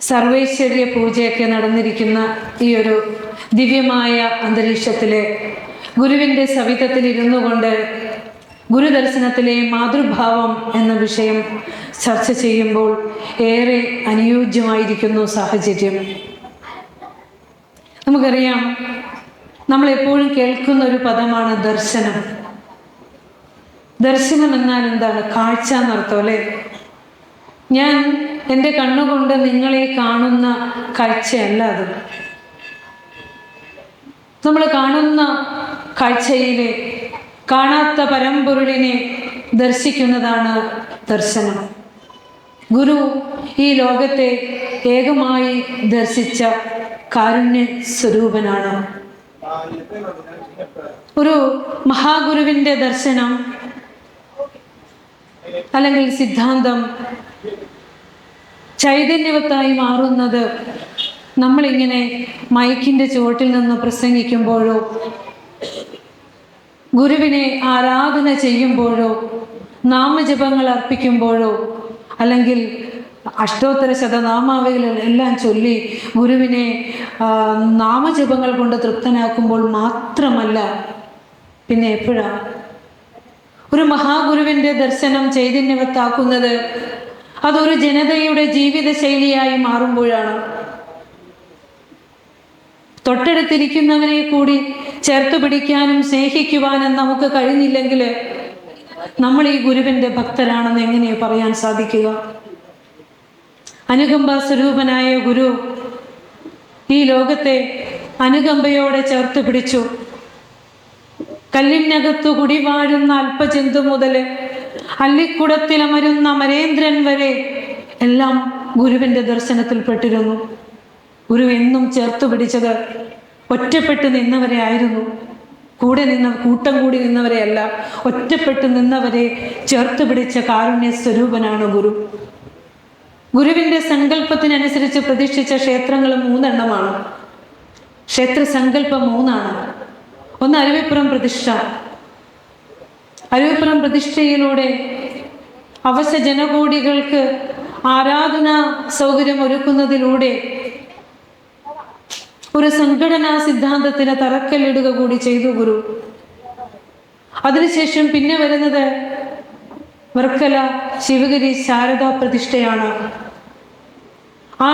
സർവൈശ്വര്യ പൂജയൊക്കെ നടന്നിരിക്കുന്ന ഈ ഒരു ദിവ്യമായ അന്തരീക്ഷത്തിലെ ഗുരുവിൻ്റെ സവിധത്തിൽ ഇരുന്നു കൊണ്ട് ഗുരുദർശനത്തിലെ മാതൃഭാവം എന്ന വിഷയം ചർച്ച ചെയ്യുമ്പോൾ ഏറെ അനുയോജ്യമായിരിക്കുന്നു സാഹചര്യം. നമുക്കറിയാം, നമ്മളെപ്പോഴും കേൾക്കുന്ന ഒരു പദമാണ് ദർശനം. ദർശനം എന്നാൽ എന്താണ്? കാഴ്ച എന്നർത്ഥം അല്ലേ? ഞാൻ എൻ്റെ കണ്ണുകൊണ്ട് നിങ്ങളെ കാണുന്ന കാഴ്ചയല്ല അത്. നമ്മൾ കാണുന്ന കാഴ്ചയിലെ കാണാത്ത പരമ്പൊരുളിനെ ദർശിക്കുന്നതാണ് ദർശനം. ഗുരു ഈ ലോകത്തെ ഏകമായി ദർശിച്ച കാരുണ്യ സ്വരൂപനാണ്. ഒരു മഹാഗുരുവിൻ്റെ ദർശനം അല്ലെങ്കിൽ സിദ്ധാന്തം ചൈതന്യവത്തായി മാറുന്നത് നമ്മളിങ്ങനെ മൈക്കിൻ്റെ ചുവട്ടിൽ നിന്ന് പ്രസംഗിക്കുമ്പോഴോ ഗുരുവിനെ ആരാധന ചെയ്യുമ്പോഴോ നാമജപങ്ങൾ അർപ്പിക്കുമ്പോഴോ അല്ലെങ്കിൽ അഷ്ടോത്തര ശതനാമാവലികളെല്ലാം ചൊല്ലി ഗുരുവിനെ നാമജപങ്ങൾ കൊണ്ട് തൃപ്തനാക്കുമ്പോൾ മാത്രമല്ല. പിന്നെ എപ്പോഴാണ് ഒരു മഹാഗുരുവിൻ്റെ ദർശനം ചൈതന്യവത്താക്കുന്നത്? അതൊരു ജനതയുടെ ജീവിത ശൈലിയായി മാറുമ്പോഴാണ്. തൊട്ടടുത്തിരിക്കുന്നവനെ കൂടി ചേർത്ത് പിടിക്കാനും സ്നേഹിക്കുവാനും നമുക്ക് കഴിഞ്ഞില്ലെങ്കിൽ നമ്മൾ ഈ ഗുരുവിൻ്റെ ഭക്തരാണെന്ന് എങ്ങനെ പറയാൻ സാധിക്കുക? അനുകമ്പ സ്വരൂപനായ ഗുരു ഈ ലോകത്തെ അനുകമ്പയോടെ ചേർത്ത് പിടിച്ചു. കല്ലിനകത്തു കുടിവാഴുന്ന അല്പജന്തു മുതൽ അല്ലിക്കുടത്തിലമരുന്ന അമരേന്ദ്രൻ വരെ എല്ലാം ഗുരുവിൻ്റെ ദർശനത്തിൽപ്പെട്ടിരുന്നു. ഗുരു എന്നും ചേർത്ത് പിടിച്ചത് ഒറ്റപ്പെട്ട് നിന്നവരെ ആയിരുന്നു. കൂട്ടം കൂടി നിന്നവരെ അല്ല, ഒറ്റപ്പെട്ട് നിന്നവരെ ചേർത്ത് പിടിച്ച കാരുണ്യ സ്വരൂപനാണ് ഗുരു. ഗുരുവിൻ്റെ സങ്കല്പത്തിനനുസരിച്ച് പ്രതിഷ്ഠിച്ച ക്ഷേത്രങ്ങൾ 3 എണ്ണമാണ്. ക്ഷേത്ര സങ്കല്പം 3 ആണ്. ഒന്ന് അരുവിപ്പുറം പ്രതിഷ്ഠ. അരുവിപ്പുറം പ്രതിഷ്ഠയിലൂടെ അവശ ജനകോടികൾക്ക് ആരാധനാ സൗകര്യം ഒരുക്കുന്നതിലൂടെ ഒരു സംഘടനാ സിദ്ധാന്തത്തിന് തറക്കല്ലിടുക കൂടി ചെയ്തു ഗുരു. അതിനുശേഷം പിന്നെ വരുന്നത് വർക്കല ശിവഗിരി ശാരദാ പ്രതിഷ്ഠയാണ്. ആ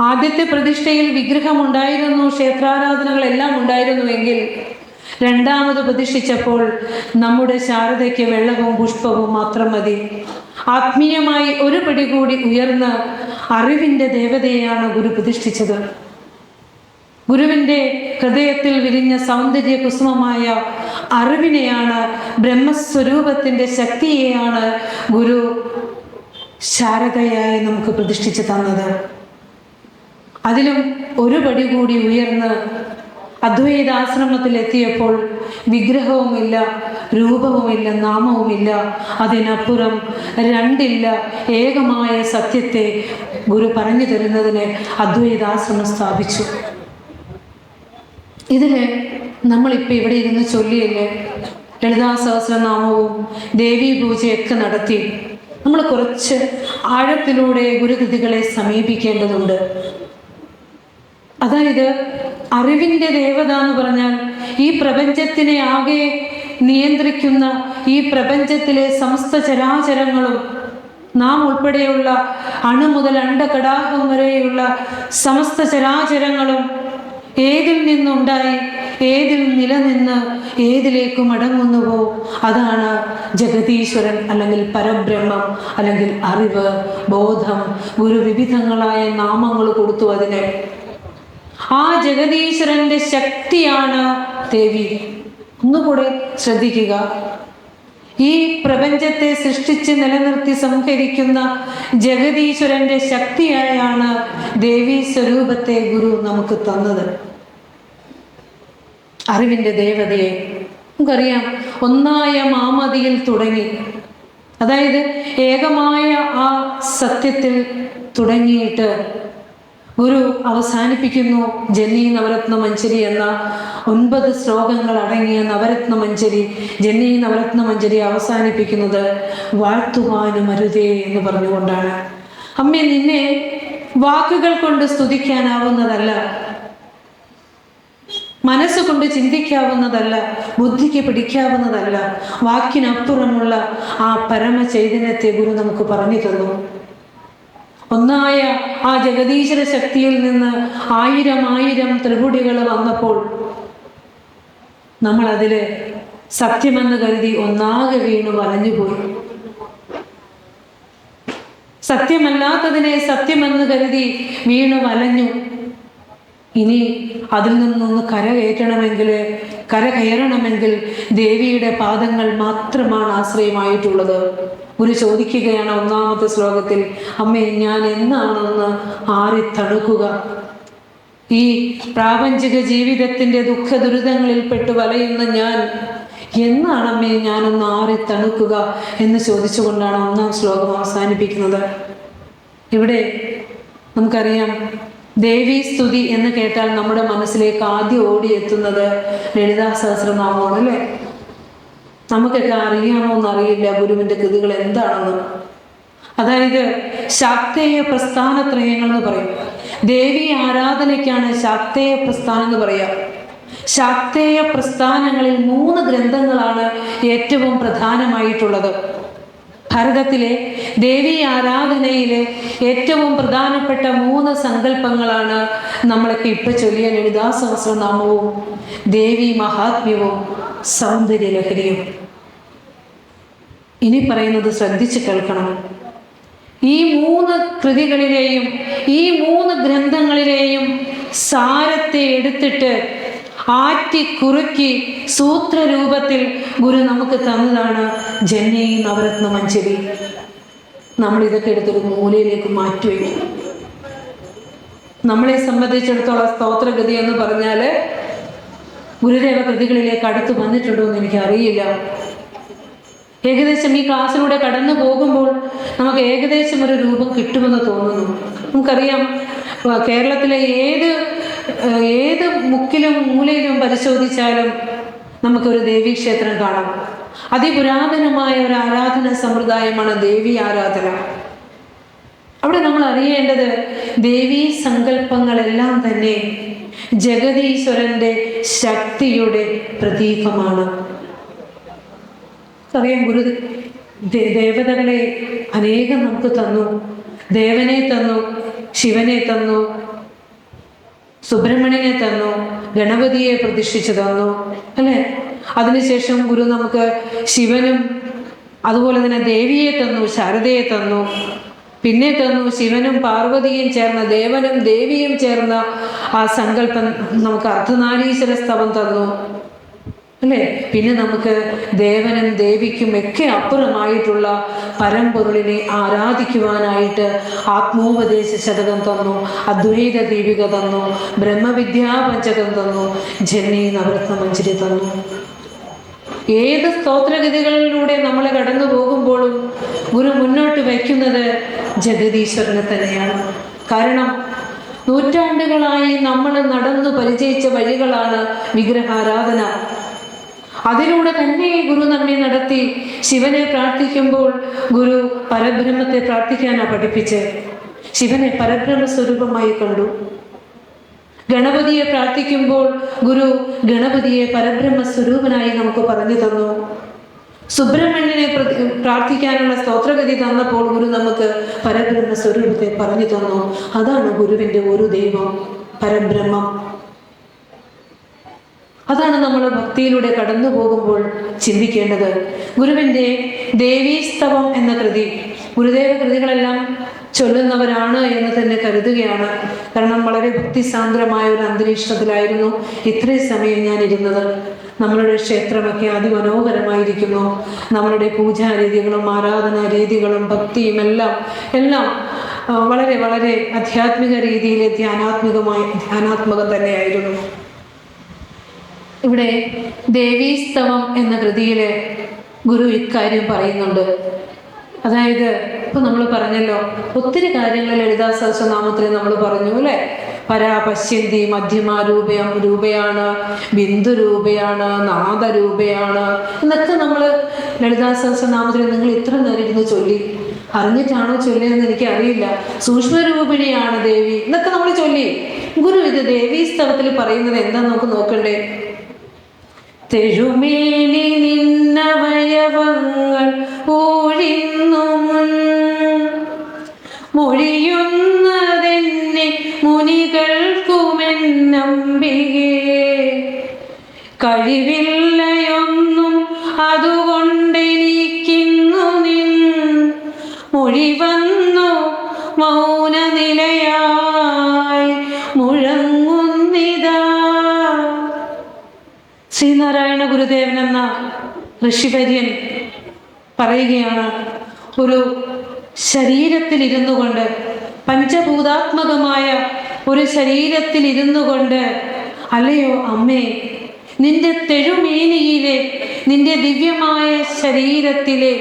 ആദ്യത്തെ പ്രതിഷ്ഠയിൽ വിഗ്രഹമുണ്ടായിരുന്നു, ക്ഷേത്രാരാധനകളെല്ലാം ഉണ്ടായിരുന്നുവെങ്കിൽ രണ്ടാമത് പ്രതിഷ്ഠിച്ചപ്പോൾ നമ്മുടെ ശാരദയ്ക്ക് വെള്ളവും പുഷ്പവും മാത്രം മതി. ആത്മീയമായി ഒരു പടി കൂടി ഉയർന്ന് അറിവിൻ്റെ ദേവതയെയാണ് ഗുരു പ്രതിഷ്ഠിച്ചത്. ഗുരുവിൻ്റെ ഹൃദയത്തിൽ വിരിഞ്ഞ സൗന്ദര്യ കുസുമമായ അറിവിനെയാണ്, ബ്രഹ്മസ്വരൂപത്തിൻ്റെ ശക്തിയെയാണ് ഗുരു ശാരദയായി നമുക്ക് പ്രതിഷ്ഠിച്ചു തന്നത്. അതിലും ഒരു പടി കൂടി ഉയർന്ന് അദ്വൈതാശ്രമത്തിലെത്തിയപ്പോൾ വിഗ്രഹവുമില്ല, രൂപവുമില്ല, നാമവുമില്ല. അതിനപ്പുറം രണ്ടില്ല, ഏകമായ സത്യത്തെ ഗുരു പറഞ്ഞു തരുന്നതിന് അദ്വൈതാശ്രമം സ്ഥാപിച്ചു. ഇതില് നമ്മളിപ്പോൾ ഇവിടെ ഇരുന്ന് ചൊല്ലിയില്ലേ, ലളിതാ സഹസ്രനാമവും ദേവീ പൂജയൊക്കെ നടത്തി നമ്മൾ കുറച്ച് ആഴത്തിലൂടെ ഗുരുകൃതികളെ സമീപിക്കേണ്ടതുണ്ട്. അതായത് അറിവിൻ്റെ ദേവത എന്ന് പറഞ്ഞാൽ ഈ പ്രപഞ്ചത്തിനെ ആകെ നിയന്ത്രിക്കുന്ന, ഈ പ്രപഞ്ചത്തിലെ സമസ്ത ചരാചരങ്ങളും നാം ഉൾപ്പെടെയുള്ള അണു മുതൽ അണ്ഡകടാഹം വരെയുള്ള സമസ്ത ചരാചരങ്ങളും ഏതിൽ നിന്നുണ്ടായി, ഏതിൽ നിലനിന്ന് ഏതിലേക്ക് മടങ്ങുന്നുവോ അതാണ് ജഗതീശ്വരൻ അല്ലെങ്കിൽ പരബ്രഹ്മം അല്ലെങ്കിൽ അറിവ്, ബോധം. ഗുരു വിവിധങ്ങളായ നാമങ്ങൾ കൊടുത്തു അതിന്. ആ ജഗതീശ്വരൻ്റെ ശക്തിയാണ് ദേവി. ഒന്നുകൂടെ ശ്രദ്ധിക്കുക, ഈ പ്രപഞ്ചത്തെ സൃഷ്ടിച്ച് നിലനിർത്തി സംഹരിക്കുന്ന ജഗതീശ്വരൻ്റെ ശക്തിയായാണ് ദേവീ സ്വരൂപത്തെ ഗുരു നമുക്ക് തന്നത്. അറിവിൻ്റെ ദേവതയെ നമുക്കറിയാം, ഒന്നായ മാമതിയിൽ തുടങ്ങി, അതായത് ഏകമായ ആ സത്യത്തിൽ തുടങ്ങിയിട്ട് ഗുരു അവസാനിപ്പിക്കുന്നു ജന്നി നവരത്ന മഞ്ജരി എന്ന 9 ശ്ലോകങ്ങൾ അടങ്ങിയ നവരത്ന മഞ്ജരി. ജന്നി നവരത്ന മഞ്ജരി അവസാനിപ്പിക്കുന്നത് വാഴ്ത്തുവാനും അരുതേ എന്ന് പറഞ്ഞുകൊണ്ടാണ്. അമ്മേ, നിന്നെ വാക്കുകൾ കൊണ്ട് സ്തുതിക്കാനാവുന്നതല്ല, മനസ്സുകൊണ്ട് ചിന്തിക്കാവുന്നതല്ല, ബുദ്ധിക്ക് പിടിക്കാവുന്നതല്ല. വാക്കിനപ്പുറമുള്ള ആ പരമചൈതന്യത്തെ ഗുരു നമുക്ക് പറഞ്ഞു തന്നു. ഒന്നായ ആ ജഗദീശ്വര ശക്തിയിൽ നിന്ന് ആയിരം ത്രിപുടികൾ വന്നപ്പോൾ നമ്മൾ അതില് സത്യമെന്ന് കരുതി ഒന്നാകെ വീണു വലഞ്ഞുപോയി. സത്യമല്ലാത്തതിനെ സത്യമെന്ന് കരുതി വീണു വലഞ്ഞു. ഇനി അതിൽ നിന്നൊന്ന് കരകയറണമെങ്കിൽ ദേവിയുടെ പാദങ്ങൾ മാത്രമാണ് ആശ്രയമായിട്ടുള്ളത്. ഗുരു ചോദിക്കുകയാണ് ഒന്നാമത്തെ ശ്ലോകത്തിൽ, അമ്മേ ഞാൻ എന്നാണെന്ന് ആറി തണുക്കുക? ഈ പ്രാപഞ്ചിക ജീവിതത്തിന്റെ ദുഃഖ ദുരിതങ്ങളിൽ പെട്ട് വലയുന്ന ഞാൻ എന്നാണമ്മേ ഞാനൊന്ന് ആറി തണുക്കുക എന്ന് ചോദിച്ചുകൊണ്ടാണ് ഒന്നാം ശ്ലോകം അവസാനിപ്പിക്കുന്നത്. ഇവിടെ നമുക്കറിയാം, ദേവീ സ്തുതി എന്ന് കേട്ടാൽ നമ്മുടെ മനസ്സിലേക്ക് ആദ്യം ഓടിയെത്തുന്നത് ലളിതാ സഹസ്രനാമമാണ്, അല്ലേ? നമുക്കൊക്കെ അറിയാമോ എന്നറിയില്ല ഗുരുവിന്റെ കൃതികൾ എന്താണെന്ന്. അതായത് ശാക്തേയ പ്രസ്ഥാനത്രയങ്ങൾ എന്ന് പറയും. ദേവി ആരാധനയ്ക്കാണ് ശാക്തേയ പ്രസ്ഥാനം എന്ന് പറയാം. ശാക്തേയ പ്രസ്ഥാനങ്ങളിൽ 3 ഗ്രന്ഥങ്ങളാണ് ഏറ്റവും പ്രധാനമായിട്ടുള്ളത്. ഭാരതത്തിലെ ദേവി ആരാധനയിലെ ഏറ്റവും പ്രധാനപ്പെട്ട 3 സങ്കല്പങ്ങളാണ് നമ്മളൊക്കെ ഇപ്പൊ ചൊല്ലിയ ലളിതാ സഹസ്രനാമവും ദേവി മഹാത്മ്യവും സൗന്ദര്യലഹരിയും. ഇനി പറയുന്നത് ശ്രദ്ധിച്ചു കേൾക്കണം. ഈ 3 കൃതികളിലെയും ഈ 3 ഗ്രന്ഥങ്ങളിലെയും സാരത്തെ എടുത്തിട്ട് ആറ്റി കുറുക്കി സൂത്രരൂപത്തിൽ ഗുരു നമുക്ക് തന്നതാണ് ജന്മി നവരത്ന മഞ്ജരി. നമ്മൾ ഇതൊക്കെ എടുത്തൊരു മൂലയിലേക്ക് മാറ്റിവെക്കും. നമ്മളെ സംബന്ധിച്ചിടത്തോളം സ്തോത്രഗതി എന്ന് പറഞ്ഞാൽ ഗുരുദേവ കൃതികളിലേക്ക് അടുത്ത് വന്നിട്ടുണ്ടോ എന്ന് എനിക്കറിയില്ല. ഏകദേശം ഈ ക്ലാസ്സിലൂടെ കടന്നു പോകുമ്പോൾ നമുക്ക് ഏകദേശം ഒരു രൂപം കിട്ടുമെന്ന് തോന്നുന്നു. നമുക്കറിയാം, കേരളത്തിലെ ഏത് മുക്കിലും മൂലയിലും പരിശോധിച്ചാലും നമുക്കൊരു ദേവീക്ഷേത്രം കാണാം. അതിപുരാതനമായ ഒരു ആരാധന സമ്പ്രദായമാണ് ദേവി ആരാധന. അവിടെ നമ്മൾ അറിയേണ്ടത് ദേവീ സങ്കല്പങ്ങളെല്ലാം തന്നെ ജഗദീശ്വരന്റെ ശക്തിയുടെ പ്രതീകമാണ്. അറിയാം, ഗുരു ദേവതകളെ അനേകം നമുക്ക് തന്നു. ദേവനെ തന്നു, ശിവനെ തന്നു, സുബ്രഹ്മണ്യനെ തന്നു, ഗണപതിയെ പ്രതിഷ്ഠിച്ചു തന്നു, അല്ലേ? അതിനുശേഷം ഗുരു നമുക്ക് ശിവനും അതുപോലെ തന്നെ ദേവിയെ തന്നു, ശാരദയെ തന്നു. പിന്നെ തന്നു ശിവനും പാർവതിയും ചേർന്ന, ദേവനും ദേവിയും ചേർന്ന ആ സങ്കല്പം നമുക്ക് അർദ്ധനാരീശ്വര സ്തവം തന്നു, അല്ലേ? പിന്നെ നമുക്ക് ദേവനും ദേവിക്കും ഒക്കെ അപ്പുറമായിട്ടുള്ള പരമ്പൊരുളിനെ ആരാധിക്കുവാനായിട്ട് ആത്മോപദേശ ശതകം തന്നു, അദ്വൈത ദീപിക തന്നു, ബ്രഹ്മവിദ്യാപഞ്ചകം തന്നു, ജന്മി നവരത്ന മഞ്ജരി തന്നു. ഏത് സ്തോത്രഗതികളിലൂടെ നമ്മൾ കടന്നു പോകുമ്പോഴും ഗുരു മുന്നോട്ട് വയ്ക്കുന്നത് ജഗദീശ്വരനെ തന്നെയാണ്. കാരണം നൂറ്റാണ്ടുകളായി നമ്മൾ നടന്നു പരിചയിച്ച വഴികളാണ് വിഗ്രഹാരാധന. അതിലൂടെ തന്നെ ഗുരു നമ്മെ നടത്തി. ശിവനെ പ്രാർത്ഥിക്കുമ്പോൾ ഗുരു പരബ്രഹ്മത്തെ പ്രാർത്ഥിക്കാനാണ് പഠിപ്പിച്ച്. ശിവനെ പരബ്രഹ്മ സ്വരൂപമായി കണ്ടു. ഗണപതിയെ പ്രാർത്ഥിക്കുമ്പോൾ ഗുരു ഗണപതിയെ പരബ്രഹ്മ സ്വരൂപനായി നമുക്ക് പറഞ്ഞു തന്നു. സുബ്രഹ്മണ്യനെ പ്രാർത്ഥിക്കാനുള്ള സ്തോത്രഗതി തന്നപ്പോൾ ഗുരു നമുക്ക് പരബ്രഹ്മ സ്വരൂപത്തെ പറഞ്ഞു തന്നു. അതാണ് ഗുരുവിൻ്റെ ഒരു ദൈവം, പരബ്രഹ്മം. അതാണ് നമ്മൾ ഭക്തിയിലൂടെ കടന്നു പോകുമ്പോൾ ചിന്തിക്കേണ്ടത്. ഗുരുവിൻ്റെ ദേവീസ്തവം എന്ന കൃതി, ഗുരുദേവ കൃതികളെല്ലാം ചൊല്ലുന്നവരാണ് എന്ന് തന്നെ കരുതുകയാണ്. കാരണം വളരെ ഭക്തിസാന്ദ്രമായ ഒരു അന്തരീക്ഷത്തിലായിരുന്നു ഇത്രയും സമയം ഞാൻ ഇരുന്നത്. നമ്മളുടെ ക്ഷേത്രമൊക്കെ അതിമനോഹരമായിരിക്കുന്നു. നമ്മളുടെ പൂജാരീതികളും ആരാധനാ രീതികളും ഭക്തിയും എല്ലാം വളരെ വളരെ ആധ്യാത്മിക രീതിയിലെ ധ്യാനാത്മകം തന്നെയായിരുന്നു. ഇവിടെ ദേവീസ്തവം എന്ന കൃതിയിൽ ഗുരു ഇക്കാര്യം പറയുന്നുണ്ട്. അതായത് ഇപ്പം നമ്മൾ പറഞ്ഞല്ലോ, ഒത്തിരി കാര്യങ്ങൾ ലളിതാ സഹസ്രനാമത്തിൽ നമ്മൾ പറഞ്ഞു, അല്ലേ? പരാപശ്യന്തി മധ്യമാരൂപയാണ്, ബിന്ദുരൂപയാണ്, നാദരൂപയാണ് എന്നൊക്കെ നമ്മൾ ലളിതാ സഹസ്രനാമത്തിൽ നിങ്ങൾ ഇത്ര നേരം ഇരുന്ന് ചൊല്ലി. അറിഞ്ഞിട്ടാണോ ചൊല്ലിയെന്ന് എനിക്ക് അറിയില്ല. സൂക്ഷ്മരൂപിണിയാണ് ദേവി എന്നൊക്കെ നമ്മൾ ചൊല്ലി. ഗുരു ഇത് ദേവീസ്തവത്തിൽ പറയുന്നത് എന്താന്ന് നമുക്ക് നോക്കണ്ടേ? തെഴുമേനി നിന്നവയവങ്ങൾ ഊഴിന്നു മൊഴിയുന്നതെന്നെ മുനികൾക്കുമെന്നമ്പികേ, കഴിവില്ലയൊന്നും അതുകൊണ്ടെനിക്കുന്നു നിൻ മൊഴി വന്നു മൗനനിലയായി മുഴങ്ങുന്നിതാ. ശ്രീനാരായണ ഗുരുദേവൻ എന്ന ഋഷിവര്യൻ പറയുകയാണ്, ഒരു ശരീരത്തിൽ ഇരുന്നു കൊണ്ട്, പഞ്ചഭൂതാത്മകമായ ഒരു ശരീരത്തിൽ ഇരുന്നു കൊണ്ട്, അല്ലയോ അമ്മേ, നിന്റെ തെഴുമേനിയിലെ, നിന്റെ ദിവ്യമായ ശരീരത്തിലെ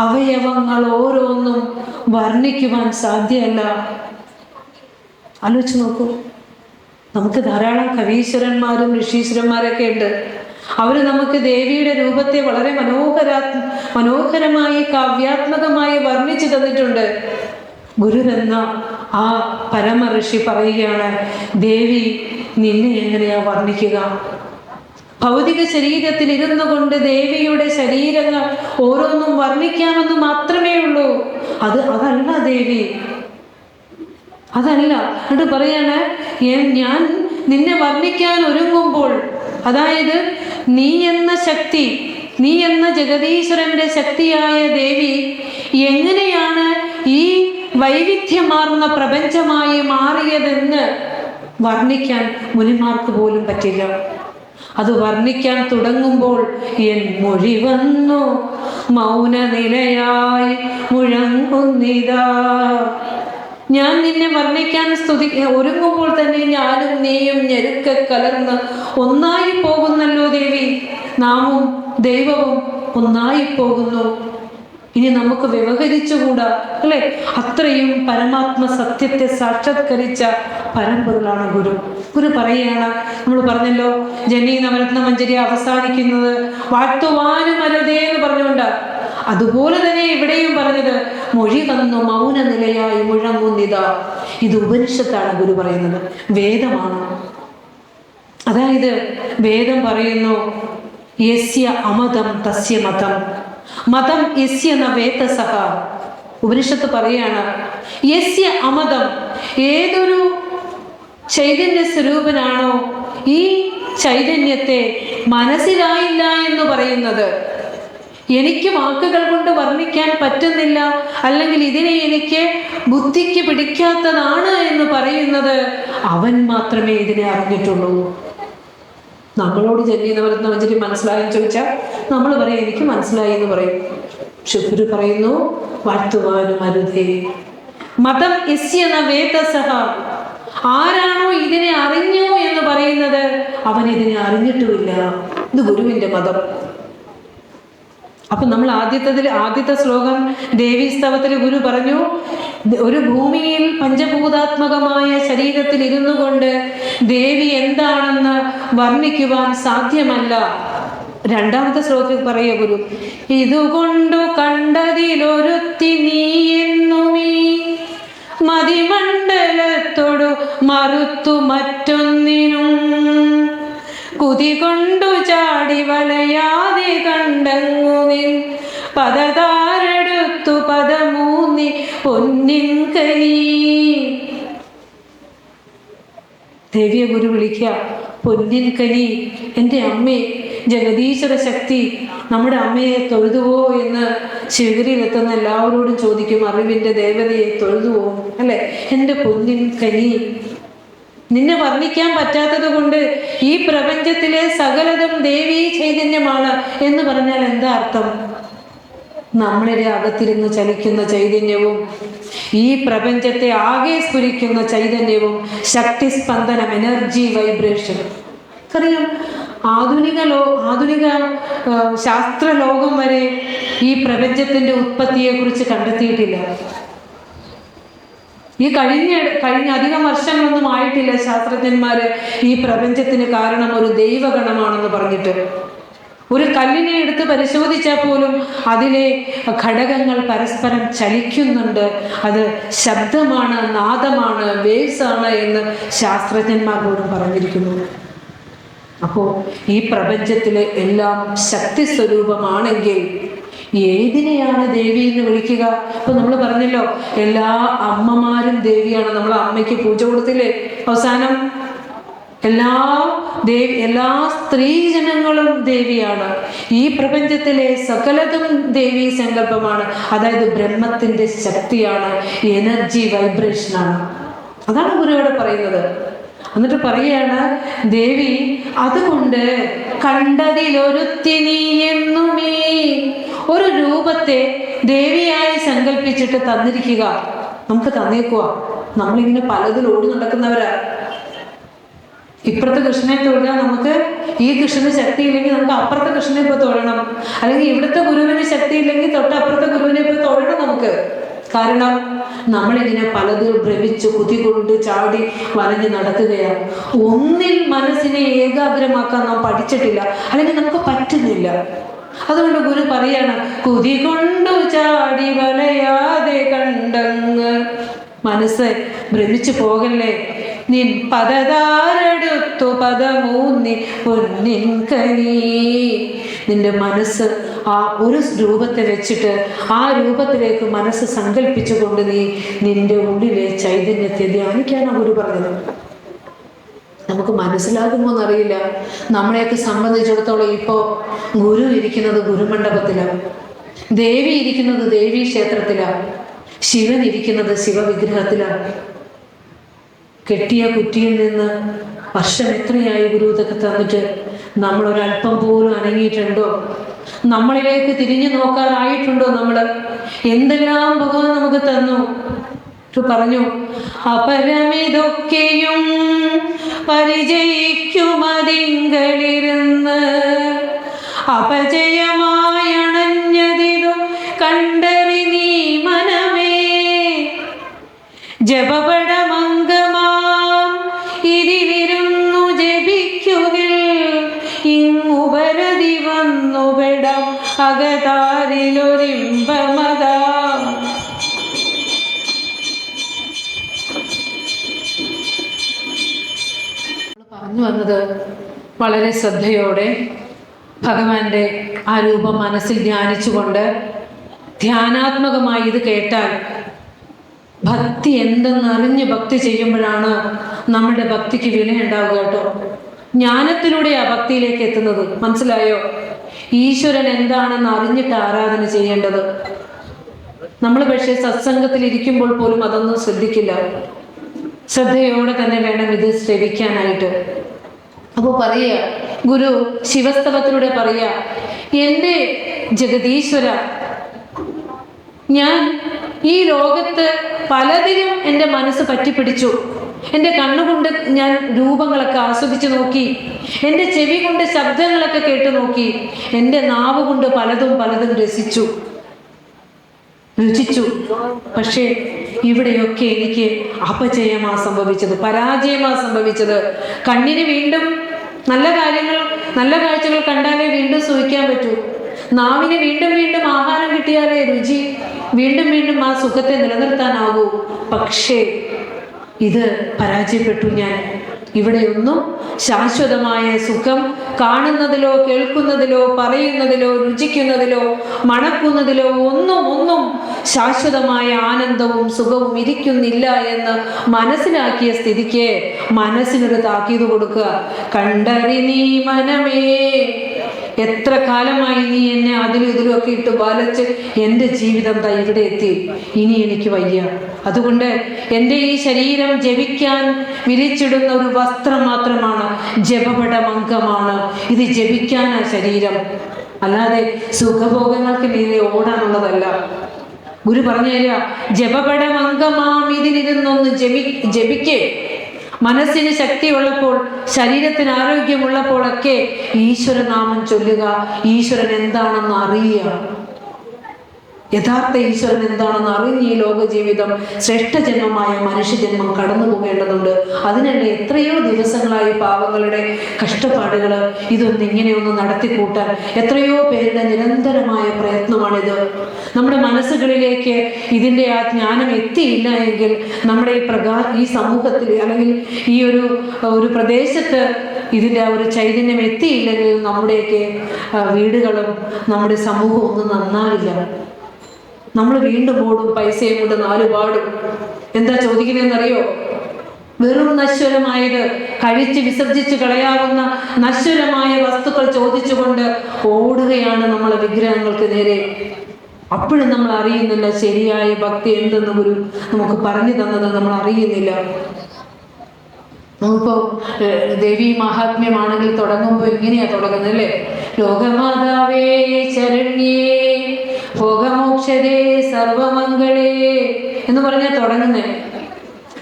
അവയവങ്ങൾ ഓരോന്നും വർണ്ണിക്കുവാൻ സാധ്യമല്ല. ആലോചിച്ച് നോക്കൂ. നമുക്ക് ധാരാളം കവീശ്വരന്മാരും ഋഷീശ്വരന്മാരൊക്കെ ഉണ്ട്. അവർ നമുക്ക് ദേവിയുടെ രൂപത്തെ വളരെ മനോഹരമായി കാവ്യാത്മകമായി വർണ്ണിച്ചു തന്നിട്ടുണ്ട്. ഗുരുവെന്ന ആ പരമ ഋഷി പറയുകയാണ്, ദേവി നിന്നെ എങ്ങനെയാ വർണ്ണിക്കുക? ഭൗതിക ശരീരത്തിൽ ഇരുന്നു കൊണ്ട് ദേവിയുടെ ശരീരങ്ങൾ ഓരോന്നും വർണ്ണിക്കാമെന്ന് മാത്രമേ ഉള്ളൂ. അതല്ല ദേവി, അതല്ല. എന്നിട്ട് പറയാണ്, ഞാൻ നിന്നെ വർണ്ണിക്കാൻ ഒരുങ്ങുമ്പോൾ, അതായത് നീ എന്ന ശക്തി, നീ എന്ന ജഗദീശ്വരന്റെ ശക്തിയായ ദേവി എങ്ങനെയാണ് ഈ വൈവിധ്യമാർന്ന പ്രപഞ്ചമായി മാറിയതെന്ന് വർണ്ണിക്കാൻ മുനിമാർക്ക് പോലും പറ്റില്ല. അത് വർണ്ണിക്കാൻ തുടങ്ങുമ്പോൾ എൻ മൊഴി വന്നു മൗനനിലയായി മുഴങ്ങുന്നിതാ. ഞാൻ നിന്നെ വർണ്ണിക്കാൻ ഒരുങ്ങുമ്പോൾ തന്നെ ഞാനും നീയും ഞെരുക്ക കലർന്ന് ഒന്നായി പോകുന്നല്ലോ ദേവി. നാമും ദൈവവും ഒന്നായി പോകുന്നു. ഇനി നമുക്ക് വ്യവഹരിച്ചുകൂടാ, അല്ലെ? അത്രയും പരമാത്മ സത്യത്തെ സാക്ഷാത്കരിച്ച പരമ്പൊരുളാണ് ഗുരു. ഗുരു പറയുകയാണ്, നമ്മൾ പറഞ്ഞല്ലോ ജനീ നവരത്ന മഞ്ജരി അവസാനിക്കുന്നത് വാഴ്ത്തുവാനും അരുതേ എന്ന് പറഞ്ഞുകൊണ്ട്. അതുപോലെ തന്നെ ഇവിടെയും പറഞ്ഞത് മൊഴി വന്നു മൗന നിലയായി മുഴങ്ങുന്നിതാ. ഇത് ഉപനിഷത്താണ് ഗുരു പറയുന്നത്, വേദമാണ്. അതായത് വേദം പറയുന്നു, യസ്യ അമതം തസ്യ മതം, മതം യസ്യ ന വേദസഹ. ഉപനിഷത്ത് പറയാണ്, യസ്യ അമതം, ഏതൊരു ചൈതന്യ സ്വരൂപനാണോ ഈ ചൈതന്യത്തെ മനസ്സിലായില്ല എന്ന് പറയുന്നത്, എനിക്ക് വാക്കുകൾ കൊണ്ട് വർണ്ണിക്കാൻ പറ്റുന്നില്ല, അല്ലെങ്കിൽ ഇതിനെ എനിക്ക് ബുദ്ധിക്ക് പിടിക്കാത്തതാണ് എന്ന് പറയുന്നത്, അവൻ മാത്രമേ ഇതിനെ അറിഞ്ഞിട്ടുള്ളൂ. നമ്മളോട് ജനീനവരത്ന മഞ്ജരി മനസ്സിലായെന്ന് ചോദിച്ചാൽ നമ്മൾ പറയും എനിക്ക് മനസ്സിലായി എന്ന് പറയും. ഗുരു പറയുന്നു, വാഴ്ത്തുവാനും അരുതേ. മതം യസ്യ ന വേദസഹ, ആരാണോ ഇതിനെ അറിഞ്ഞു എന്ന് പറയുന്നത് അവൻ ഇതിനെ അറിഞ്ഞിട്ടുമില്ല. ഇത് ഗുരുവിന്റെ മതം. അപ്പൊ നമ്മൾ ആദ്യത്തെ ശ്ലോകം ദേവീസ്തവത്തിൽ ഗുരു പറഞ്ഞു, ഒരു ഭൂമിയിൽ പഞ്ചഭൂതാത്മകമായ ശരീരത്തിൽ ഇരുന്നു കൊണ്ട് ദേവി എന്താണെന്ന് വർണ്ണിക്കുവാൻ സാധ്യമല്ല. രണ്ടാമത്തെ ശ്ലോകത്തിൽ പറയുക ഗുരു, ഇതുകൊണ്ടു കണ്ടതിലൊരുത്തി നീ എന്നുമീ മതിമണ്ഡലത്തോടു മറുത്തു മറ്റൊന്നിനും കുതി കൊണ്ടു ചാടി വലയാതെ കണ്ടങ്ങുവിൻ പദതാരെടുത്തു പദമൂന്നി പൊന്നിൻ കനി. ദേവിയെ ഗുരു വിളിക്കുക, പൊന്നിൻ കനി, എൻ്റെ അമ്മേ, ജഗദീശ്വര ശക്തി, നമ്മുടെ അമ്മയെ തൊഴുതുവോ എന്ന് ശിവഗിരിയിലെത്തുന്ന എല്ലാവരോടും ചോദിക്കും, അറിവിൻ്റെ ദേവതയെ തൊഴുതുവോ, അല്ലെ? എൻ്റെ പൊന്നിൻ കനി. നിന്നെ വർണ്ണിക്കാൻ പറ്റാത്തത് കൊണ്ട് ഈ പ്രപഞ്ചത്തിലെ സകലതും ദേവീ ചൈതന്യമാണ് എന്ന് പറഞ്ഞാൽ എന്താ അർത്ഥം? നമ്മളുടെ അകത്തിരുന്ന് ചലിക്കുന്ന ചൈതന്യവും ഈ പ്രപഞ്ചത്തെ ആകെ സ്ഫുരിക്കുന്ന ചൈതന്യവും ശക്തി സ്പന്ദനം, എനർജി, വൈബ്രേഷൻ. അറിയാം, ആധുനിക ശാസ്ത്രലോകം വരെ ഈ പ്രപഞ്ചത്തിന്റെ ഉത്പത്തിയെ കുറിച്ച് കണ്ടെത്തിയിട്ടില്ല. ഈ കഴിഞ്ഞ അധികം വർഷങ്ങളൊന്നും ആയിട്ടില്ല ശാസ്ത്രജ്ഞന്മാര് ഈ പ്രപഞ്ചത്തിന് കാരണം ഒരു ദൈവഗണമാണെന്ന് പറഞ്ഞിട്ട്. ഒരു കല്ലിനെ എടുത്ത് പരിശോധിച്ചാൽ പോലും അതിലെ ഘടകങ്ങൾ പരസ്പരം ചലിക്കുന്നുണ്ട്. അത് ശബ്ദമാണ്, നാദമാണ്, വേവ്സ് ആണ് എന്ന് ശാസ്ത്രജ്ഞന്മാരോടും പറഞ്ഞിരിക്കുന്നു. അപ്പോൾ ഈ പ്രപഞ്ചത്തിലെ എല്ലാം ശക്തി സ്വരൂപമാണെങ്കിൽ ഏതിനെയാണ് ദേവി എന്ന് വിളിക്കുക? ഇപ്പൊ നമ്മൾ പറഞ്ഞല്ലോ, എല്ലാ അമ്മമാരും ദേവിയാണ്. നമ്മൾ അമ്മയ്ക്ക് പൂജ കൊടുത്തില്ലേ അവസാനം? എല്ലാ സ്ത്രീജനങ്ങളും ദേവിയാണ്. ഈ പ്രപഞ്ചത്തിലെ സകലതും ദേവീ സങ്കല്പമാണ്. അതായത് ബ്രഹ്മത്തിന്റെ ശക്തിയാണ്, എനർജി, വൈബ്രേഷനാണ്. അതാണ് ഗുരു ഇവിടെ പറയുന്നത്. എന്നിട്ട് പറയുകയാണ്, ദേവി അതുകൊണ്ട് കണ്ടതിലൊരുത്തി നീ എന്നുമേ, ഒരു രൂപത്തെ ദേവിയായി സങ്കല്പിച്ചിട്ട് തന്നിരിക്കുക. നമുക്ക് തന്നേക്കുക. നമ്മളിങ്ങനെ പലതിൽ ഓടി നടക്കുന്നവരാ. ഇപ്പുറത്തെ കൃഷ്ണനെ തൊഴുക, നമുക്ക് ഈ കൃഷ്ണന് ശക്തി ഇല്ലെങ്കിൽ നമുക്ക് അപ്പുറത്തെ കൃഷ്ണനെ പോയി തൊഴണം. അല്ലെങ്കിൽ ഇവിടുത്തെ ഗുരുവിന് ശക്തി ഇല്ലെങ്കിൽ തൊട്ടപ്പുറത്തെ ഗുരുവിനെ പോയി തൊഴണം നമുക്ക്. കാരണം നമ്മളിങ്ങനെ പലതിൽ ഭ്രമിച്ച് കുതികൊണ്ട് ചാടി വലഞ്ഞ് നടക്കുകയാണ്. ഒന്നിൽ മനസ്സിനെ ഏകാഗ്രമാക്കാൻ നാം പഠിച്ചിട്ടില്ല, അല്ലെങ്കിൽ നമുക്ക് പറ്റുന്നില്ല. അതുകൊണ്ട് ഗുരു പറയാണ്, കുതി കൊണ്ടു ചാടി വലയാതെ കണ്ടങ്ങ്. മനസ്സ് ഭ്രമിച്ചു പോകല്ലേ. നിൻ പദതാരെടുത്തു പദമൂന്നി പൊന്നിൻ കനി. നിന്റെ മനസ്സ് ആ ഒരു രൂപത്തെ വെച്ചിട്ട് ആ രൂപത്തിലേക്ക് മനസ്സ് സങ്കല്പിച്ചുകൊണ്ട് നീ നിന്റെ ഉള്ളിലെ ചൈതന്യത്തെ ധ്യാനിക്കാനാണ് ഗുരു പറഞ്ഞത്. നമുക്ക് മനസ്സിലാകുമോ എന്നറിയില്ല. നമ്മളെയൊക്കെ സംബന്ധിച്ചിടത്തോളം ഇപ്പോൾ ഗുരു ഇരിക്കുന്നത് ഗുരുമണ്ഡപത്തിലാണ്, ദേവി ഇരിക്കുന്നത് ദേവീ ക്ഷേത്രത്തിലാണ്, ശിവൻ ഇരിക്കുന്നത് ശിവവിഗ്രഹത്തിലാണ്. കെട്ടിയ കുറ്റിയിൽ നിന്ന് വർഷം എത്രയായി ഗുരു ഇതൊക്കെ തന്നിട്ട് നമ്മളൊരല്പം പോലും അനങ്ങിയിട്ടുണ്ടോ? നമ്മളിലേക്ക് തിരിഞ്ഞു നോക്കാറായിട്ടുണ്ടോ? നമ്മൾ എന്തെല്ലാം ഭഗവാൻ നമുക്ക് തന്നു. പറഞ്ഞു, അപരമിതൊക്കെയും പരിചയിക്കുമതിങ്കളിരുന്ന് അപജയമായണഞ്ഞതിതു കണ്ടറി നീ മനമേ. ജപപടമംഗമാം ഇതിലിരുന്നു ജപിക്കുകിൽ ഇങ്ങുപരതി വന്നുപെടാം അകതാരിലൊരിമ്പമതാം. പറഞ്ഞു വന്നത് വളരെ ശ്രദ്ധയോടെ ഭഗവാന്റെ ആ രൂപം മനസ്സിൽ ധ്യാനിച്ചുകൊണ്ട് ധ്യാനാത്മകമായി ഇത് കേട്ടാൽ ഭക്തി എന്തെന്നറിഞ്ഞ് ഭക്തി ചെയ്യുമ്പോഴാണ് നമ്മുടെ ഭക്തിക്ക് വിലയുണ്ടാവുക കേട്ടോ. ജ്ഞാനത്തിലൂടെ ആ ഭക്തിയിലേക്ക് എത്തുന്നത്. മനസ്സിലായോ? ഈശ്വരൻ എന്താണെന്ന് അറിഞ്ഞിട്ട് ആരാധന ചെയ്യേണ്ടത്. നമ്മൾ പക്ഷേ സത്സംഗത്തിൽ ഇരിക്കുമ്പോൾ പോലും അതൊന്നും ശ്രദ്ധിക്കില്ല. ശ്രദ്ധയോടെ തന്നെ വേണം ഇത് ശ്രവിക്കാനായിട്ട്. അപ്പോൾ പറയുക, ഗുരു ശിവസ്തവത്തിലൂടെ പറയുക, എൻ്റെ ജഗദീശ്വര, ഞാൻ ഈ ലോകത്ത് പലതിനും എൻ്റെ മനസ്സ് പറ്റിപ്പിടിച്ചു. എൻ്റെ കണ്ണുകൊണ്ട് ഞാൻ രൂപങ്ങളൊക്കെ ആസ്വദിച്ചു നോക്കി, എൻ്റെ ചെവി കൊണ്ട് ശബ്ദങ്ങളൊക്കെ കേട്ടു നോക്കി, എൻ്റെ നാവ് കൊണ്ട് പലതും രുചിച്ചു. പക്ഷേ ഇവിടെയൊക്കെ എനിക്ക് അപജയമാണ് സംഭവിച്ചത്, പരാജയമാണ് സംഭവിച്ചത്. കണ്ണിന് വീണ്ടും നല്ല കാഴ്ചകൾ കണ്ടാലേ വീണ്ടും സുഖിക്കാൻ പറ്റൂ. നാവിന് വീണ്ടും ആഹാരം കിട്ടിയാലേ രുചി വീണ്ടും ആ സുഖത്തെ നിലനിർത്താനാകൂ. പക്ഷേ ഇത് പരാജയപ്പെട്ടു ഞാൻ. ഇവിടെയൊന്നും ശാശ്വതമായ സുഖം കാണുന്നതിലോ കേൾക്കുന്നതിലോ പറയുന്നതിലോ രുചിക്കുന്നതിലോ മണക്കുന്നതിലോ ഒന്നും ശാശ്വതമായ ആനന്ദവും സുഖവും ഇരിക്കുന്നില്ല എന്ന് മനസ്സിലാക്കിയ സ്ഥിതിക്ക് മനസ്സിനൊരു താക്കീത് കൊടുക്കുക. കണ്ടറി നീ മനമേ, എത്ര കാലമായി നീ എന്നെ അതിലും ഇതിലും ഒക്കെ ഇട്ട് വലച്ച് എൻ്റെ ജീവിതം ഇവിടെ എത്തി. ഇനി എനിക്ക് വയ്യ. അതുകൊണ്ട് എൻ്റെ ഈ ശരീരം ജപിക്കാൻ വിരിച്ചിടുന്ന ഒരു വസ്ത്രം മാത്രമാണ്, ജപപടമംഗമാണ്. ഇത് ജപിക്കാനാ ശരീരം, അല്ലാതെ സുഖഭോഗങ്ങൾക്ക് മീതെ ഓടാനുള്ളതല്ല. ഗുരു പറഞ്ഞു തരിക, ജപപടമംഗമാം ഇതിലിരുന്നൊന്ന് ജപിക്കേ. മനസ്സിന് ശക്തിയുള്ളപ്പോൾ, ശരീരത്തിന് ആരോഗ്യമുള്ളപ്പോഴൊക്കെ ഈശ്വരനാമം ചൊല്ലുക, ഈശ്വരൻ എന്താണെന്ന് അറിയുക. യഥാർത്ഥ ഈശ്വരൻ എന്താണെന്ന് അറിഞ്ഞ് ഈ ലോക ജീവിതം ശ്രേഷ്ഠജന്മമായ മനുഷ്യജന്മം കടന്നു പോകേണ്ടതുണ്ട്. അതിനല്ലേ എത്രയോ ദിവസങ്ങളായി പാവങ്ങളുടെ കഷ്ടപ്പാടുകൾ ഇങ്ങനെയൊന്ന് നടത്തിക്കൂട്ടാൻ എത്രയോ പേരുടെ നിരന്തരമായ പ്രയത്നമാണിത്. നമ്മുടെ മനസ്സുകളിലേക്ക് ഇതിൻ്റെ ആ ജ്ഞാനം എത്തിയില്ല എങ്കിൽ നമ്മുടെ ഈ സമൂഹത്തിൽ അല്ലെങ്കിൽ ഈ ഒരു പ്രദേശത്ത് ഇതിൻ്റെ ആ ഒരു ചൈതന്യം എത്തിയില്ലെങ്കിൽ നമ്മുടെയൊക്കെ വീടുകളും നമ്മുടെ സമൂഹവും ഒന്നും നന്നാവില്ല. നമ്മൾ വീണ്ടും ഓടും, പൈസയും കൊണ്ട് നാലുപാടും. എന്താ ചോദിക്കുന്നതെന്നറിയോ? വെറും നശ്വരമായത്, കഴിച്ച് വിസർജിച്ച് കളയാവുന്ന നശ്വരമായ വസ്തുക്കൾ ചോദിച്ചുകൊണ്ട് ഓടുകയാണ് നമ്മളെ വിഗ്രഹങ്ങൾക്ക് നേരെ. അപ്പോഴും നമ്മൾ അറിയുന്നില്ല ശരിയായ ഭക്തി എന്തെന്ന് ഗുരു നമുക്ക് പറഞ്ഞു തന്നത് നമ്മൾ അറിയുന്നില്ല. നമുക്കിപ്പോ ദേവി മഹാത്മ്യമാണെങ്കിൽ തുടങ്ങുമ്പോൾ ഇങ്ങനെയാ തുടങ്ങുന്നത് അല്ലേ? ലോകമാതാവേ ശരണ്യേ ഭോഗമോക്ഷരേ സർവമംഗളേ എന്ന് പറഞ്ഞാൽ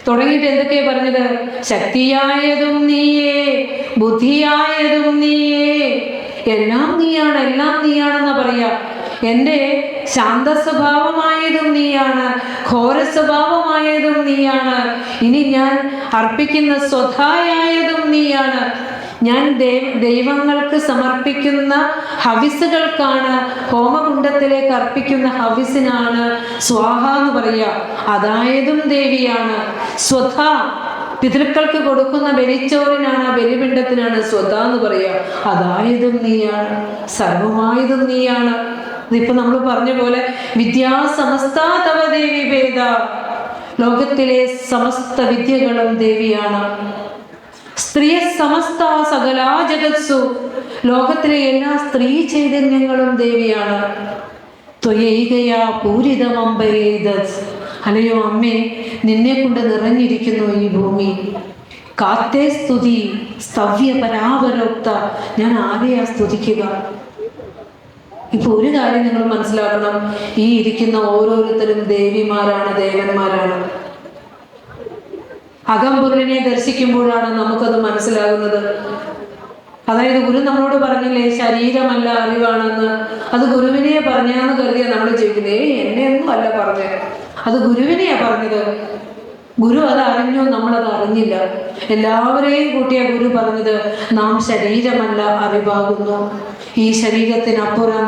തുടങ്ങിയിട്ട് എന്തൊക്കെയാ പറഞ്ഞത്? ശക്തിയായതും നീയേ, ബുദ്ധിയായതും നീയേ, എല്ലാം നീയാണെന്നാ പറയാ. എൻ്റെ ശാന്ത സ്വഭാവമായതും നീയാണ്, ഘോര സ്വഭാവമായതും നീയാണ്, ഇനി ഞാൻ അർപ്പിക്കുന്ന സ്വധായായതും നീയാണ്. ഞാൻ ദൈവങ്ങൾക്ക് സമർപ്പിക്കുന്ന ഹവിസുകൾക്കാണ്, ഹോമകുണ്ടത്തിലേക്ക് അർപ്പിക്കുന്ന ഹവിസിനാണ് സ്വാഹ എന്ന് പറയുക. അതായതും ദേവിയാണ്. സ്വധ പിതൃക്കൾക്ക് കൊടുക്കുന്ന ബലിച്ചോറിനാണ്, ബലിപിണ്ടത്തിനാണ് സ്വധ എന്ന് പറയുക. അതായതും നീയാണ്, സർവമായതും നീയാണ്. ഇതിപ്പോ നമ്മൾ പറഞ്ഞ പോലെ വിദ്യാസമസ്ത തവ ദേവി ഭേദ, ലോകത്തിലെ സമസ്ത വിദ്യകളും ദേവിയാണ്. സ്ത്രീയ സമസ്ത സകലാ ജഗത്സു, ലോകത്തിലെ എല്ലാ സ്ത്രീ ചൈതന്യങ്ങളും ദേവിയാണ്. ത്വയൈകയാ പൂരിതമംബരേദസ്, അല്ലയോ അമ്മേ, നിന്നെ കൊണ്ട് നിറഞ്ഞിരിക്കുന്നു ഈ ഭൂമി. കാത്തേ സ്തുതി സ്തവ്യ പരാപരോക്ത, ഞാൻ ആരെയാ സ്തുതിക്കുക? ഇപ്പൊ ഒരു കാര്യം നിങ്ങൾ മനസ്സിലാക്കണം, ഈ ഇരിക്കുന്ന ഓരോരുത്തരും ദേവിമാരാണ്, ദേവന്മാരാണ്. അകംപൊരുളിനെ ദർശിക്കുമ്പോഴാണ് നമുക്കത് മനസ്സിലാകുന്നത്. അതായത് ഗുരു നമ്മളോട് പറഞ്ഞില്ലേ ശരീരമല്ല അറിവാണെന്ന്, അത് ഗുരുവിനെ പറഞ്ഞാന്ന് കരുതിയാ നമ്മൾ ചോദിക്കുന്നത്. എന്നെയൊന്നും അല്ല പറഞ്ഞത്, അത് ഗുരുവിനെയാ പറഞ്ഞത്. ഗുരു അത് അറിഞ്ഞു, നമ്മളത് അറിഞ്ഞില്ല. എല്ലാവരെയും കൂട്ടിയ ഗുരു പറഞ്ഞത് നാം ശരീരമല്ല അറിവാകുന്നു. ഈ ശരീരത്തിനപ്പുറം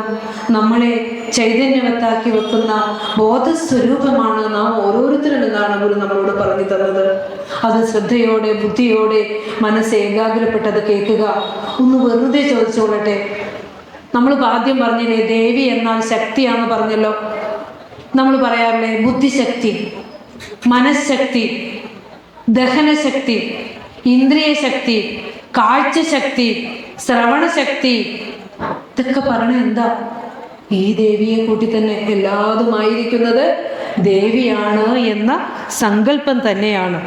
നമ്മളെ ചൈതന്യവത്താക്കി വെക്കുന്ന ബോധസ്വരൂപമാണ് നാം ഓരോരുത്തരും എന്നാണ് ഗുരു നമ്മളോട് പറഞ്ഞു തന്നത്. അത് ശ്രദ്ധയോടെ ബുദ്ധിയോടെ മനസ്സ് ഏകാഗ്രപ്പെട്ടത് കേൾക്കുക. ഒന്ന് വെറുതെ ചോദിച്ചോളട്ടെ, നമ്മൾ ആദ്യം പറഞ്ഞില്ലേ ദേവി എന്നാൽ ശക്തിയാണെന്ന് പറഞ്ഞല്ലോ. നമ്മൾ പറയാറില്ലേ ബുദ്ധിശക്തി, മനഃശക്തി, ദഹനശക്തി, ഇന്ദ്രിയശക്തി, കാഴ്ചശക്തി, ശ്രവണശക്തി, ഇതൊക്കെ പറഞ്ഞ എന്താ? ഈ ദേവിയെ കൂട്ടി തന്നെ എല്ലാതുമായിരിക്കുന്നത് ദേവിയാണ് എന്ന സങ്കല്പം തന്നെയാണ്.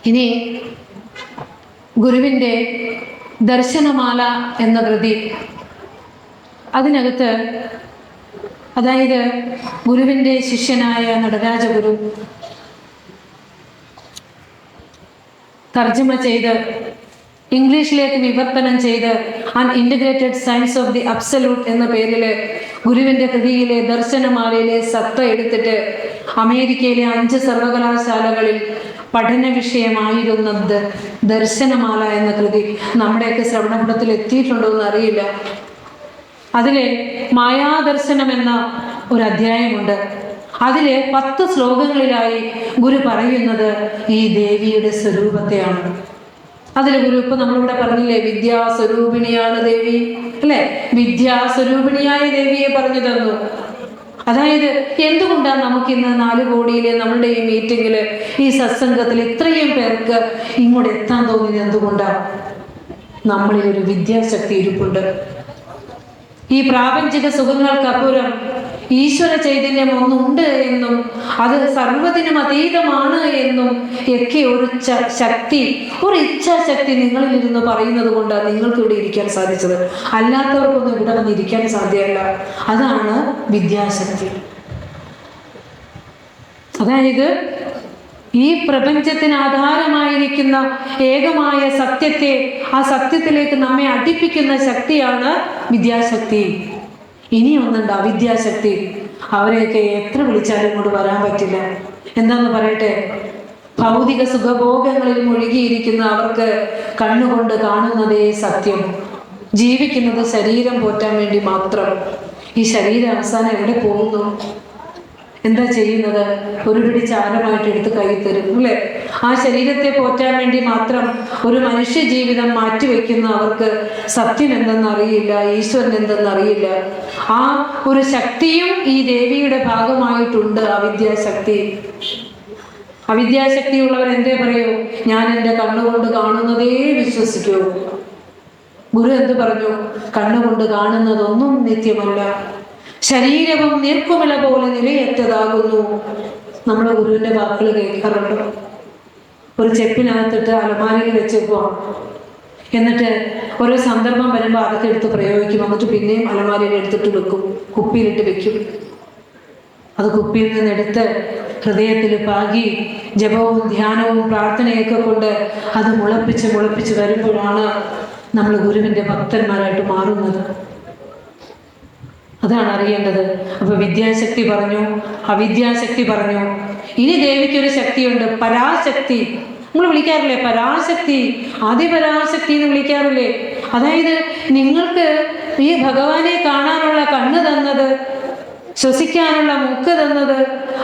ഇനി ഗുരുവിൻ്റെ ദർശനമാല എന്ന കൃതി, അതിനകത്ത് അതായത് ഗുരുവിൻ്റെ ശിഷ്യനായ നടരാജഗുരു തർജ്ജമ ചെയ്ത് ഇംഗ്ലീഷിലേക്ക് വിവർത്തനം ചെയ്ത് an integrated science of the absolute എന്ന പേരിൽ ഗുരുവിൻ്റെ കൃതിയിലെ ദർശനമാലയിലെ സത്ത എടുത്തിട്ട് അമേരിക്കയിലെ 5 സർവകലാശാലകളിൽ പഠന വിഷയമായിരുന്നത് ദർശനമാല എന്ന കൃതി നമ്മുടെയൊക്കെ ശ്രവണപുടത്തിൽ എത്തിയിട്ടുണ്ടോ എന്ന് അറിയില്ല. അതിലെ മായാദർശനം എന്ന ഒരു അധ്യായമുണ്ട്. അതിലെ 10 ശ്ലോകങ്ങളിലായി ഗുരു പറയുന്നത് ഈ ദേവിയുടെ സ്വരൂപത്തെയാണ്. അതിൽ ഗുരു ഇപ്പൊ നമ്മളിവിടെ പറഞ്ഞില്ലേ വിദ്യാസ്വരൂപിണിയാണ് ദേവി അല്ലെ? വിദ്യാസ്വരൂപിണിയായ ദേവിയെ പറഞ്ഞു തന്നു. അതായത് എന്തുകൊണ്ടാണ് നമുക്കിന്ന് 4 കോടിയിലെ നമ്മളുടെ ഈ മീറ്റിങ്ങില് ഈ സത്സംഗത്തിൽ ഇത്രയും പേർക്ക് ഇങ്ങോട്ട് എത്താൻ തോന്നിയത് എന്തുകൊണ്ടാണ്? നമ്മളിൽ ഒരു വിദ്യാശക്തി ഇരിപ്പുണ്ട്. ഈ പ്രാപഞ്ചിക സുഖങ്ങൾക്കപ്പുറം ഈശ്വര ചൈതന്യം ഒന്നുണ്ട് എന്നും അത് സർവ്വതിനും അതീതമാണ് എന്നും ഒക്കെ ഒരു ശക്തി, ഒരു ഇച്ഛാശക്തി നിങ്ങളിൽ ഇരുന്ന് പറയുന്നത് കൊണ്ടാണ് നിങ്ങൾക്ക് ഇവിടെ ഇരിക്കാൻ സാധിച്ചത്. അല്ലാത്തവർക്കൊന്നും ഇവിടെ വന്ന് ഇരിക്കാൻ സാധ്യമല്ല. അതാണ് വിദ്യാശക്തി. അതായത് ഈ പ്രപഞ്ചത്തിന് ആധാരമായിരിക്കുന്ന ഏകമായ സത്യത്തെ, ആ സത്യത്തിലേക്ക് നമ്മെ അടുപ്പിക്കുന്ന ശക്തിയാണ് വിദ്യാശക്തി. ഇനി ഒന്നുണ്ട് അവിദ്യാശക്തി. അവരെയൊക്കെ എത്ര വിളിച്ചാലും ഇങ്ങോട്ട് വരാൻ പറ്റില്ല. എന്താന്ന് പറയട്ടെ, ഭൗതിക സുഖഭോഗങ്ങളിൽ മുഴുകിയിരിക്കുന്ന അവർക്ക് കണ്ണുകൊണ്ട് കാണുന്നതേ സത്യം. ജീവിക്കുന്നത് ശരീരം പോറ്റാൻ വേണ്ടി മാത്രം. ഈ ശരീരം അവസാനം എവിടെ പോകുന്നു? എന്താ ചെയ്യുന്നത്? ഒരു പിടി ചാരമായിട്ട് എടുത്ത് കൈ തരും അല്ലേ? ആ ശരീരത്തെ പോറ്റാൻ വേണ്ടി മാത്രം ഒരു മനുഷ്യ ജീവിതം മാറ്റിവെക്കുന്ന അവർക്ക് സത്യം എന്തെന്നറിയില്ല, ഈശ്വരൻ എന്തെന്നറിയില്ല. ആ ഒരു ശക്തിയും ഈ ദേവിയുടെ ഭാഗമായിട്ടുണ്ട്, അവിദ്യാശക്തി. അവിദ്യാശക്തിയുള്ളവർ എന്തേ പറയൂ? ഞാൻ എൻ്റെ കണ്ണുകൊണ്ട് കാണുന്നതേ വിശ്വസിക്കൂ. ഗുരു എന്ത് പറഞ്ഞു? കണ്ണുകൊണ്ട് കാണുന്നതൊന്നും നിത്യമല്ല, ശരീരവും നീർക്കുമിള പോലെ നിലയറ്റതാകുന്നു. നമ്മുടെ ഗുരുവിന്റെ വാക്കുകൾ കേൾക്കാറുണ്ട്. ഒരു ചെപ്പിനകത്തിട്ട് അലമാരയിൽ വെച്ചേക്കുവാണ്. എന്നിട്ട് ഓരോ സന്ദർഭം വരുമ്പോൾ അതൊക്കെ എടുത്ത് പ്രയോഗിക്കും. എന്നിട്ട് പിന്നെയും അലമാരയിൽ എടുത്തിട്ട് വെക്കും, കുപ്പിയിലിട്ട് വെക്കും. അത് കുപ്പിയിൽ നിന്നെടുത്ത് ഹൃദയത്തിൽ പാകി ജപവും ധ്യാനവും പ്രാർത്ഥനയൊക്കെ കൊണ്ട് അത് മുളപ്പിച്ച് വരുമ്പോഴാണ് നമ്മൾ ഗുരുവിന്റെ ഭക്തന്മാരായിട്ട് മാറുന്നത്. അതാണ് അറിയേണ്ടത്. അപ്പൊ വിദ്യാശക്തി പറഞ്ഞു, അവിദ്യാശക്തി പറഞ്ഞു. ഇനി ദേവിക്കൊരു ശക്തിയുണ്ട്, പരാശക്തി. നമ്മൾ വിളിക്കാറില്ലേ പരാശക്തി, ആദിപരാശക്തി എന്ന് വിളിക്കാറില്ലേ? അതായത് നിങ്ങൾക്ക് ഈ ഭഗവാനെ കാണാനുള്ള കണ്ണ് തന്നത്, ശ്വസിക്കാനുള്ള മൂക്ക് തന്നത്,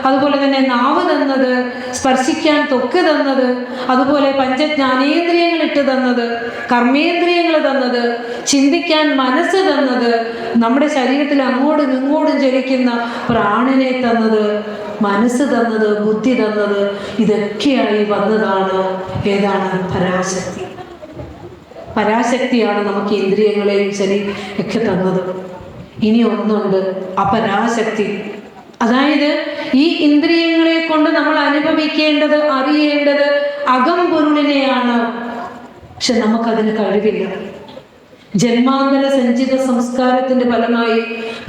അതുപോലെ തന്നെ നാവ് തന്നത്, സ്പർശിക്കാൻ ത്വക്ക് തന്നത്, അതുപോലെ പഞ്ചജ്ഞാനേന്ദ്രിയങ്ങൾ ഇട്ട് തന്നത്, കർമ്മേന്ദ്രിയങ്ങൾ തന്നത്, ചിന്തിക്കാൻ മനസ്സ് തന്നത്, നമ്മുടെ ശരീരത്തിൽ അങ്ങോട്ടും ഇങ്ങോട്ടും ചലിക്കുന്ന പ്രാണനെ തന്നത്, മനസ്സ് തന്നത്, ബുദ്ധി തന്നത്, ഇതൊക്കെയായി വന്നതാണ് ഏതാണ്? പരാശക്തി. പരാശക്തിയാണ് നമുക്ക് ഇന്ദ്രിയങ്ങളെയും ശരീരം ഒക്കെ തന്നത്. ഇനി ഒന്നുണ്ട്, അപരാശക്തി. അതായത് ഈ ഇന്ദ്രിയങ്ങളെ കൊണ്ട് നമ്മൾ അനുഭവിക്കേണ്ടത്, അറിയേണ്ടത് അകംപൊരുളിനെയാണ്. പക്ഷെ നമുക്കതിന് കഴിവില്ല. ജന്മാന്തര സഞ്ചിത സംസ്കാരത്തിന്റെ ഫലമായി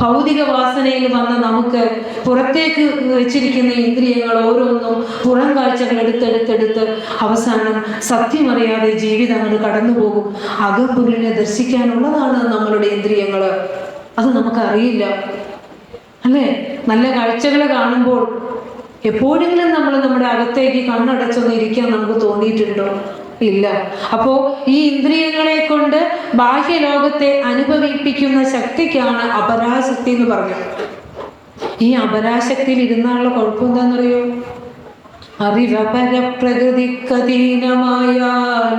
ഭൗതിക വാസനയിൽ വന്ന നമുക്ക് പുറത്തേക്ക് വെച്ചിരിക്കുന്ന ഇന്ദ്രിയങ്ങൾ ഓരോന്നും പുറം കാഴ്ചകൾ എടുത്തെടുത്തെടുത്ത് അവസാനം സത്യമറിയാതെ ജീവിതം അങ്ങോട്ട് കടന്നു പോകും. അകംപൊരുളിനെ ദർശിക്കാനുള്ളതാണ് നമ്മളുടെ ഇന്ദ്രിയങ്ങൾ. അത് നമുക്കറിയില്ല അല്ലേ? നല്ല കാഴ്ചകൾ കാണുമ്പോൾ എപ്പോഴെങ്കിലും നമ്മൾ നമ്മുടെ അകത്തേക്ക് കണ്ണടച്ചൊന്ന് ഇരിക്കാൻ നമുക്ക് തോന്നിയിട്ടുണ്ടോ? ഇല്ല. അപ്പോ ഈ ഇന്ദ്രിയങ്ങളെ കൊണ്ട് ബാഹ്യലോകത്തെ അനുഭവിപ്പിക്കുന്ന ശക്തിക്കാണ് അപരാശക്തി എന്ന് പറഞ്ഞത്. ഈ അപരാശക്തിയിൽ ഇരുന്നുള്ള കുഴപ്പം എന്താണെന്നറിയോ? അറിവപരപ്രകൃതിക്കധീനമായാൽ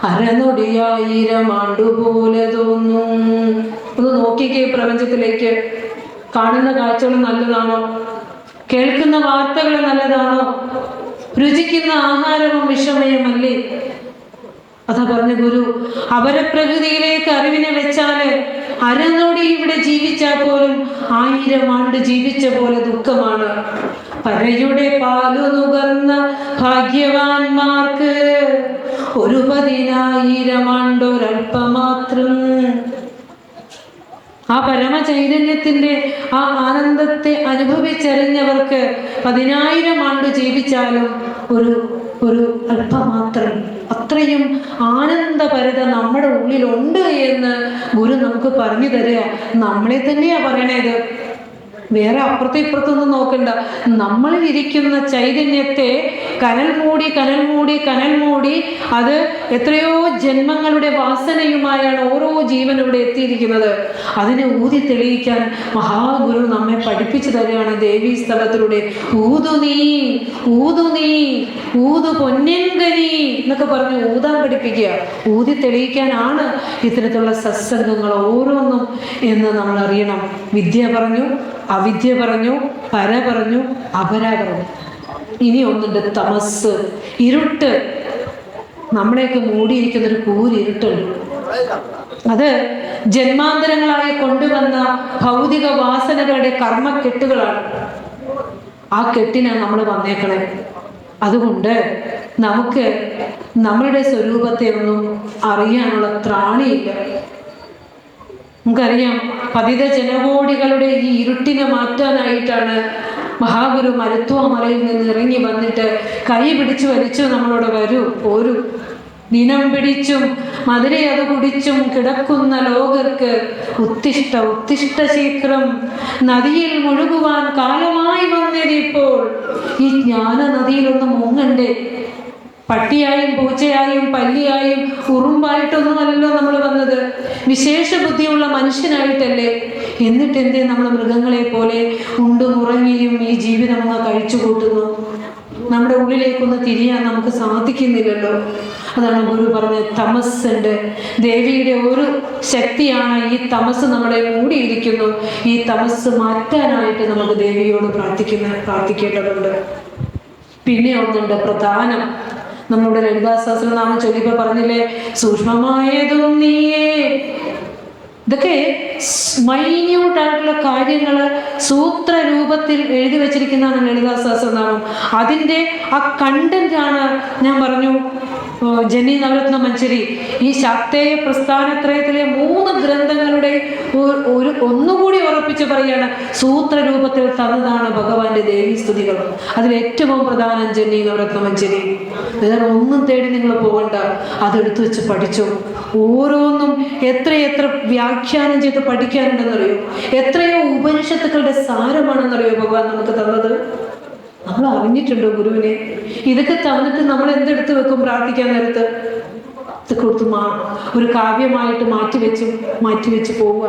അരനൊടിയായിരം ആണ്ടുപോലെ തോന്നും. ഒന്ന് നോക്കിക്കേ പ്രപഞ്ചത്തിലേക്ക്. കാണുന്ന കാഴ്ചകൾ നല്ലതാണോ? കേൾക്കുന്ന വാർത്തകൾ നല്ലതാണോ? രുചിക്കുന്ന ആഹാരവും വിഷമയമല്ലേ? അതാ പറഞ്ഞ ഗുരു, അപരപ്രകൃതിയിലേക്ക് അറിവിനെ വെച്ചാല് അരനൊടി ഇവിടെ ജീവിച്ചാൽ പോലും 1000 ആണ്ട് ജീവിച്ച പോലെ ദുഃഖമാണ്. പരയുടെ പാലു നുകർന്ന ഭാഗ്യവാന്മാർക്ക് 10,000 ആണ്ടൊരൽപ്പമാത്രം. ആ പരമചൈതന്യത്തിന്റെ ആ ആനന്ദത്തെ അനുഭവിച്ചറിഞ്ഞവർക്ക് 10,000 ആണ്ട് ജീവിച്ചാലും ഒരു അല്പമാത്രം, അത്രയും ആനന്ദപരത നമ്മുടെ ഉള്ളിലുണ്ട് എന്ന് ഗുരു നമുക്ക് പറഞ്ഞു തരിക. നമ്മളെ തന്നെയാ പറയണത്, വേറെ അപ്പുറത്തും ഇപ്പുറത്തൊന്നും നോക്കണ്ട. നമ്മളിൽ ഇരിക്കുന്ന ചൈതന്യത്തെ കനൽ മൂടി അത് എത്രയോ ജന്മങ്ങളുടെ വാസനയുമായാണ് ഓരോ ജീവൻ ഇവിടെ എത്തിയിരിക്കുന്നത്. അതിനെ ഊതി തെളിയിക്കാൻ മഹാഗുരു നമ്മെ പഠിപ്പിച്ചു തരികയാണ് ദേവീ സ്ഥലത്തിലൂടെ. ഊതു നീ ഊതു പൊന്നിൻകനി എന്നൊക്കെ പറഞ്ഞ് ഊതാൻ പഠിപ്പിക്കുക. ഊതി തെളിയിക്കാനാണ് ഇത്തരത്തിലുള്ള സത്സംഗങ്ങൾ ഓരോന്നും എന്ന് നമ്മൾ അറിയണം. വിദ്യ പറഞ്ഞു, അവിദ്യ പറഞ്ഞു, പര പറഞ്ഞു, അപര പറഞ്ഞു. ഇനി ഒന്നുണ്ട്, തമസ്, ഇരുട്ട്. നമ്മളെയൊക്കെ മൂടിയിരിക്കുന്നൊരു കൂരിരുട്ടുണ്ട്. അത് ജന്മാന്തരങ്ങളായി കൊണ്ടുവന്ന ഭൗതിക വാസനകളുടെ കർമ്മക്കെട്ടുകളാണ്. ആ കെട്ടിനാണ് നമ്മൾ വന്നേക്കണേ. അതുകൊണ്ട് നമുക്ക് നമ്മളുടെ സ്വരൂപത്തെ ഒന്നും അറിയാനുള്ള ത്രാണിയില്ല. നമുക്കറിയാം, പതിത ജനകോടികളുടെ ഈ ഇരുട്ടിനെ മാറ്റാനായിട്ടാണ് മഹാഗുരു മരുത്വ മലയിൽ നിന്ന് ഇറങ്ങി വന്നിട്ട് കൈ പിടിച്ചു വലിച്ചു നമ്മളോട് വരൂ പോരൂ, ദിനം പിടിച്ചും മധുര അത് കുടിച്ചും കിടക്കുന്ന ലോകർക്ക് ഉത്തിഷ്ട ഉത്തിഷ്ട ശീഘ്രം, നദിയിൽ മുഴുകുവാൻ കാലമായി വന്നിരിപ്പോൾ. ഈ ജ്ഞാന നദിയിലൊന്ന് മുങ്ങണ്ടേ? പട്ടിയായും പൂച്ചയായും പല്ലിയായും ഉറുമ്പായിട്ടൊന്നുമല്ലല്ലോ നമ്മൾ വന്നത്, വിശേഷ ബുദ്ധിയുള്ള മനുഷ്യനായിട്ടല്ലേ. എന്നിട്ട് എന്തേ നമ്മൾ മൃഗങ്ങളെ പോലെ ഉണ്ടും ഉറങ്ങിയും ഈ ജീവിതം അങ്ങ് കഴിച്ചു കൂട്ടുന്നു? നമ്മുടെ ഉള്ളിലേക്കൊന്ന് തിരിയാൻ നമുക്ക് സാധിക്കുന്നില്ലല്ലോ. അതാണ് ഗുരു പറഞ്ഞത്, തമസ്സുണ്ട്. ദേവിയുടെ ഒരു ശക്തിയാണ് ഈ തമസ് നമ്മളെ മൂടിയിരിക്കുന്നു. ഈ തമസ് മാറ്റാനായിട്ട് നമുക്ക് ദേവിയോട് പ്രാർത്ഥിക്കേണ്ടതുണ്ട്. പിന്നെ ഒന്നുണ്ട് പ്രധാനം, നമ്മളുടെ ലളിതാ സഹസ്രനാമം ചൊല്ലിയപ്പോൾ പറഞ്ഞില്ലേ, സൂക്ഷ്മമായതും നീയേ. ഇതൊക്കെ മൈന്യൂട്ടായിട്ടുള്ള കാര്യങ്ങൾ സൂത്ര രൂപത്തിൽ എഴുതി വെച്ചിരിക്കുന്നതാണ് ലളിതാ സഹസ്രനാമം. അതിൻ്റെ ആ കണ്ടന്റാണ് ഞാൻ പറഞ്ഞു ജനി നവരത്ന മഞ്ചരി. ഈ ശാക്തേയ പ്രസ്ഥാനത്രയത്തിലെ 3 ഗ്രന്ഥങ്ങളുടെ ഒന്നുകൂടി ഉറപ്പിച്ച് പറയാണ്, സൂത്ര രൂപത്തിൽ തന്നതാണ് ഭഗവാന്റെ ദേവീ സ്തുതികൾ. അതിലേറ്റവും പ്രധാനം ജനി നവരത്ന മഞ്ചരി. വേറെ ഒന്നും തേടി നിങ്ങൾ പോകണ്ട, അതെടുത്തു വെച്ച് പഠിച്ചു. ഓരോന്നും എത്രയെത്ര വ്യാഖ്യാനം ചെയ്ത് പഠിക്കാനുണ്ടെന്നറിയോ? എത്രയോ ഉപനിഷത്തുക്കളുടെ സാരമാണെന്നറിയോ ഭഗവാൻ നമുക്ക് തന്നത്? നമ്മൾ അറിഞ്ഞിട്ടുണ്ടോ ഗുരുവിനെ? ഇതൊക്കെ തന്നിട്ട് നമ്മൾ എന്തെടുത്ത് വെക്കും പ്രാർത്ഥിക്കാൻ നേരത്ത്? കൊടുത്തു ഒരു കാവ്യമായിട്ട് മാറ്റിവെച്ച് പോവുക.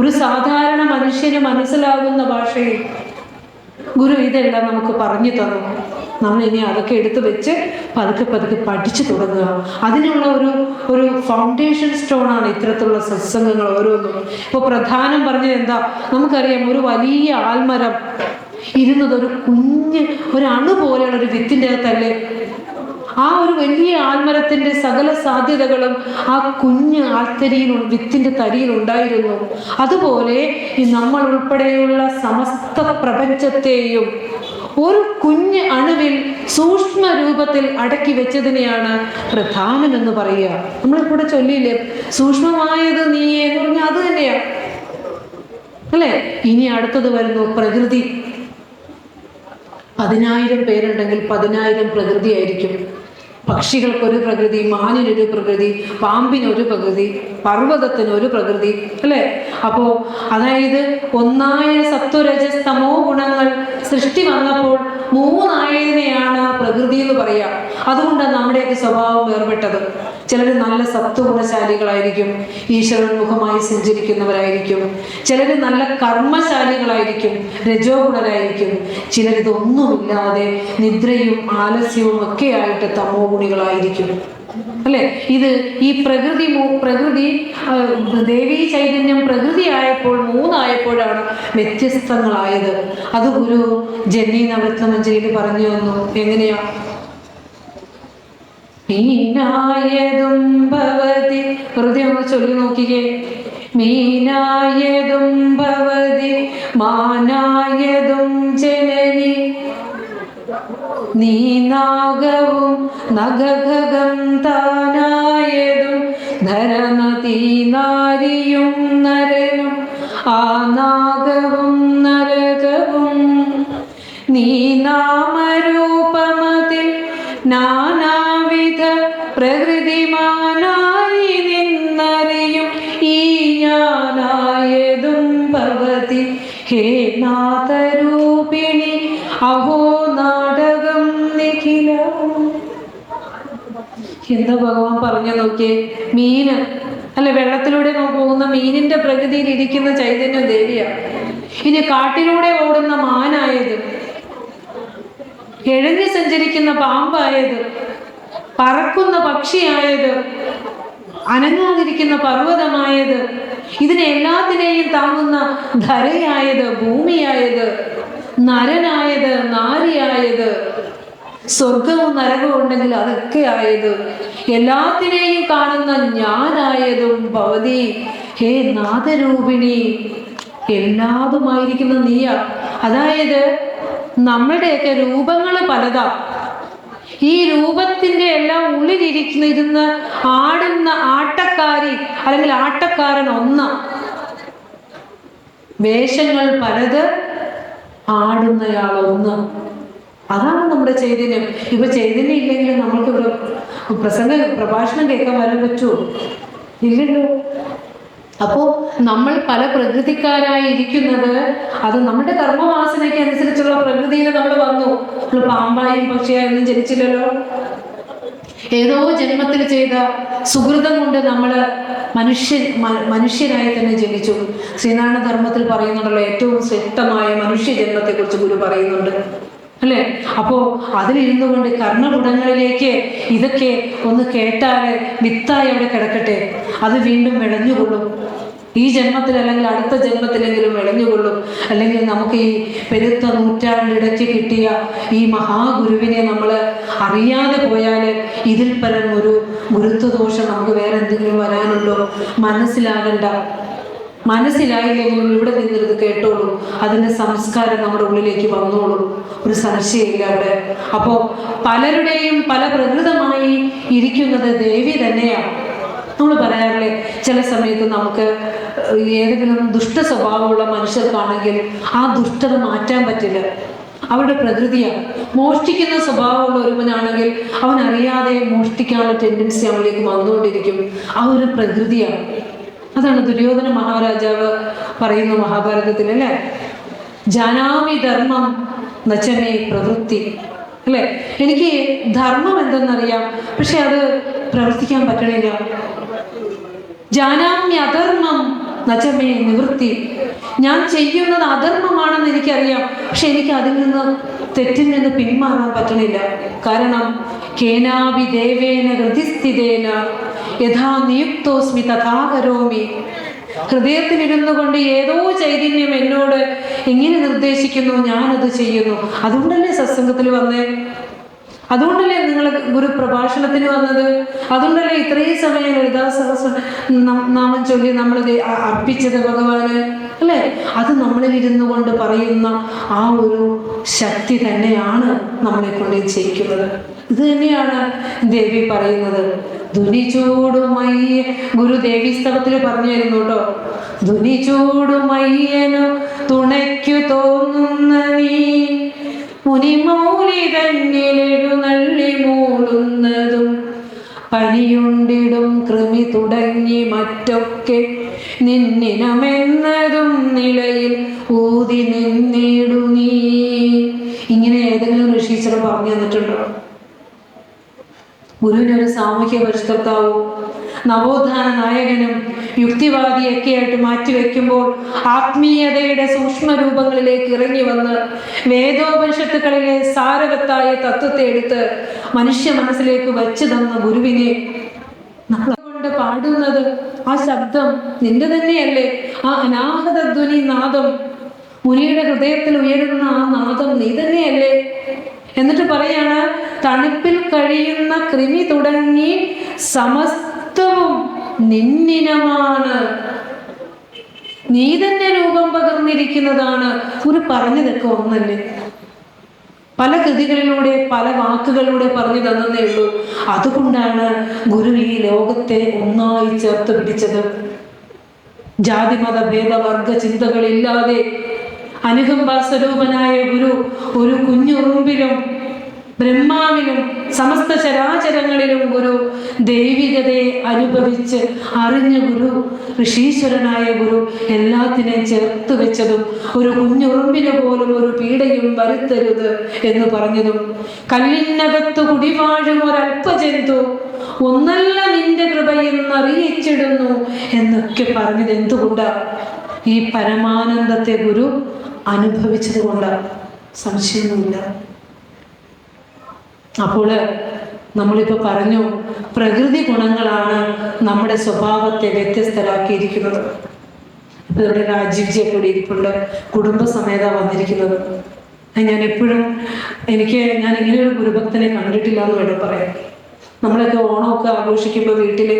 ഒരു സാധാരണ മനുഷ്യന് മനസ്സിലാകുന്ന ഭാഷയിൽ ഗുരു ഇതെല്ലാം നമുക്ക് പറഞ്ഞു തന്നു. നമ്മൾ ഇനി അതൊക്കെ എടുത്ത് വെച്ച് പതുക്കെ പഠിച്ചു തുടങ്ങുക. അതിനുള്ള ഒരു ഫൗണ്ടേഷൻ സ്റ്റോണാണ് ഇത്തരത്തിലുള്ള സത്സംഗങ്ങൾ ഓരോന്നും. ഇപ്പോൾ പ്രധാനം പറഞ്ഞത് എന്താ നമുക്കറിയാം, ഒരു വലിയ ആൽമരം ഇരുന്നത് ഒരു അണു പോലെയുള്ള ഒരു വിത്തിന്റെ അകത്തല്ലേ. ആ ഒരു വലിയ ആൽമരത്തിന്റെ സകല സാധ്യതകളും ആ കുഞ്ഞ് വിത്തിന്റെ തരിയിൽ ഉണ്ടായിരുന്നു. അതുപോലെ ഈ നമ്മൾ ഉൾപ്പെടെയുള്ള സമസ്ത പ്രപഞ്ചത്തെയും ഒരു കുഞ്ഞ് അണുവിൽ സൂക്ഷ്മ രൂപത്തിൽ അടക്കി വെച്ചതിനെയാണ് പ്രധാനം എന്ന് പറയുക. നമ്മളിവിടെ ചൊല്ലിയില്ലേ, സൂക്ഷ്മമായത് നീയേ എന്ന് പറഞ്ഞാൽ അത് തന്നെയാ അല്ലേ. ഇനി അടുത്തത് വരുന്നു പ്രകൃതി. 10,000 പേരുണ്ടെങ്കിൽ 10,000 പ്രകൃതിയായിരിക്കും. പക്ഷികൾക്കൊരു പ്രകൃതി, മാനിനൊരു പ്രകൃതി, പാമ്പിനൊരു പ്രകൃതി, പർവ്വതത്തിനൊരു പ്രകൃതി അല്ലേ. അപ്പോ അതായത് ഒന്നായ സത്വരജസ് തമോ ഗുണങ്ങൾ സൃഷ്ടി വന്നപ്പോൾ 3ആയതിനെയാണ് പ്രകൃതി എന്ന് പറയുക. അതുകൊണ്ടാണ് നമ്മുടെയൊക്കെ സ്വഭാവം വേർപെട്ടത്. ചിലർ നല്ല സത്വഗുണശാലികളായിരിക്കും, ഈശ്വരോന്മുഖമായി സഞ്ചരിക്കുന്നവരായിരിക്കും. ചിലർ നല്ല കർമ്മശാലികളായിരിക്കും, രജോ ഗുണരായിരിക്കും. ചിലരിതൊന്നുമില്ലാതെ നിദ്രയും ആലസ്യവും ഒക്കെ ആയിട്ട് തമോ ഗുണികളായിരിക്കും അല്ലെ. ഇത് ഈ പ്രകൃതി ദേവീ ചൈതന്യം പ്രകൃതി ആയപ്പോൾ 3ആയപ്പോഴാണ് വ്യത്യസ്തങ്ങളായത്. അത് ഗുരു ജനി നവരത്ന മഞ്ചരിയിൽ പറഞ്ഞു തന്നു. എങ്ങനെയാ? മീനായതും ഭവതി, വെറുതെ ഒന്ന് ചൊല്ലി നോക്കിക്കേ. മീനായതും ഭവതി മാനായതും ജനനി, നീനാഗവും നഗഗം താനായതും ധരനതീ നാരിയും നരനും, ആ നാഗവും നരകവും നീ നാമരൂപമതിൽ നാനാവിധ പ്രകൃതിമാനായി നിന്നറിയും ഈ ഞാനായതും ഭവതി ഹേ നാഥരൂപിണി അഹോ നാടകം നിഖിലം. എന്താ ഭഗവാൻ പറഞ്ഞു നോക്കിയേ. മീന് അല്ല, വെള്ളത്തിലൂടെ പോകുന്ന മീനിന്റെ പ്രകൃതിയിൽ ഇരിക്കുന്ന ചൈതന്യം ദേവിയാണ്. ഇനി കാട്ടിലൂടെ ഓടുന്ന മാനായത്, എഴഞ്ഞു സഞ്ചരിക്കുന്ന പാമ്പായത്, പറക്കുന്ന പക്ഷിയായത്, അനങ്ങാതിരിക്കുന്ന പർവ്വതമായത്, ഇതിനെ എല്ലാത്തിനെയും താങ്ങുന്ന ധരയായത്, ഭൂമിയായത്, നരനായത്, നാരിയായത്, സ്വർഗവും നരകവും ഉണ്ടെങ്കിൽ അതൊക്കെ ആയത്, എല്ലാത്തിനെയും കാണുന്ന ഞാനായതും ഭവതി ഹേ നാദരൂപിണി, എല്ലാതുമായിരിക്കുന്ന നീയാ. അതായത് നമ്മളുടെയൊക്കെ രൂപങ്ങൾ പലതാ. ഈ രൂപത്തിന്റെ എല്ലാം ഉള്ളിലിരുന്ന് ആടുന്ന ആട്ടക്കാരി അല്ലെങ്കിൽ ആട്ടക്കാരൻ ഒന്ന. വേഷങ്ങൾ പലത്, ആടുന്നയാൾ ഒന്ന്. അതാണ് നമ്മുടെ ചൈതന്യം. ഇപ്പൊ ചൈതന്യം ഇല്ലെങ്കിൽ നമ്മൾക്ക് ഇവിടെ പ്രഭാഷണം കേൾക്കാൻ വരാൻ പറ്റുമോ? ഇല്ലല്ലോ. അപ്പോൾ നമ്മൾ പല പ്രകൃതിക്കാരായി ഇരിക്കുന്നത് അത് നമ്മുടെ കർമ്മവാസനയ്ക്ക് അനുസരിച്ചുള്ള പ്രകൃതിയിൽ നമ്മൾ വന്നു. നമ്മൾ പാമ്പായും പക്ഷിയായൊന്നും ജനിച്ചില്ലല്ലോ. ഏതോ ജന്മത്തിൽ ചെയ്ത സുഹൃതം കൊണ്ട് നമ്മൾ മനുഷ്യരായി തന്നെ ജനിച്ചു. ശ്രീനാരായണ ധർമ്മത്തിൽ പറയുന്നുണ്ടല്ലോ, ഏറ്റവും ശ്രേഷ്ഠമായ മനുഷ്യ ജന്മത്തെ കുറിച്ച് ഗുരു പറയുന്നുണ്ട് അല്ലേ? അപ്പോ അതിലിരുന്നു കൊണ്ട് കർണപുടങ്ങളിലേക്ക് ഇതൊക്കെ ഒന്ന് കേട്ടാൽ വിത്തായി അവിടെ കിടക്കട്ടെ, അത് വീണ്ടും വിളഞ്ഞുകൊള്ളും. ഈ ജന്മത്തിൽ അല്ലെങ്കിൽ അടുത്ത ജന്മത്തിലെങ്കിലും വിളഞ്ഞുകൊള്ളും. അല്ലെങ്കിൽ നമുക്ക് ഈ പെരുത്ത നൂറ്റാണ്ടിടയ്ക്ക് കിട്ടിയ ഈ മഹാഗുരുവിനെ നമ്മൾ അറിയാതെ പോയാൽ ഇതിൽ പരം ഒരു ഗുരുത്വദോഷം നമുക്ക് വേറെ എന്തെങ്കിലും വരാനുണ്ടോ? മനസ്സിലായില്ലെങ്കിലും ഇവിടെ നിന്നിരുത് കേട്ടോളൂ, അതിൻ്റെ സംസ്കാരം നമ്മുടെ ഉള്ളിലേക്ക് വന്നോളൂ, ഒരു സംശയമില്ല അവിടെ. അപ്പോൾ പലരുടെയും പല പ്രകൃതമായി ഇരിക്കുന്നത് ദേവി തന്നെയാണ്. നമ്മൾ പറയാറില്ലേ, ചില സമയത്ത് നമുക്ക് ഏതെങ്കിലും ദുഷ്ട സ്വഭാവമുള്ള മനുഷ്യർക്കാണെങ്കിൽ ആ ദുഷ്ടത മാറ്റാൻ പറ്റില്ല, അവരുടെ പ്രകൃതിയാണ്. മോഷ്ടിക്കുന്ന സ്വഭാവമുള്ള ഒരുവനാണെങ്കിൽ അവൻ അറിയാതെ മോഷ്ടിക്കാനുള്ള ടെൻഡൻസി അവനിലേക്ക് വന്നുകൊണ്ടിരിക്കും. ആ ഒരു പ്രകൃതിയാണ്. അതാണ് ദുര്യോധന മഹാരാജാവ് പറയുന്ന മഹാഭാരതത്തിൽ അല്ലേ, ജാനാമി ധർമ്മം നച്ചമേ പ്രവൃത്തി അല്ലേ. എനിക്ക് ധർമ്മം എന്തെന്നറിയാം, പക്ഷെ അത് പ്രവർത്തിക്കാൻ പറ്റണില്ല. ജാനാമി അധർമ്മം നച്ചമേ നിവൃത്തി, ഞാൻ ചെയ്യുന്നത് അധർമ്മമാണെന്ന് എനിക്കറിയാം, പക്ഷെ എനിക്ക് അതിൽ നിന്ന് തെറ്റിൽ നിന്ന് പിന്മാറാൻ പറ്റണില്ല. കാരണം കേനാവി ദേവേന ഹൃദിസ്ഥിതേന യഥാ നിയുക്തോസ്മി തഥാ കരോമി. ഹൃദയത്തിലിരുന്നു കൊണ്ട് ഏതോ ചൈതന്യം എന്നോട് എങ്ങനെ നിർദ്ദേശിക്കുന്നു, ഞാനത് ചെയ്യുന്നു. അതുകൊണ്ടല്ലേ സത്സംഗത്തിൽ വന്നേ, അതുകൊണ്ടല്ലേ നിങ്ങൾ ഗുരു പ്രഭാഷണത്തിന് വന്നത്, അതുകൊണ്ടല്ലേ ഇത്രയും സമയം ലളിതാ നാമം ചൊല്ലി നമ്മൾ അർപ്പിച്ചത് ഭഗവാന് അല്ലേ. അത് നമ്മളിൽ ഇരുന്നു കൊണ്ട് പറയുന്ന ആ ഒരു ശക്തി തന്നെയാണ് നമ്മളെ കൊണ്ട് ചെയ്യിക്കുന്നത്. ഇത് തന്നെയാണ് ദേവി പറയുന്നത്. ധുനിചൂടുമയ്യ ഗുരു ദേവീസ്തവത്തിൽ പറഞ്ഞു തരുന്നു കേട്ടോ. ധുനിചൂടുമയ്യനു തുണയ്ക്കു തോന്നുന്ന നീ മുനിമൗലി തന്നിലെഴുന്നള്ളി മൂടുന്നതും പനിയുണ്ടിടും കൃമി തുടങ്ങി മറ്റൊക്കെ നിന്നിനമെന്നതും നിലയിൽ ഊതി നിന്നിടു നീ. ഇങ്ങനെ ഏതെങ്കിലും ഋഷീശ്വരൻ പറഞ്ഞു തന്നിട്ടുണ്ടോ? ഗുരുവിനൊരു സാമൂഹ്യ പരിഷ്കർത്താവും നവോത്ഥാന നായകനും യുക്തിവാദിയൊക്കെ ആയിട്ട് മാറ്റിവെക്കുമ്പോൾ ആത്മീയതയുടെ സൂക്ഷ്മരൂപങ്ങളിലേക്ക് ഇറങ്ങി വന്ന് വേദോപനിഷത്തുക്കളിലെ സാരവത്തായ തത്വത്തെ എടുത്ത് മനുഷ്യ മനസ്സിലേക്ക് വച്ചു തന്ന ഗുരുവിനെ നമ്മളെ പാടുന്നത് ആ ശബ്ദം നിന്റെ തന്നെയല്ലേ? ആ അനാഹത ധ്വനി നാദം, മുനിയുടെ ഹൃദയത്തിൽ ഉയരുന്ന ആ നാദം നീ തന്നെയല്ലേ? എന്നിട്ട് പറയാണ്, തണുപ്പിൽ കഴിയുന്ന കൃമി തുടങ്ങി സമസ്തവും നിന്നിനമാണ്, നീ തന്നെ രൂപം പകർന്നിരിക്കുന്നതാണ്. ഒരു പറഞ്ഞതൊക്കെ ഒന്നല്ലേ, പല കൃതികളിലൂടെ പല വാക്കുകളിലൂടെ പറഞ്ഞു തന്നതേ ഉള്ളൂ. അതുകൊണ്ടാണ് ഗുരു ഈ ലോകത്തെ ഒന്നായി ചേർത്ത് പിടിച്ചത്. ജാതിമത ഭേദവർഗ ചിന്തകളില്ലാതെ അനുകമ്പ സ്വരൂപനായ ഗുരു ഒരു കുഞ്ഞുറുമ്പിലും ബ്രഹ്മാവിലും സമസ്ത ചരാചരങ്ങളിലും ഗുരു ദൈവികതയെ അനുഭവിച്ച് അറിഞ്ഞ ഗുരു, ഋഷീശ്വരനായ ഗുരു എല്ലാത്തിനെയും ചേർത്ത് വെച്ചതും ഒരു കുഞ്ഞുറുമ്പിന് പോലും ഒരു പീഡയും വരുത്തരുത് എന്ന് പറഞ്ഞതും കല്ലിനകത്ത് കുടിവാഴും ഒരല്പജന്തു ഒന്നല്ല നിന്റെ കൃപയെന്നറിയിച്ചിടുന്നു എന്നൊക്കെ പറഞ്ഞത് എന്തുകൊണ്ടാണ്? ഈ പരമാനന്ദത്തെ ഗുരു അനുഭവിച്ചത് കൊണ്ടാണ്, സംശയമൊന്നുമില്ല. അപ്പോൾ നമ്മളിപ്പോൾ പറഞ്ഞു, പ്രകൃതി ഗുണങ്ങളാണ് നമ്മുടെ സ്വഭാവത്തെ വ്യത്യസ്തരാക്കിയിരിക്കുന്നത്. ഇപ്പം ഇവിടെ രാജീവ്ജിയൊക്കെ ഇവിടെ ഇരിപ്പുണ്ട്, കുടുംബസമേത വന്നിരിക്കുന്നത്. ഞാൻ എപ്പോഴും ഞാൻ ഇങ്ങനെയൊരു ഗുരുഭക്തനെ കണ്ടിട്ടില്ല എന്ന് വേണം പറയാം. നമ്മളൊക്കെ ഓണമൊക്കെ ആഘോഷിക്കുമ്പോൾ വീട്ടിൽ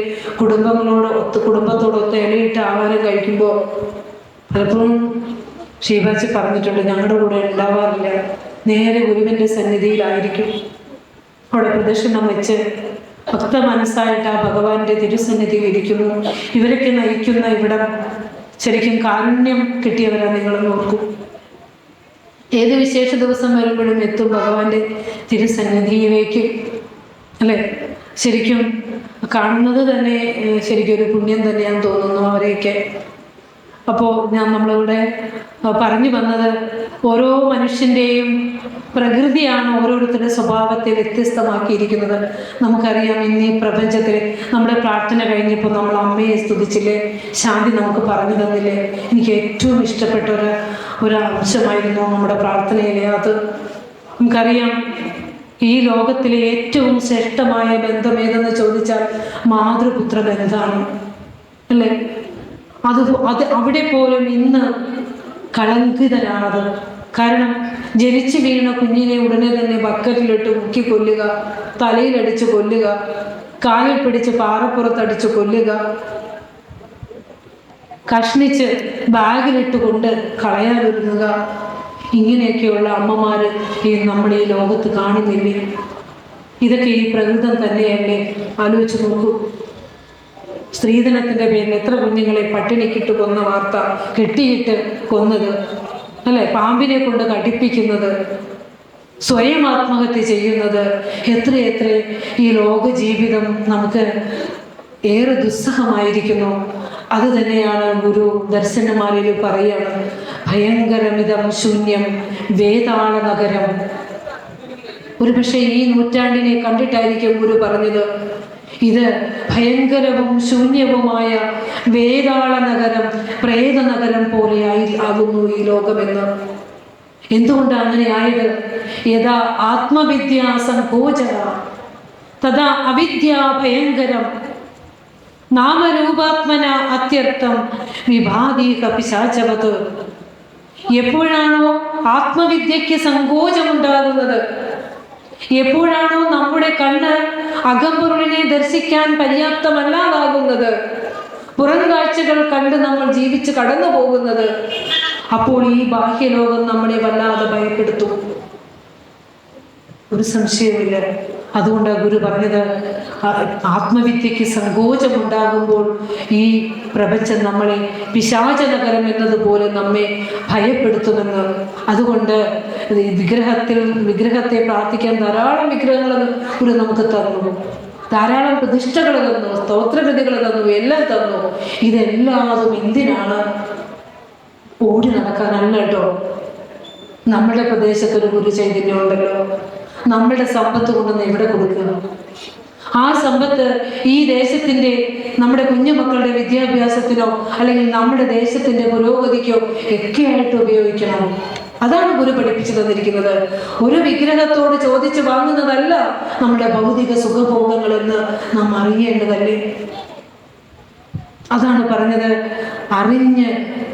കുടുംബത്തോടൊത്ത് ഇലയിട്ട് ആഹാരം കഴിക്കുമ്പോൾ പലപ്പോഴും ഷീബാച്ചി പറഞ്ഞിട്ടുണ്ട്, ഞങ്ങളുടെ കൂടെ ഉണ്ടാവാറില്ല, നേരെ ഗുരുവിൻ്റെ സന്നിധിയിലായിരിക്കും. അവിടെ പ്രദക്ഷിണം വെച്ച് ഭക്ത മനസ്സായിട്ട് ആ ഭഗവാന്റെ തിരുസന്നിധിയിൽ ഇരിക്കുന്നു. ഇവരൊക്കെ നയിക്കുന്ന ഇവിടം ശരിക്കും കാരുണ്യം കിട്ടിയവരാണ്, നിങ്ങളെന്ന് ഓർക്കും. ഏത് വിശേഷ ദിവസം വരുമ്പോഴും എത്തും ഭഗവാന്റെ തിരുസന്നിധിയിലേക്ക്. അല്ലേ? ശരിക്കും കാണുന്നത് തന്നെ ശരിക്കും ഒരു പുണ്യം തന്നെയാണെന്ന് തോന്നുന്നു അവരെയൊക്കെ. അപ്പോൾ നമ്മളിവിടെ പറഞ്ഞു വന്നത്, ഓരോ മനുഷ്യൻ്റെയും പ്രകൃതിയാണ് ഓരോരുത്തരുടെ സ്വഭാവത്തെ വ്യത്യസ്തമാക്കിയിരിക്കുന്നത്. നമുക്കറിയാം, ഇന്ന് ഈ പ്രപഞ്ചത്തിൽ നമ്മുടെ പ്രാർത്ഥന കഴിഞ്ഞപ്പോൾ നമ്മൾ അമ്മയെ സ്തുതിച്ചില്ലേ, ശാന്തി നമുക്ക് പറഞ്ഞു തന്നില്ലേ. എനിക്ക് ഏറ്റവും ഇഷ്ടപ്പെട്ട ഒരു അംശമായിരുന്നു നമ്മുടെ പ്രാർത്ഥനയിലെ അത്. നമുക്കറിയാം, ഈ ലോകത്തിലെ ഏറ്റവും ശ്രേഷ്ഠമായ ബന്ധം ഏതെന്ന് ചോദിച്ചാൽ മാതൃപുത്ര ബന്ധമാണ്, അല്ലേ? അത് അവിടെ പോലും ഇന്ന് കളങ്കിതരാണത്. കാരണം ജനിച്ചു വീണ കുഞ്ഞിനെ ഉടനെ തന്നെ ബക്കറ്റിലിട്ട് മുക്കി കൊല്ലുക, തലയിലടിച്ച് കൊല്ലുക, കാലിൽ പിടിച്ച് പാറപ്പുറത്തടിച്ച് കൊല്ലുക, കഷ്ണിച്ച് ബാഗിലിട്ട് കൊണ്ട് കളയാനൊരുങ്ങുക, ഇങ്ങനെയൊക്കെയുള്ള അമ്മമാർ നമ്മൾ ഈ ലോകത്ത് കാണുന്നില്ലേ? ഇതൊക്കെ ഈ പ്രകൃതം തന്നെയല്ലേ? ആലോചിച്ച് നോക്കൂ. സ്ത്രീധനത്തിൻ്റെ പേരിൽ എത്ര കുഞ്ഞുങ്ങളെ പട്ടിണിക്കിട്ട് കൊന്ന വാർത്ത, കെട്ടിയിട്ട് കൊന്നത്, അല്ലെ? പാമ്പിനെ കൊണ്ട് കടിപ്പിക്കുന്നത്, സ്വയം ആത്മഹത്യ ചെയ്യുന്നത്, എത്രയെത്ര ഈ ലോക ജീവിതം നമുക്ക് ഏറെ ദുസ്സഹമായിരിക്കുന്നു. അത് തന്നെയാണ് ഗുരു ദർശനമാലയിൽ പറയുകയാണ്, ഭയങ്കരമിതം ശൂന്യം വേതാള നഗരം. ഒരു പക്ഷേ ഈ നൂറ്റാണ്ടിനെ കണ്ടിട്ടായിരിക്കും ഗുരു പറഞ്ഞത്, ഇത് ഭയങ്കരവും ശൂന്യവുമായ വേതാള നഗരം, പ്രേത നഗരം പോലെയായി ആകുന്നു ഈ ലോകമെന്ന്. എന്തുകൊണ്ടാണ് അങ്ങനെ ആയത്? യഥാ ആത്മവിദ്യ സങ്കോചന തഥാ അവിദ്യ ഭയങ്കരം നാമരൂപാത്മന അത്യർത്ഥം വിഭാതീക പിശാചവത്. എപ്പോഴാണോ ആത്മവിദ്യയ്ക്ക് സങ്കോചമുണ്ടാകുന്നത്, എപ്പോഴാണോ നമ്മുടെ കണ്ണ് അകമ്പൊരുളിനെ ദർശിക്കാൻ പര്യാപ്തമല്ലാതാകുന്നത്, പുറം കാഴ്ചകൾ കണ്ട് നമ്മൾ ജീവിച്ച് കടന്നു പോകുന്നത്, അപ്പോൾ ഈ ബാഹ്യലോകം നമ്മളെ വല്ലാതെ ഭയപ്പെടുത്തും. ഒരു സംശയമില്ല. അതുകൊണ്ടാണ് ഗുരു പറഞ്ഞത്, ആത്മവിദ്യയ്ക്ക് സങ്കോചമുണ്ടാകുമ്പോൾ ഈ പ്രപഞ്ചം നമ്മളെ പിശാചനകരം എന്നതുപോലെ നമ്മെ ഭയപ്പെടുത്തുമെന്ന്. അതുകൊണ്ട് വിഗ്രഹത്തെ പ്രാർത്ഥിക്കാൻ ധാരാളം വിഗ്രഹങ്ങൾ ഗുരു നമുക്ക് തന്നു, ധാരാളം പ്രതിഷ്ഠകൾ തന്നു, സ്തോത്രകൃതികൾ തന്നു, എല്ലാം തന്നു. ഇതെല്ലാതും എന്തിനാണ്? ഓടി നടക്കാനല്ല കേട്ടോ. നമ്മുടെ പ്രദേശത്തൊരു ഗുരു ചൈതന്യം ഉണ്ടല്ലോ, നമ്മളുടെ സമ്പത്ത് കൊണ്ടൊന്ന് എവിടെ കൊടുക്കുക? ആ സമ്പത്ത് ഈ ദേശത്തിൻ്റെ, നമ്മുടെ കുഞ്ഞുമക്കളുടെ വിദ്യാഭ്യാസത്തിനോ അല്ലെങ്കിൽ നമ്മുടെ ദേശത്തിൻ്റെ പുരോഗതിക്കോ ഒക്കെയായിട്ട് ഉപയോഗിക്കണം. അതാണ് ഗുരു പഠിപ്പിച്ചു തന്നിരിക്കുന്നത്. ഒരു വിഗ്രഹത്തോട് ചോദിച്ച് വാങ്ങുന്നതല്ല നമ്മുടെ ഭൗതിക സുഖഭോഗങ്ങളെന്ന് നാം അറിയേണ്ടതല്ലേ? അതാണ് പറഞ്ഞത്, അറിഞ്ഞ്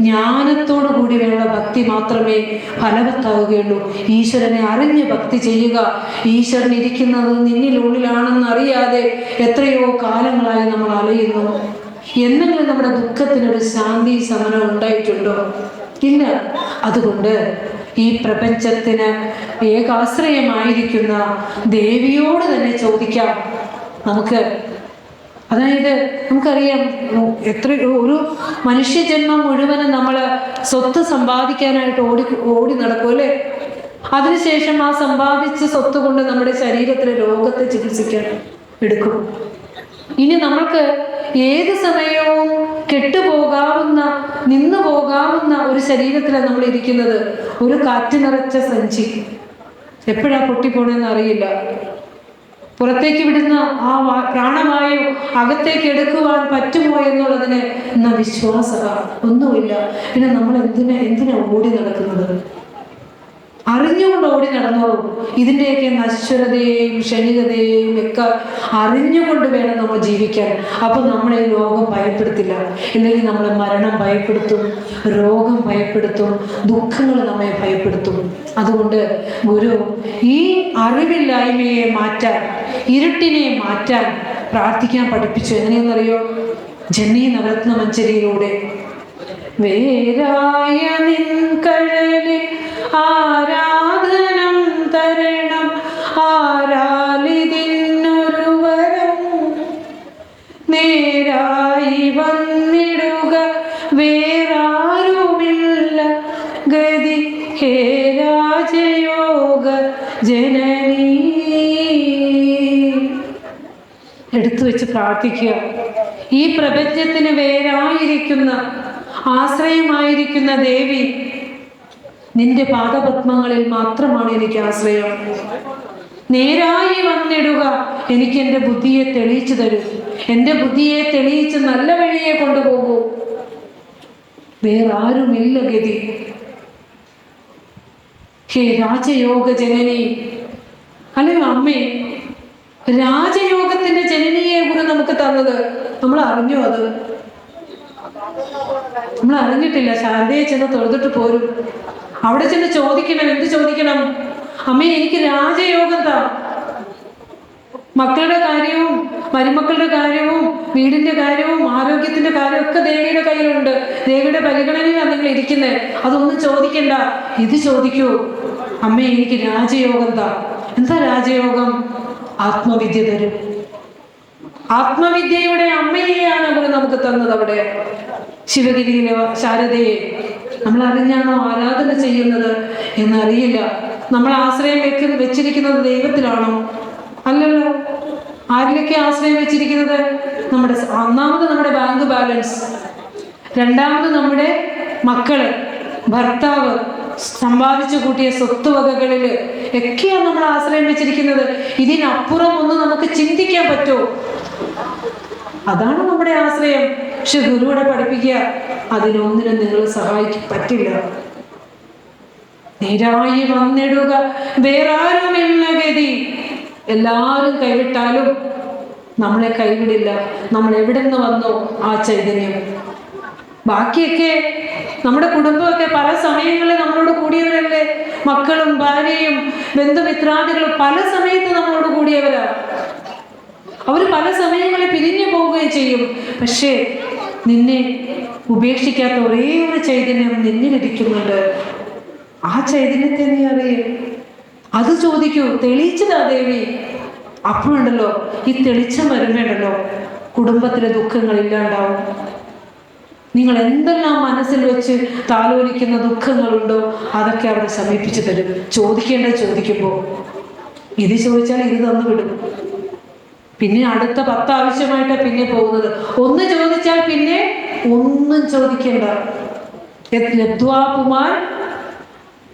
ജ്ഞാനത്തോടു കൂടിയുള്ള ഭക്തി മാത്രമേ ഫലവത്താവുകയുള്ളൂ. ഈശ്വരനെ അറിഞ്ഞ് ഭക്തി ചെയ്യുക. ഈശ്വരൻ ഇരിക്കുന്നത് നിന്നിനുള്ളിലാണെന്ന് അറിയാതെ എത്രയോ കാലങ്ങളായി നമ്മൾ അലയുന്നു. എന്തെങ്കിലും നമ്മുടെ ദുഃഖത്തിനൊരു ശാന്തി സമനം ഉണ്ടായിട്ടുണ്ടോ? ഇല്ല. അതുകൊണ്ട് ഈ പ്രപഞ്ചത്തിന് ഏകാശ്രയമായിരിക്കുന്ന ദേവിയോട് തന്നെ ചോദിക്കാം നമുക്ക്. അതായത് നമുക്കറിയാം, ഒരു മനുഷ്യജന്മം മുഴുവനും നമ്മൾ സ്വത്ത് സമ്പാദിക്കാനായിട്ട് ഓടി നടക്കും, അല്ലേ? അതിനുശേഷം ആ സമ്പാദിച്ച സ്വത്ത് കൊണ്ട് നമ്മുടെ ശരീരത്തിലെ രോഗത്തെ ചികിത്സിക്കാൻ എടുക്കും. ഇനി നമ്മൾക്ക് ഏത് സമയവും കെട്ടുപോകാവുന്ന, നിന്നു പോകാവുന്ന ഒരു ശരീരത്തിലാണ് നമ്മൾ ഇരിക്കുന്നത്. ഒരു കാറ്റ് നിറച്ച സഞ്ചി എപ്പോഴാ പൊട്ടിപ്പോണെന്ന് അറിയില്ല. പുറത്തേക്ക് വിടുന്ന ആ പ്രാണവായു അകത്തേക്ക് എടുക്കുവാൻ പറ്റുമോ എന്നുള്ളതിന് എന്നാ വിശ്വാസമാണ്, ഒന്നുമില്ല. പിന്നെ നമ്മൾ എന്തിനാ ഓടി നടക്കുന്നത്? അറിഞ്ഞുകൊണ്ട് ഓടി നടന്നോളൂ. ഇതിൻ്റെയൊക്കെ നശ്വരതയെയും ക്ഷണികതയെയും ഒക്കെ അറിഞ്ഞുകൊണ്ട് വേണം നമ്മൾ ജീവിക്കാൻ. അപ്പം നമ്മളെ ലോകം ഭയപ്പെടുത്തില്ല. ഇല്ലെങ്കിൽ നമ്മളെ മരണം ഭയപ്പെടുത്തും, രോഗം ഭയപ്പെടുത്തും, ദുഃഖങ്ങൾ നമ്മെ ഭയപ്പെടുത്തും. അതുകൊണ്ട് ഗുരു ഈ അറിവില്ലായ്മയെ മാറ്റാൻ, ഇരുട്ടിനെ മാറ്റാൻ പ്രാർത്ഥിക്കാൻ പഠിപ്പിച്ചു. എങ്ങനെയെന്നറിയോ? ജന്മി നവരത്ന മഞ്ചരിയിലൂടെ. വേരായ നിൻ കഴലിൽ ആരാധനം തരണം, ആരാലിതിന്നൊരു വരം നേരായി വന്നിടുക, വേറാരുമില്ല ഗതി, ഹേ രാജയോഗ ജനനീ. എടുത്തു വെച്ച് പ്രാർത്ഥിക്കുക. ഈ പ്രപഞ്ചത്തിന് വേരായിരിക്കുന്ന, ആശ്രയമായിരിക്കുന്ന ദേവി, നിന്റെ പാദപത്മങ്ങളിൽ മാത്രമാണ് എനിക്ക് ആശ്രയം. നേരായി വന്നിടുക, എനിക്ക് എൻ്റെ ബുദ്ധിയെ തെളിയിച്ചു തരൂ. എൻ്റെ ബുദ്ധിയെ തെളിയിച്ച് നല്ല വഴിയെ കൊണ്ടുപോകൂ. വേറാരുമില്ല ഗതി. ഹേ രാജയോഗ ജനനി, അല്ലയോ അമ്മേ, രാജയോഗത്തിന്റെ ജനനിയെ ഗുരു നമുക്ക് തന്നത് നമ്മൾ അറിഞ്ഞോ? അത് നമ്മൾ അറിഞ്ഞിട്ടില്ല. ശാരദയെ ചെന്ന് തൊഴുതിട്ട് പോരും. അവിടെ ചെന്ന് ചോദിക്കണം. എന്ത് ചോദിക്കണം? അമ്മേ, എനിക്ക് രാജയോഗം താ. മക്കളുടെ കാര്യവും മരുമക്കളുടെ കാര്യവും വീടിന്റെ കാര്യവും ആരോഗ്യത്തിന്റെ കാര്യവും ഒക്കെ ദേവിയുടെ കയ്യിലുണ്ട്. ദേവിയുടെ പരിഗണനയിലാണ് നിങ്ങൾ ഇരിക്കുന്നത്. അതൊന്നും ചോദിക്കണ്ട, ഇത് ചോദിക്കൂ. അമ്മേ, എനിക്ക് രാജയോഗം താ. എന്താ രാജയോഗം? ആത്മവിദ്യ തരും. ആത്മവിദ്യയുടെ അമ്മയെയാണ് അവർ നമുക്ക് തന്നത്. അവിടെ ശിവഗിരിയിലെ ശാരദയെ നമ്മൾ അറിഞ്ഞാണോ ആരാധന ചെയ്യുന്നത് എന്നറിയില്ല. നമ്മൾ ആശ്രയം വെച്ചിരിക്കുന്നത് ദൈവത്തിലാണോ? അല്ലല്ലോ. ആരിലൊക്കെ ആശ്രയം വെച്ചിരിക്കുന്നത്? ഒന്നാമത് നമ്മുടെ ബാങ്ക് ബാലൻസ്, രണ്ടാമത് നമ്മുടെ മക്കള്, ഭർത്താവ്, സമ്പാദിച്ചു കൂട്ടിയ സ്വത്തുവകകളിൽ ഒക്കെയാണ് നമ്മൾ ആശ്രയം വെച്ചിരിക്കുന്നത്. ഇതിനപ്പുറം ഒന്നും നമുക്ക് ചിന്തിക്കാൻ പറ്റുമോ? അതാണ് നമ്മുടെ ആശ്രയം. പക്ഷെ ഗുരുവിടെ പഠിപ്പിക്കുക, അതിനൊന്നിനും നിങ്ങൾ സഹായിക്കാൻ പറ്റില്ല. നേരായി വന്നിടുക, വേറാരുമില്ല ഗതി. എല്ലാവരും കൈവിട്ടാലും നമ്മളെ കൈവിടില്ല. നമ്മൾ എവിടെ നിന്ന് വന്നോ ആ ചൈതന്യം. ബാക്കിയൊക്കെ നമ്മുടെ കുടുംബമൊക്കെ പല സമയങ്ങളിൽ നമ്മളോട് കൂടിയവരല്ലേ. മക്കളും ഭാര്യയും ബന്ധുമിത്രാദികളും പല സമയത്ത് നമ്മളോട് കൂടിയവരാ. അവർ പല സമയങ്ങളിൽ പിരിഞ്ഞു പോവുകയും ചെയ്യും. പക്ഷേ നിന്നെ ഉപേക്ഷിക്കാത്ത ഒരേ ഒരു ചൈതന്യം നിന്നിലിരിക്കുന്നുണ്ട്. ആ ചൈതന്യത്തെ നീ അറിയും. അത് ചോദിക്കൂ. തെളിയിച്ചതാ ദേവി. അപ്പോഴുണ്ടല്ലോ ഈ തെളിച്ചം വരുമ്പോണ്ടല്ലോ കുടുംബത്തിലെ ദുഃഖങ്ങൾ ഇല്ലാണ്ടാവും. നിങ്ങൾ എന്തെല്ലാം മനസ്സിൽ വെച്ച് താലോലിക്കുന്ന ദുഃഖങ്ങളുണ്ടോ അതൊക്കെ അവിടെ സമീപിച്ചു തരും. ചോദിക്കേണ്ടത് ചോദിക്കുമ്പോൾ. ഇത് ചോദിച്ചാൽ ഇത് തന്നു വിടും. പിന്നെ അടുത്ത 10 ആവശ്യമായിട്ടാണ് പിന്നെ പോകുന്നത്. ഒന്ന് ചോദിച്ചാൽ പിന്നെ ഒന്നും ചോദിക്കേണ്ട. ലബ്ധ്വാ പുമാൻ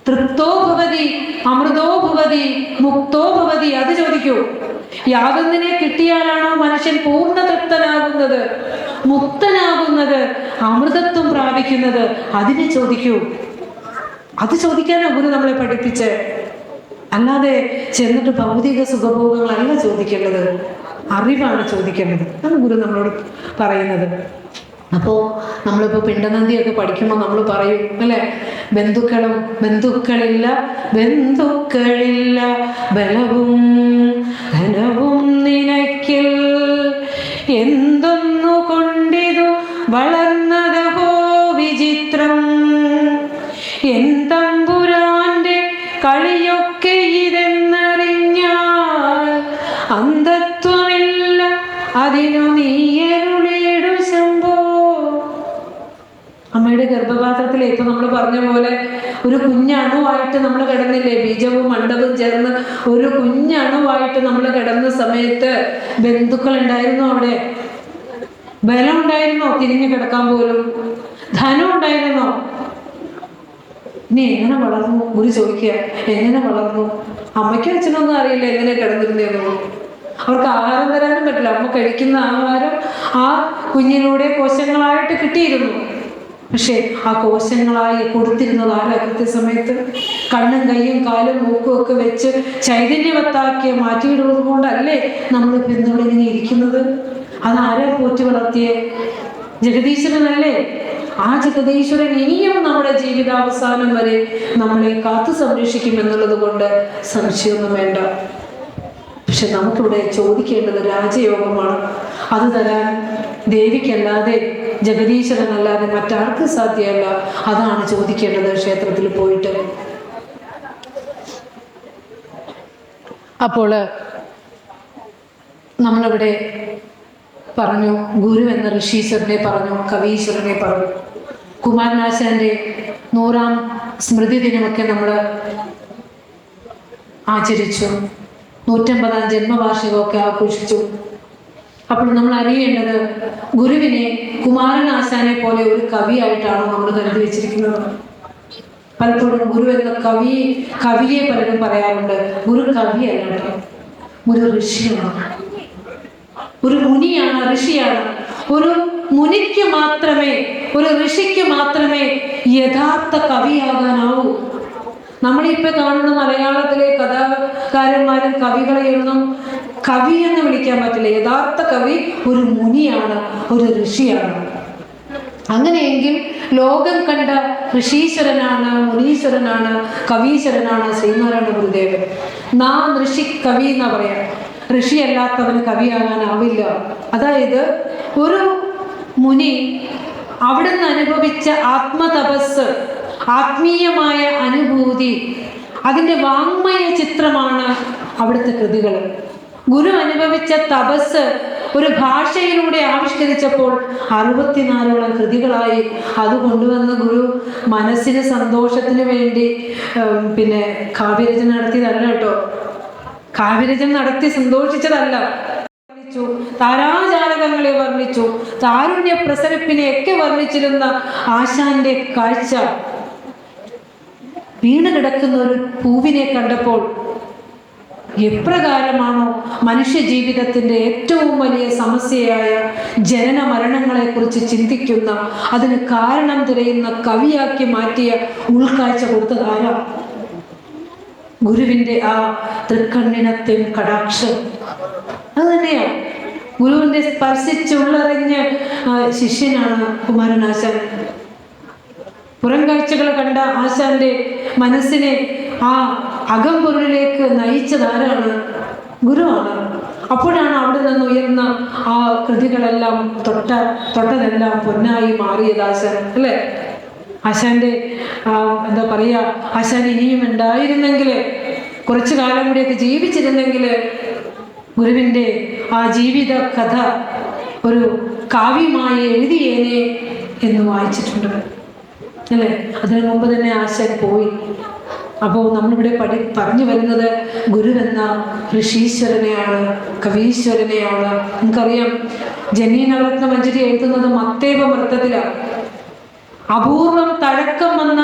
തൃപ്തോ ഭവതി അമൃതോ ഭവതി മുക്തോ ഭവതി. അത് ചോദിക്കൂ. യാതൊന്നിനെ കിട്ടിയാലാണോ മനുഷ്യൻ പൂർണ്ണ തൃപ്തനാകുന്നത്, മുക്തനാകുന്നത്, അമൃതത്വം പ്രാപിക്കുന്നത്? അതിനെ ചോദിക്കൂ. അത് ചോദിക്കാനാണ് ഗുരു നമ്മളെ പഠിപ്പിച്ച്. അല്ലാതെ ചെന്നിട്ട് ഭൗതിക സുഖഭോഗങ്ങളല്ല ചോദിക്കേണ്ടത്, അറിവാണ് ചോദിക്കേണ്ടത്. അതാണ് ഗുരു നമ്മളോട് പറയുന്നത്. അപ്പോൾ നമ്മളിപ്പോൾ പിണ്ടനന്ദിയൊക്കെ പഠിക്കുമ്പോൾ നമ്മൾ പറയും അല്ലേ, ബന്ധുക്കളില്ല ബലവും ധനവും നിനക്കിൽ, എന്തൊന്നു കൊണ്ടിതു വളർന്നതഹോ വിചിത്രം, എൻ തമ്പുരാന്റെ കളിയൊക്കെ ഇതെന്നറിഞ്ഞാൽ അന്ധത്വമില്ല അതിനു നീയരുളിയിടു ശംഭോ. അമ്മയുടെ ഗർഭപാത്രത്തിൽ ഇപ്പൊ നമ്മൾ പറഞ്ഞ പോലെ ഒരു കുഞ്ഞണുവായിട്ട് നമ്മൾ കിടന്നില്ലേ? ബീജവും അണ്ടവും ചേർന്ന് ഒരു കുഞ്ഞണുവായിട്ട് നമ്മൾ കിടന്ന സമയത്ത് ബന്ധുക്കൾ ഉണ്ടായിരുന്നു. അവിടെ ബലം ഉണ്ടായിരുന്നോ? തിരിഞ്ഞു കിടക്കാൻ പോലും. ധനം ഉണ്ടായിരുന്നോ? ഇനി എങ്ങനെ വളർന്നു? ഗുരു ചോദിക്കുക, എങ്ങനെ വളർന്നു? അമ്മയ്ക്കും അച്ഛനൊന്നും അറിയില്ല എങ്ങനെ കിടന്നിരുന്നേന്നു. അവർക്ക് ആഹാരം തരാനും പറ്റില്ല. അമ്മ കഴിക്കുന്ന ആഹാരം ആ കുഞ്ഞിലൂടെ കോശങ്ങളായിട്ട് കിട്ടിയിരുന്നു. പക്ഷെ ആ കോശങ്ങളായി കൊടുത്തിരുന്നത് ആരാ? കൃത്യസമയത്ത് കണ്ണും കയ്യും കാലും മൂക്കും ഒക്കെ വെച്ച് ചൈതന്യവത്താക്കിയ മാറ്റിയിടുന്നത് കൊണ്ടല്ലേ നമ്മൾ പിന്നോട് ഇങ്ങനെ ഇരിക്കുന്നത്? അതാരാ പോറ്റി വളർത്തിയേ? ജഗദീശ്വരനല്ലേ? ആ ജഗദീശ്വരൻ ഇനിയും നമ്മുടെ ജീവിതാവസാനം വരെ നമ്മളെ കാത്തു സംരക്ഷിക്കുമെന്നുള്ളത് കൊണ്ട് സംശയമൊന്നും വേണ്ട. പക്ഷെ നമുക്കിവിടെ ചോദിക്കേണ്ടത് രാജയോഗമാണ്. അത് തരാൻ ദേവിക്കല്ലാതെ ജഗദീശ്വരനല്ലാതെ മറ്റാർക്കും സാധ്യമല്ല. അതാണ് ചോദിക്കേണ്ടത് ക്ഷേത്രത്തിൽ പോയിട്ട്. അപ്പോൾ നമ്മളിവിടെ പറഞ്ഞു, ഗുരു എന്ന ഋഷീശ്വരനെ പറഞ്ഞു, കവീശ്വരനെ പറഞ്ഞു. കുമാരനാശാന്റെ 100ാം സ്മൃതി ദിനമൊക്കെ നമ്മൾ ആചരിച്ചു. 150ാം ജന്മവാർഷികമൊക്കെ ആഘോഷിച്ചു. അപ്പോൾ നമ്മൾ അറിയേണ്ടത് ഗുരുവിനെ കുമാരനാശാനെ പോലെ ഒരു കവിയായിട്ടാണ് നമ്മൾ കരുതി വെച്ചിരിക്കുന്നത്. പലപ്പോഴും ഗുരു എന്ന കവിയെ പലരും പറയാറുണ്ട്. ഗുരു കവിയല്ല കേട്ടോ, ഗുരു ഋഷിയാണ്, ഒരു മുനിയാണ്, ഋഷിയാണ്. ഒരു മുനിക്ക് മാത്രമേ, ഒരു ഋഷിക്ക് മാത്രമേ യഥാർത്ഥ കവിയാകാനാവൂ. നമ്മളിപ്പോ കാണുന്ന മലയാളത്തിലെ കഥാകാരന്മാരും കവികളെയൊന്നും കവി എന്ന് വിളിക്കാൻ പറ്റില്ല. യഥാർത്ഥ കവി ഒരു മുനിയാണ്, ഒരു ഋഷിയാണ്. അങ്ങനെയെങ്കിൽ ലോകം കണ്ട ഋഷീശ്വരനാണ്, മുനീശ്വരനാണ്, കവീശ്വരനാണ് ശ്രീനാരായണ ഗുരുദേവൻ. നാം ഋഷി കവി എന്നാ പറയാ. ഋഷിയല്ലാത്തവന് കവിയാകാനാവില്ല. അതായത് ഒരു മുനി അവിടുന്ന് അനുഭവിച്ച ആത്മതപസ്, ആത്മീയമായ അനുഭൂതി, അതിൻ്റെ വാങ്മയ ചിത്രമാണ് അവിടുത്തെ കൃതികൾ. ഗുരു അനുഭവിച്ച തപസ് ഒരു ഭാഷയിലൂടെ ആവിഷ്കരിച്ചപ്പോൾ 64ഓളം കൃതികളായി. അത് കൊണ്ടുവന്ന് ഗുരു മനസ്സിന് സന്തോഷത്തിന് വേണ്ടി പിന്നെ കാവ്യരചന നടത്തിയതല്ല കേട്ടോ. കാവ്യരചന നടത്തി സന്തോഷിച്ചതല്ല. താരാജാലകങ്ങളെ വർണ്ണിച്ചു, താരുണ്യ പ്രസരിപ്പിനെയൊക്കെ വർണ്ണിച്ചിരുന്ന ആശാന്റെ കാഴ്ച വീണ് കിടക്കുന്ന ഒരു പൂവിനെ കണ്ടപ്പോൾ എപ്രകാരമാണോ മനുഷ്യ ജീവിതത്തിന്റെ ഏറ്റവും വലിയ സമസ്യയായ ജനന മരണങ്ങളെ കുറിച്ച് ചിന്തിക്കുന്ന, അതിന് കാരണം തിരയുന്ന കവിയാക്കി മാറ്റിയ ഉൾക്കാഴ്ച കൊടുത്തതാരാ? ഗുരുവിന്റെ ആ തൃക്കണ്ണിനത്തെ കടാക്ഷം അത് തന്നെയാണ്. ഗുരുവിന്റെ സ്പർശിച്ചുള്ളറിഞ്ഞ ശിഷ്യനാണ് കുമാരനാശാൻ. പുറം കാഴ്ചകൾ കണ്ട ആശാന്റെ മനസ്സിനെ ആ അകംപൊരുളിലേക്ക് നയിച്ചതാരാണ്? ഗുരുവാണ്. അപ്പോഴാണ് അവിടെ നിന്ന് ഉയർന്ന ആ കൃതികളെല്ലാം തൊട്ടതെല്ലാം പൊന്നായി മാറിയത് ആശാൻ, അല്ലേ? ആശാന്റെ എന്താ പറയുക, ആശാൻ ഇനിയും ഉണ്ടായിരുന്നെങ്കിൽ, കുറച്ചു കാലം കൂടിയൊക്കെ ജീവിച്ചിരുന്നെങ്കിൽ ഗുരുവിൻ്റെ ആ ജീവിത കഥ ഒരു കാവ്യമായി എഴുതിയേനെ എന്ന് വായിച്ചിട്ടുണ്ട്, അല്ലേ? അതിനു മുമ്പ് തന്നെ ആശാൻ പോയി. അപ്പോൾ നമ്മളിവിടെ പറഞ്ഞു വരുന്നത് ഗുരുവെന്ന ഋഷീശ്വരനെയാണ്, കവീശ്വരനെയാണ്. നമുക്കറിയാം, ജനീനവരത്ന മഞ്ജരി എഴുതുന്നത് മത്തേവ വൃത്തത്തിലാണ്. അപൂർവം തഴക്കം വന്ന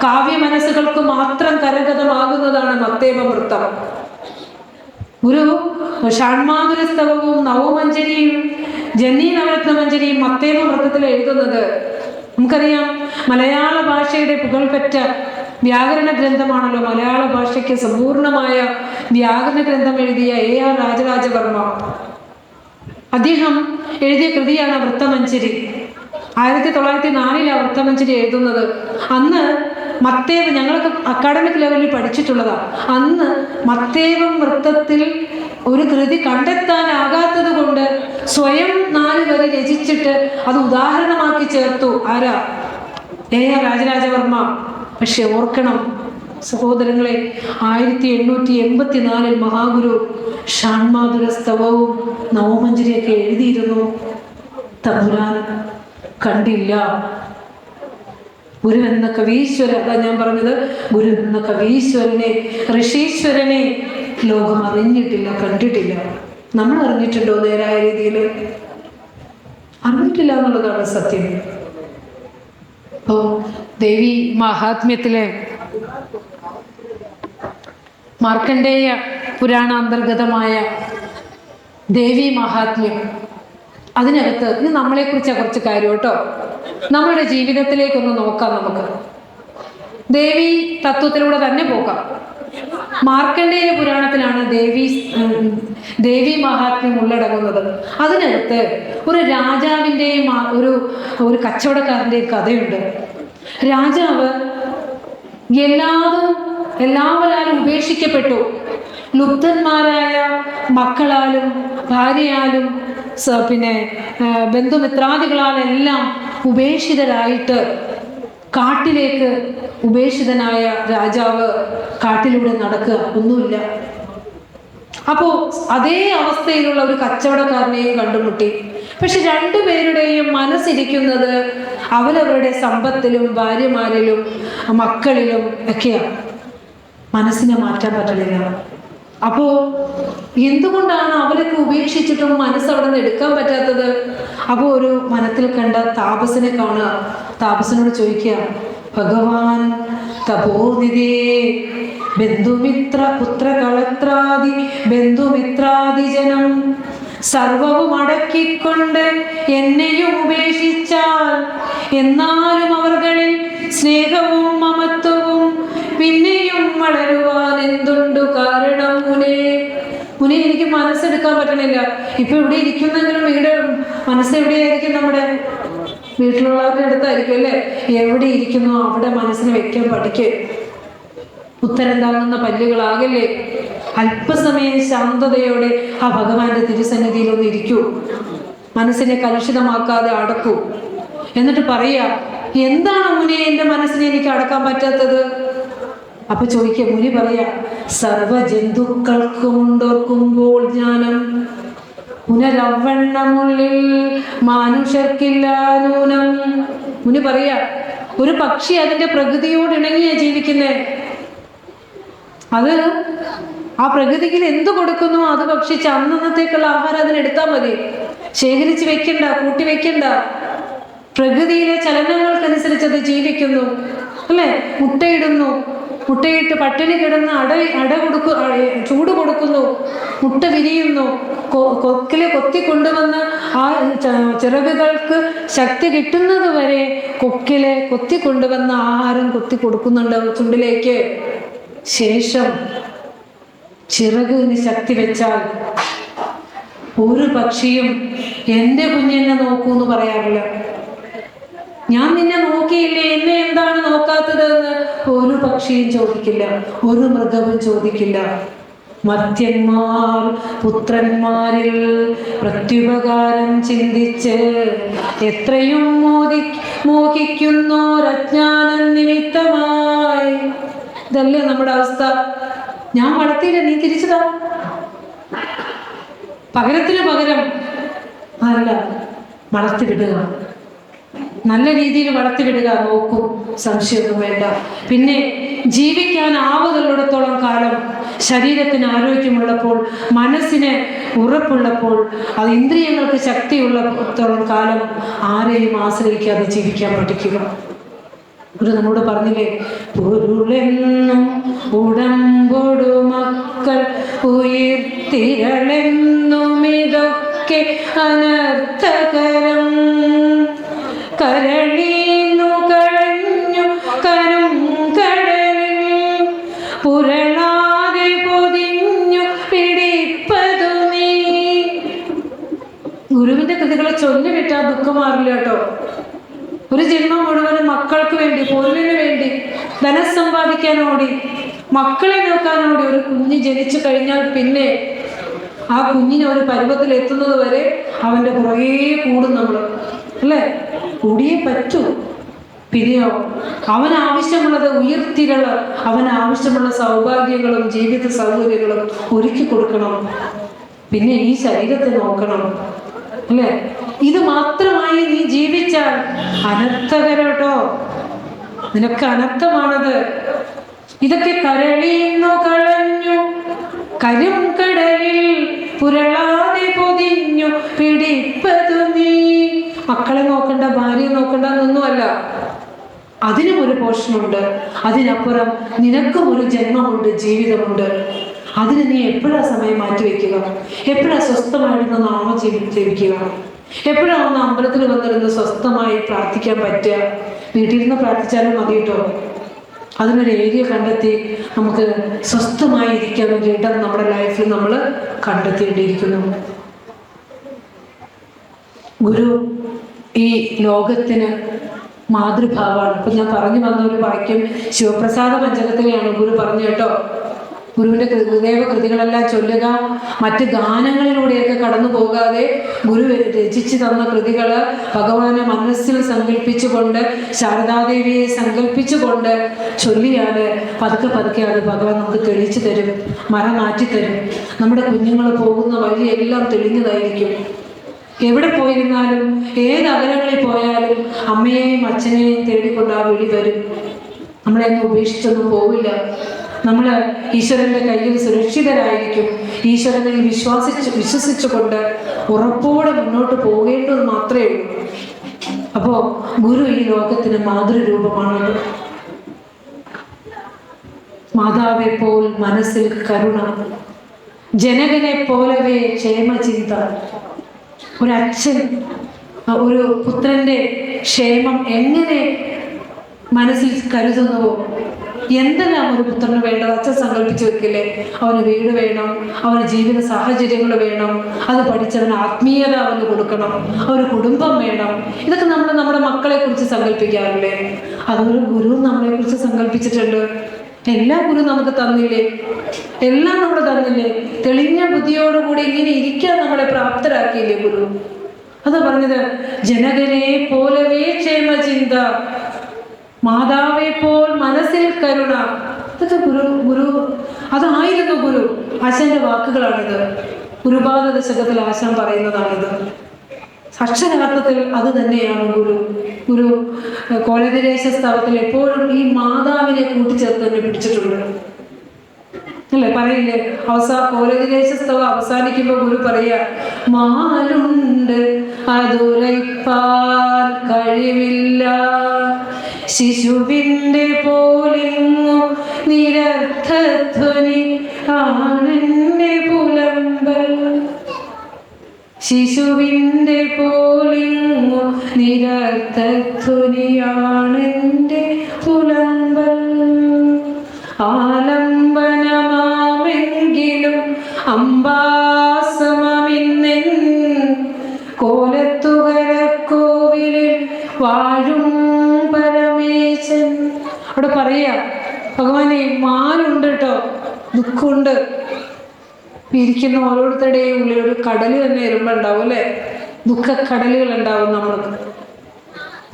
കാവ്യ മനസ്സുകൾക്ക് മാത്രം കരഗതമാകുന്നതാണ് മത്തേവ വൃത്തം. ഗുരു ഷാൺമാധുരസ്തവവും നവമഞ്ജരിയും ജനീനവരത്ന മഞ്ജരിയും മത്തേവ വൃത്തത്തിൽ എഴുതുന്നത്. നമുക്കറിയാം, മലയാള ഭാഷയുടെ പുകൾപെറ്റ വ്യാകരണ ഗ്രന്ഥമാണല്ലോ. മലയാള ഭാഷയ്ക്ക് സമ്പൂർണമായ വ്യാകരണ ഗ്രന്ഥം എഴുതിയ AR രാജരാജവർമ്മ. അദ്ദേഹം എഴുതിയ കൃതിയാണ് വൃത്തമഞ്ജരി. 1904 വൃത്തമഞ്ജരി എഴുതുന്നത്. അന്ന് മത്തേവ്, ഞങ്ങളൊക്കെ അക്കാഡമിക് ലെവലിൽ പഠിച്ചിട്ടുള്ളതാണ്. അന്ന് മത്തേവം വൃത്തത്തിൽ ഒരു കൃതി കണ്ടെത്താനാകാത്തത് കൊണ്ട് സ്വയം 4 വരി രചിച്ചിട്ട് അത് ഉദാഹരണമാക്കി ചേർത്തു. ആരാ? AR രാജരാജവർമ്മ. പക്ഷെ ഓർക്കണം സഹോദരങ്ങളെ, 1884 മഹാഗുരു ഷാൺമാധുരസ്തവവും നവമഞ്ജരിയൊക്കെ എഴുതിയിരുന്നു. തമ്പുരാൻ കണ്ടില്ല. ഗുരുവെന്ന കവീശ്വരൻ, അതാ ഞാൻ പറഞ്ഞത്, ഗുരുവെന്ന കവീശ്വരനെ, ഋഷീശ്വരനെ ലോകം അറിഞ്ഞിട്ടില്ല, കണ്ടിട്ടില്ല. നമ്മൾ അറിഞ്ഞിട്ടുണ്ടോ? നേരായ രീതിയിൽ അറിഞ്ഞിട്ടില്ല എന്നുള്ളതാണ് സത്യം. അപ്പോ ദേവി മഹാത്മ്യത്തിലെ മാർക്കണ്ഡേയ പുരാണ അന്തർഗതമായ ദേവി മഹാത്മ്യം, അതിനകത്ത് ഇനി നമ്മളെക്കുറിച്ച് കുറച്ച് കാര്യം കേട്ടോ. നമ്മളുടെ ജീവിതത്തിലേക്കൊന്ന് നോക്കാം. നമുക്ക് ദേവി തത്വത്തിലൂടെ തന്നെ പോകാം. മാർക്കണ്ഡേയ പുരാണത്തിലാണ് ദേവി മഹാത്മ്യം ഉള്ളടങ്ങുന്നത്. അതിനകത്ത് ഒരു രാജാവിൻ്റെയും ഒരു കച്ചവടക്കാരൻ്റെയും കഥയുണ്ട്. രാജാവ് എല്ലാവരാലും ഉപേക്ഷിക്കപ്പെട്ടു. ലുബ്ധന്മാരായ മക്കളാലും ഭാര്യയാലും പിന്നെ ബന്ധുമിത്രാദികളാലെല്ലാം ഉപേക്ഷിതരായിട്ട് കാട്ടിലേക്ക് ഉപേക്ഷിതനായ രാജാവ് കാട്ടിലൂടെ നടക്കുക, ഒന്നുമില്ല. അപ്പോൾ അതേ അവസ്ഥയിലുള്ള ഒരു കച്ചവടക്കാരനെയും കണ്ടുമുട്ടി. പക്ഷെ രണ്ടുപേരുടെയും മനസ്സിരിക്കുന്നത് അവരവരുടെ സമ്പത്തിലും ഭാര്യമാരിലും മക്കളിലും ഒക്കെയാണ്. മനസ്സിനെ മാറ്റാൻ പറ്റില്ല. അപ്പോ എന്തുകൊണ്ടാണ് അവരൊക്കെ ഉപേക്ഷിച്ചിട്ടും മനസ്സ് അവിടെ നിന്ന് എടുക്കാൻ പറ്റാത്തത്? അപ്പോൾ ഒരു വനത്തിൽ കണ്ട താപസനെ കാണുക. താപസനോട് ചോദിക്കുക, ഭഗവാൻ തപോനിധേ ബന്ധുമിത്ര പുത്ര കളത്രാദി ബന്ധുമിത്രാദിജനം സർവവും അടക്കിക്കൊണ്ട് എന്നെയും ഉപേക്ഷിച്ചാൽ എന്നാലും അവർകളിൽ സ്നേഹവും മമത്വവും പിന്നെയും വളരുവാൻ എന്തുണ്ട് കാരണം മുനെ? മുനെ, എനിക്ക് മനസ്സെടുക്കാൻ പറ്റണില്ല. ഇപ്പൊ ഇവിടെ ഇരിക്കുന്നെങ്കിലും വീട് മനസ്സ് എവിടെയായിരിക്കും? നമ്മുടെ വീട്ടിലുള്ളവരുടെ അടുത്തായിരിക്കും അല്ലേ? എവിടെ ഇരിക്കുന്നു അവിടെ മനസ്സിനെ വെക്കാൻ പഠിക്ക്. ഉത്തരം താങ്ങുന്ന പല്ലുകളാകല്ലേ. അല്പസമയം ശാന്തതയോടെ ആ ഭഗവാന്റെ തിരുസന്നിധിയിൽ ഒന്ന് ഇരിക്കൂ. മനസ്സിനെ കലുഷിതമാക്കാതെ അടക്കൂ. എന്നിട്ട് പറയാ, എന്താണ് മുനെ എൻ്റെ മനസ്സിനെ എനിക്ക് അടക്കാൻ പറ്റാത്തത്? അപ്പൊ ചോദിക്കുക, മുനി പറയാ, സർവ ജന്തുക്കൾക്കും ഉണ്ടോർക്കുമ്പോൾ ജ്ഞാനം പുനരവണ്ണമുള്ളിൽ മാനുഷർക്കില്ല നൂനം. മുനി പറയാ, ഒരു പക്ഷി അതിന്റെ പ്രകൃതിയോട് ഇണങ്ങിയാ ജീവിക്കുന്നേ. അത് ആ പ്രകൃതിയിൽ എന്തു കൊടുക്കുന്നു അത് ഭക്ഷിച്ച് അന്നത്തേക്കുള്ള ആഹാരം അതിനെടുത്താൽ മതി. ശേഖരിച്ച് വെക്കണ്ട, കൂട്ടി വെക്കണ്ട. പ്രകൃതിയിലെ ചലനങ്ങൾക്കനുസരിച്ച് അത് ജീവിക്കുന്നു അല്ലെ? മുട്ടയിടുന്നു, മുട്ടയിട്ട് പട്ടിണി കിടന്ന് ചൂട് കൊടുക്കുന്നു, മുട്ട വിരിയുന്നു, കൊക്കിലെ കൊത്തി കൊണ്ടുവന്ന് ആ ചിറകുകൾക്ക് ശക്തി കിട്ടുന്നത് വരെ കൊക്കിലെ കൊത്തി കൊണ്ടുവന്ന ആഹാരം കൊത്തി കൊടുക്കുന്നുണ്ട് ചുണ്ടിലേക്ക്. ശേഷം ചിറകിന് ശക്തി വെച്ചാൽ ഒരു പക്ഷിയും എൻ്റെ കുഞ്ഞെന്നെ നോക്കൂ എന്ന് പറയാറില്ല. ഞാൻ നിന്നെ നോക്കിയില്ലേ, എന്നെ എന്താണ് നോക്കാത്തതെന്ന് ഒരു പക്ഷിയും ചോദിക്കില്ല, ഒരു മൃഗവും ചോദിക്കില്ല. മർത്യന്മാർ പുത്രന്മാരിൽ പ്രത്യുപകാരം ചിന്തിച്ച് എത്രയും മോഹിക്കുന്നോരജ്ഞാനം നിമിത്തമായി. ഇതല്ലേ നമ്മുടെ അവസ്ഥ? ഞാൻ വളർത്തിയില്ല, നീ തിരിച്ചതാ. പകരത്തിന് പകരം അല്ല, വളർത്തിവിടുക, നല്ല രീതിയിൽ വളർത്തിവിടുക. നോക്കൂ, സംശയമൊന്നും വേണ്ട. പിന്നെ ജീവിക്കാൻ ആവതുള്ളിടത്തോളം കാലം, ശരീരത്തിന് ആരോഗ്യമുള്ളപ്പോൾ, മനസ്സിന് ഉറപ്പുള്ളപ്പോൾ, അത് ഇന്ദ്രിയങ്ങൾക്ക് ശക്തിയുള്ളിടത്തോളം കാലം ആരെയും ആശ്രയിക്കാതെ ജീവിക്കാൻ പഠിക്കുക. ഒരു നമ്മോട് പറഞ്ഞില്ലേ, പൊരുളെന്നും ഉടമ്പൊടു മക്കൾ ഉയർത്തിരളെന്നും ഇതൊക്കെ അനർത്ഥകരം. കരളീന്നു കളഞ്ഞു കരും കടലിൽ പുരളാതെ പൊതിഞ്ഞു പിടിപ്പതു നീ. ഗുരുവിന്റെ കൃതികളെ ചൊല്ലി വിട്ടാൽ ദുഃഖം മാറില്ല കേട്ടോ. ഒരു ജന്മം മുഴുവനും മക്കൾക്ക് വേണ്ടി, പൊരുളിന് വേണ്ടി, ധനം സമ്പാദിക്കാനോടി, മക്കളെ നോക്കാനോടി ഒരു കുഞ്ഞ് ജനിച്ചു കഴിഞ്ഞാൽ പിന്നെ ആ കുഞ്ഞിനെ ഒരു പരുവത്തിൽ എത്തുന്നത് വരെ അവന്റെ പുറകെ കൂടും നമ്മൾ അല്ലേ? കൂടിയേ പറ്റൂ. പിന്നെയോ അവനാവശ്യമുള്ളത് ഉയർത്തികള്, അവനാവശ്യമുള്ള സൗഭാഗ്യങ്ങളും ജീവിത സൗകര്യങ്ങളും ഒരുക്കി കൊടുക്കണം. പിന്നെ ഈ ശരീരത്തെ നോക്കണം അല്ലേ? ഇത് മാത്രമായി നീ ജീവിച്ചാൽ അനർത്ഥകരട്ടോ, നിനക്ക് അനർത്ഥമാണത്. ഇതൊക്കെ കരളിന്നു കളഞ്ഞു കരും കടലിൽ പുരളാതെ പൊതിഞ്ഞു പിടിപ്പതു നീ. മക്കളെ നോക്കണ്ട, ഭാര്യയെ നോക്കണ്ട എന്നൊന്നുമല്ല, അതിനും ഒരു പോഷനുണ്ട്. അതിനപ്പുറം നിനക്കും ഒരു ജന്മമുണ്ട്, ജീവിതമുണ്ട്. അതിന് നീ എപ്പോഴാ സമയം മാറ്റിവെക്കുക? എപ്പോഴാ സ്വസ്ഥമായിരുന്ന നാമം ജപിക്കുക? എപ്പോഴാ ഒന്ന് അമ്പലത്തിൽ വന്നിരുന്ന് സ്വസ്ഥമായി പ്രാർത്ഥിക്കാൻ പറ്റുക? വീട്ടിലിരുന്ന് പ്രാർത്ഥിച്ചാലും മതി കേട്ടോ. അതിനൊരു ഏരിയ കണ്ടെത്തി നമുക്ക് സ്വസ്ഥമായി ഇരിക്കാൻ ഒരു ഇടം നമ്മുടെ ലൈഫിൽ നമ്മൾ കണ്ടെത്തേണ്ടിയിരിക്കുന്നു. ഗുരു ഈ ലോകത്തിന് മാതൃഭാവമാണ്. ഇപ്പൊ ഞാൻ പറഞ്ഞു വന്ന ഒരു വാക്യം ശിവപ്രസാദ പഞ്ചകത്തിലെയാണ് ഗുരു പറഞ്ഞു കേട്ടോ. ഗുരുവിന്റെ ഗുരുദേവ കൃതികളെല്ലാം ചൊല്ലുക, മറ്റ് ഗാനങ്ങളിലൂടെയൊക്കെ കടന്നു പോകാതെ ഗുരു രചിച്ചു തന്ന കൃതികള് ഭഗവാനെ മനസ്സിൽ സങ്കല്പിച്ചുകൊണ്ട്, ശാരദാദേവിയെ സങ്കല്പിച്ചുകൊണ്ട് ചൊല്ലിയാല് പതുക്കെ പതുക്കെ അത് ഭഗവാൻ നമുക്ക് തെളിച്ചു തരും, മറ മാറ്റിത്തരും. നമ്മുടെ കുഞ്ഞുങ്ങൾ പോകുന്ന വഴിയെല്ലാം തെളിഞ്ഞതായിരിക്കും. എവിടെ പോയിരുന്നാലും, ഏത് അകലങ്ങളിൽ പോയാലും അമ്മയെയും അച്ഛനെയും തേടിക്കൊണ്ട് ആ വിളി വരും. നമ്മളെയൊന്നും ഉപേക്ഷിച്ചൊന്നും പോവില്ല. നമ്മൾ ഈശ്വരന്റെ കയ്യിൽ സുരക്ഷിതരായിരിക്കും. ഈശ്വരനിൽ വിശ്വസിച്ചുകൊണ്ട് ഉറപ്പോടെ മുന്നോട്ട് പോകേണ്ടത് മാത്രമേ ഉള്ളൂ. അപ്പോ ഗുരു ഈ ലോകത്തിന് മാതൃരൂപമാണ്. മാതാവെ പോൽ മനസ്സിൽ കരുണ, ജനകനെ പോലവേ ക്ഷേമചിന്ത. ഒരച്ഛൻ ഒരു പുത്രന്റെ ക്ഷേമം എങ്ങനെ മനസ്സിൽ കരുതുന്നുവോ, എന്തെല്ലാം ഒരു പുത്രന് വേണ്ടത് അച്ഛൻ സങ്കല്പിച്ചു വെക്കില്ലേ? അവന് വീട് വേണം, അവന് ജീവിത സാഹചര്യങ്ങൾ വേണം, അത് പഠിച്ചവന് ആത്മീയത അവന് കൊടുക്കണം, അവന് കുടുംബം വേണം. ഇതൊക്കെ നമ്മൾ നമ്മുടെ മക്കളെ കുറിച്ച് സങ്കല്പിക്കാറില്ലേ? അതൊരു ഗുരു നമ്മളെ കുറിച്ച് സങ്കല്പിച്ചിട്ടുണ്ട്. എല്ലാ ഗുരു നമുക്ക് തന്നില്ലേ? എല്ലാം നമ്മൾ തന്നില്ലേ? തെളിഞ്ഞ ബുദ്ധിയോടുകൂടി ഇങ്ങനെ ഇരിക്കാൻ നമ്മളെ പ്രാപ്തരാക്കിയില്ലേ ഗുരു? അത് പറഞ്ഞത് ജനകനെ പോലവേ ക്ഷേമചിന്ത, മാതാവെ പോൽ മനസ്സിൽ കരുണ. ഇതൊക്കെ ഗുരു അതായിരുന്നു ഗുരു. ആശാന്റെ വാക്കുകളാണിത്. ഗുരുപാദ ദശകത്തിൽ ആശാൻ പറയുന്നതാണിത്. അക്ഷരാർത്ഥത്തിൽ അത് തന്നെയാണ് ഗുരു. കോലദേശ സ്തവത്തിൽ എപ്പോഴും ഈ മാതാവിനെ കൂട്ടിച്ചേർത്ത് തന്നെ പിടിച്ചിട്ടുണ്ട് അല്ലേ? പറയില്ലേ? കോലദേശ സ്തവം അവസാനിക്കുമ്പോ ഗുരു പറയാ, മാലുണ്ട് അതുരൈപ്പാൻ കഴിവില്ല, ശിശുവിന്റെ പോലിങ്ങു നിരർത്ഥധ്വനി ആണെന്റെ പുലമ്പൽ. ശിശുവിന്റെ പോലിങ്ങു നിരർത്ഥധ്വനിയാണെന്റെ പുലമ്പൽ. ആലംബനമാമെങ്കിലും അംബാസമമിന്നെൻ കോലത്തുകരക്കോവിലിൽ വാഴും പരമേശൻ. അവിടെ പറയാ, ഭഗവാനെ മാലുണ്ട് കേട്ടോ, ദുഃഖമുണ്ട്. ഇരിക്കുന്ന ഓരോരുത്തരുടെയും ഉള്ളിൽ ഒരു കടൽ തന്നെ ഇരുമ്പുണ്ടാവും അല്ലെ? ദുഃഖക്കടലുകൾ ഉണ്ടാവും. നമ്മൾക്ക്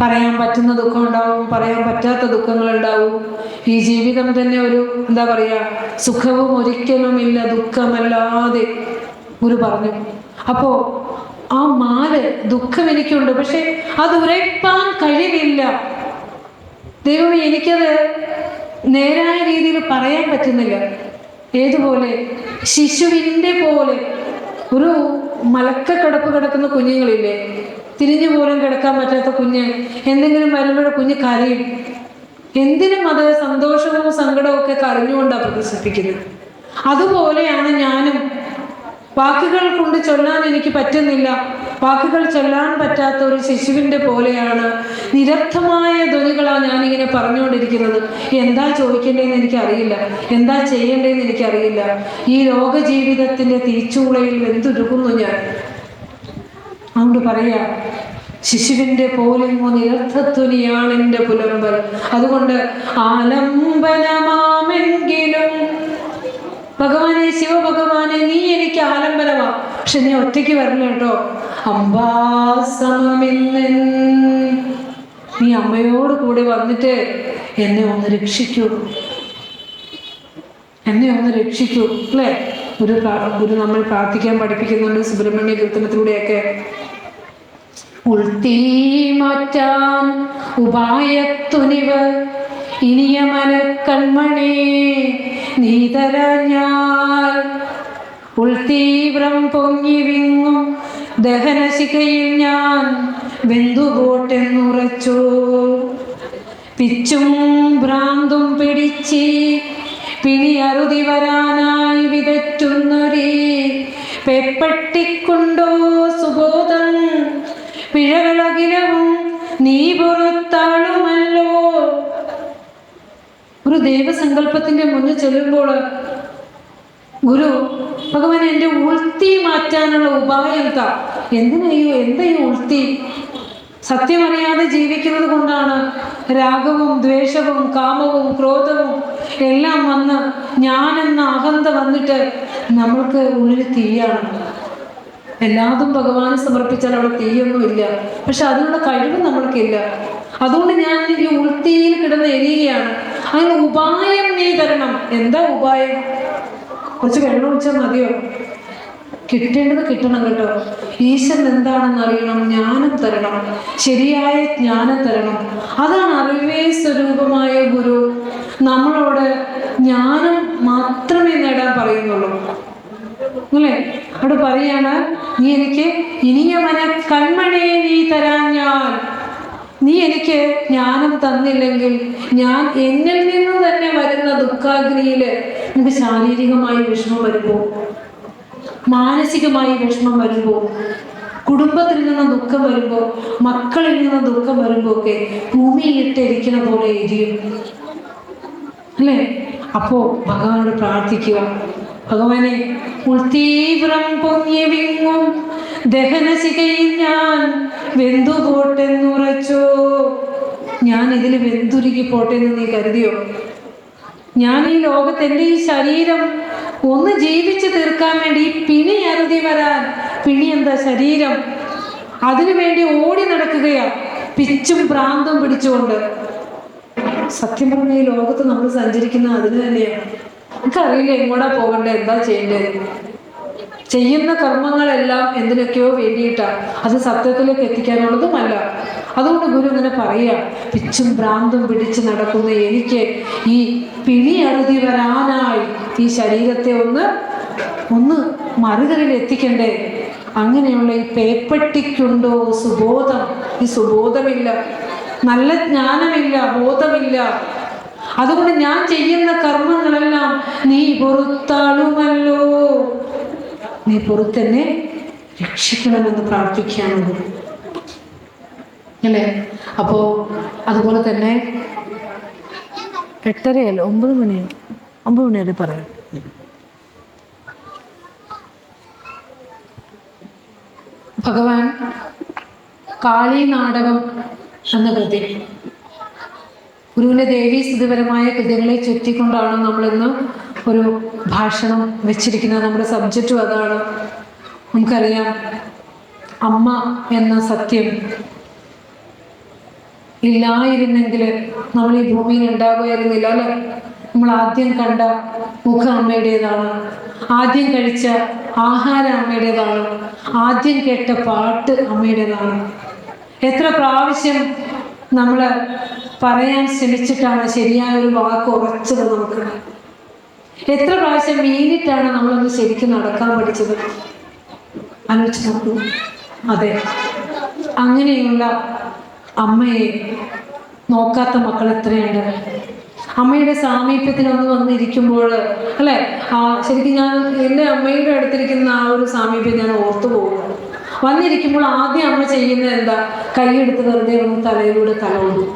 പറയാൻ പറ്റുന്ന ദുഃഖം ഉണ്ടാവും, പറയാൻ പറ്റാത്ത ദുഃഖങ്ങൾ ഉണ്ടാവും. ഈ ജീവിതം തന്നെ ഒരു എന്താ പറയാ, സുഖവും ഒരിക്കലും ഇല്ല ദുഃഖമല്ലാതെ ഗുരു പറഞ്ഞു. അപ്പോ ആ മാല് ദുഃഖം എനിക്കുണ്ട്, പക്ഷെ അത് ഉരയ്പ്പാൻ കഴിവില്ല. ദൈവമേ, എനിക്കത് നേരായ രീതിയിൽ പറയാൻ പറ്റുന്നില്ല. ഏതുപോലെ? ശിശുവിൻ്റെ പോലെ. ഒരു മലക്കക്കിടപ്പ് കിടക്കുന്ന കുഞ്ഞുങ്ങളില്ലേ, തിരിഞ്ഞു പോലും കിടക്കാൻ പറ്റാത്ത കുഞ്ഞ്, എന്തെങ്കിലും വരുമ്പോഴേ കുഞ്ഞ് കരയും. എന്തിനും അത് സന്തോഷവും സങ്കടവും ഒക്കെ കരഞ്ഞുകൊണ്ടാണ് പ്രദർശിപ്പിക്കുന്നത്. അതുപോലെയാണ് ഞാനും. വാക്കുകൾ കൊണ്ട് ചൊല്ലാൻ എനിക്ക് പറ്റുന്നില്ല. വാക്കുകൾ ചൊല്ലാൻ പറ്റാത്ത ഒരു ശിശുവിൻ്റെ പോലെയാണ്. നിരർത്ഥമായ ധ്വനികളാണ് ഞാനിങ്ങനെ പറഞ്ഞുകൊണ്ടിരിക്കുന്നത്. എന്താ ചോദിക്കേണ്ടതെന്ന് എനിക്കറിയില്ല, എന്താ ചെയ്യേണ്ടതെന്ന് എനിക്കറിയില്ല. ഈ ലോക ജീവിതത്തിൻ്റെ തീച്ചൂളയിൽ വെന്തുരുകുന്നു ഞാൻ. അതുകൊണ്ട് പറയാ, ശിശുവിൻ്റെ പോലെങ്ങോ നിരർത്ഥധ്വനിയാണ് എൻ്റെ പുലമ്പൽ. അതുകൊണ്ട് ആലംബനമാമെങ്കിലും ഭഗവാനെ, ശിവഭഗവാനെ, നീ എനിക്ക് ആലംബനമാ, പക്ഷെ നീ ഒറ്റയ്ക്ക് വരില്ല കേട്ടോ. അംബാസമമിന്നെൻ, നീ അമ്മയോട് കൂടി വന്നിട്ട് എന്നെ ഒന്ന് രക്ഷിക്കൂ, എന്നെ ഒന്ന് രക്ഷിക്കൂ അല്ലേ? ഗുരു നമ്മൾ പ്രാർത്ഥിക്കാൻ പഠിപ്പിക്കുന്നുണ്ട് സുബ്രഹ്മണ്യ കീർത്തനത്തിലൂടെയൊക്കെ. ഉൾത്തീ മാറ്റാൻ ഉപായത്തുനിവ് ഇനിയ മനക്കൺമണി നീ തരാഞ്ഞാൽ, ഉൾത്തീവ്രം പൊങ്ങി വിങ്ങും ദഹനശിഖയിൽ ഞാൻ വെന്തുപോട്ടെന്നുറച്ചു. പിച്ചും ഭ്രാന്തും പിടിച്ചി പിണി അറുതി വരാനായി വിതറ്റുന്നൊരീ പെപ്പട്ടിക്കൊണ്ടോ സുബോധം പിഴകളകിലവും നീ പുറത്താളുമല്ലോ. ഒരു ദൈവസങ്കല്പത്തിന്റെ മുന്നിൽ ചെല്ലുമ്പോൾ ഗുരു ഭഗവാൻ എൻ്റെ ഉൾത്തി മാറ്റാനുള്ള ഉപായം എന്താ? എന്താ ഈ ഉൾത്തി? സത്യമറിയാതെ ജീവിക്കുന്നത് കൊണ്ടാണ് രാഗവും ദ്വേഷവും കാമവും ക്രോധവും എല്ലാം വന്ന് ഞാനെന്ന അഹന്ത വന്നിട്ട് നമ്മൾക്ക് ഉള്ളിൽ തീയാണ്. എല്ലാതും ഭഗവാന് സമർപ്പിച്ചാൽ അവിടെ തീയൊന്നുമില്ല, പക്ഷെ അതിനുള്ള കഴിവ് നമ്മൾക്കില്ല. അതുകൊണ്ട് ഞാൻ ഈ ഉൾത്തിയിൽ കിടന്ന് എരിയുകയാണ്. അതിന് ഉപായം നീ തരണം. എന്താ ഉപായം? കുറച്ച് വെള്ളം ഒഴിച്ചാൽ മതിയോ? കിട്ടേണ്ടത് കിട്ടണം കേട്ടോ. ഈശ്വരൻ എന്താണെന്ന് അറിയണം, ജ്ഞാനം തരണം, ശരിയായ ജ്ഞാനം തരണം. അതാണ് അറിവേ സ്വരൂപമായ ഗുരു നമ്മളോട് ജ്ഞാനം മാത്രമേ നേടാൻ പറയുന്നുള്ളൂ അല്ലേ? അവിടെ പറയാണ്, നീ എനിക്ക് ഇനിയ കൺമണിയെ നീ തരാഞ്ഞാൽ, നീ എനിക്ക് ജ്ഞാനം തന്നില്ലെങ്കിൽ ഞാൻ എന്നിൽ നിന്ന് തന്നെ വരുന്ന ദുഃഖാഗ്നിയിൽ എനിക്ക് ശാരീരികമായി വിഷമം വരുമ്പോൾ, മാനസികമായി വിഷമം വരുമ്പോൾ, കുടുംബത്തിൽ നിന്ന് ദുഃഖം വരുമ്പോൾ, മക്കളിൽ നിന്ന് ദുഃഖം വരുമ്പോൾ ഒക്കെ ഭൂമിയിലിട്ടിരിക്കുന്ന പോലെ എരിയും അല്ലേ? അപ്പോ ഭഗവാനോട് പ്രാർത്ഥിക്കുക, ഭഗവാനെ ഉൾത്തീവ്രം പൊങ്ങി വിങ്ങും ദഹനശിഖയിൽ ഞാൻ വെന്തുപോട്ടെന്നുറച്ചോ. ഞാൻ ഇതിൽ വെന്തുരുകി പോട്ടെ എന്ന് നീ കരുതിയോ? ഞാൻ ഈ ലോകത്ത് എൻ്റെ ഈ ശരീരം ഒന്ന് ജീവിച്ച് തീർക്കാൻ വേണ്ടി ഈ പിണി അറുതി വരാൻ, പിണി എന്താ ശരീരം, അതിനു വേണ്ടി ഓടി നടക്കുകയാ പിച്ചും ഭ്രാന്തും പിടിച്ചുകൊണ്ട്. സത്യം പറഞ്ഞ ഈ ലോകത്ത് നമ്മൾ സഞ്ചരിക്കുന്ന അതിന് തന്നെയാണ്. നമുക്കറിയില്ല എങ്ങോട്ടാ പോകണ്ടേ, എന്താ ചെയ്യേണ്ടത്. ചെയ്യുന്ന കർമ്മങ്ങളെല്ലാം എന്തിനൊക്കെയോ വേണ്ടിയിട്ടാണ്, അത് സത്യത്തിലേക്ക് എത്തിക്കാനുള്ളതുമല്ല. അതുകൊണ്ട് ഗുരു ഇങ്ങനെ പറയുക, പിച്ചും ഭ്രാന്തും പിടിച്ച് നടക്കുന്ന എനിക്ക് ഈ പിണി അറുതി വരാനായി ഈ ശരീരത്തെ ഒന്ന് മറുകരയിൽ എത്തിക്കണ്ടേ. അങ്ങനെയുള്ള ഈ പേപ്പട്ടിക്കുണ്ടോ സുബോധം? ഈ സുബോധമില്ല, നല്ല ജ്ഞാനമില്ല, ബോധമില്ല. അതുകൊണ്ട് ഞാൻ ചെയ്യുന്ന കർമ്മങ്ങളെല്ലാം നീ പൊറുത്താളുമല്ലോ, നീ പൊറുത്തെന്നെ രക്ഷിക്കണമെന്ന് പ്രാർത്ഥിക്കുകയാണ് അല്ലേ? അപ്പോ അതുപോലെ തന്നെ 8:30 9 മണിയാണ്, 9 മണി വരെ പറയാം. ഭഗവാൻ കാളി നാടകം എന്ന കൃതി, ഗുരുവിൻ്റെ ദേവീസ്തുതിപരമായ കൃതികളെ ചുറ്റിക്കൊണ്ടാണ് നമ്മളിന്ന് ഒരു ഭാഷണം വെച്ചിരിക്കുന്നത്. നമ്മുടെ സബ്ജക്റ്റും അതാണ്. നമുക്കറിയാം, അമ്മ എന്ന സത്യം ഇല്ലായിരുന്നെങ്കിൽ നമ്മൾ ഈ ഭൂമിയിൽ ഉണ്ടാകുമായിരുന്നില്ല അല്ലെ? നമ്മൾ ആദ്യം കണ്ട മുഖം അമ്മയുടേതാണ്, ആദ്യം കഴിച്ച ആഹാരം അമ്മയുടേതാണ്, ആദ്യം കേട്ട പാട്ട് അമ്മയുടേതാണ്. എത്ര പ്രാവശ്യം നമ്മൾ പറയാൻ ശ്രമിച്ചിട്ടാണ് ശരിയായ ഒരു വാക്ക് ഉറച്ചത് നമുക്ക്? എത്ര പ്രാവശ്യം വീണിട്ടാണ് നമ്മളൊന്ന് ശരിക്കും നടക്കാൻ പഠിച്ചത്? ആലോചിച്ച് നോക്കൂ. അതെ, അങ്ങനെയുള്ള അമ്മയെ നോക്കാത്ത മക്കൾ എത്രയുണ്ട്? അമ്മയുടെ സാമീപ്യത്തിനൊന്ന് വന്നിരിക്കുമ്പോൾ അല്ലെ, ശരിക്കും ഞാൻ എൻ്റെ അമ്മയുടെ അടുത്തിരിക്കുന്ന ആ ഒരു സാമീപ്യം ഞാൻ ഓർത്തു പോകുന്നു. വന്നിരിക്കുമ്പോൾ ആദ്യം അമ്മ ചെയ്യുന്നത് എന്താ? കൈയെടുത്ത് വെറുതെ ഒന്ന് തലയിലൂടെ തലോടും.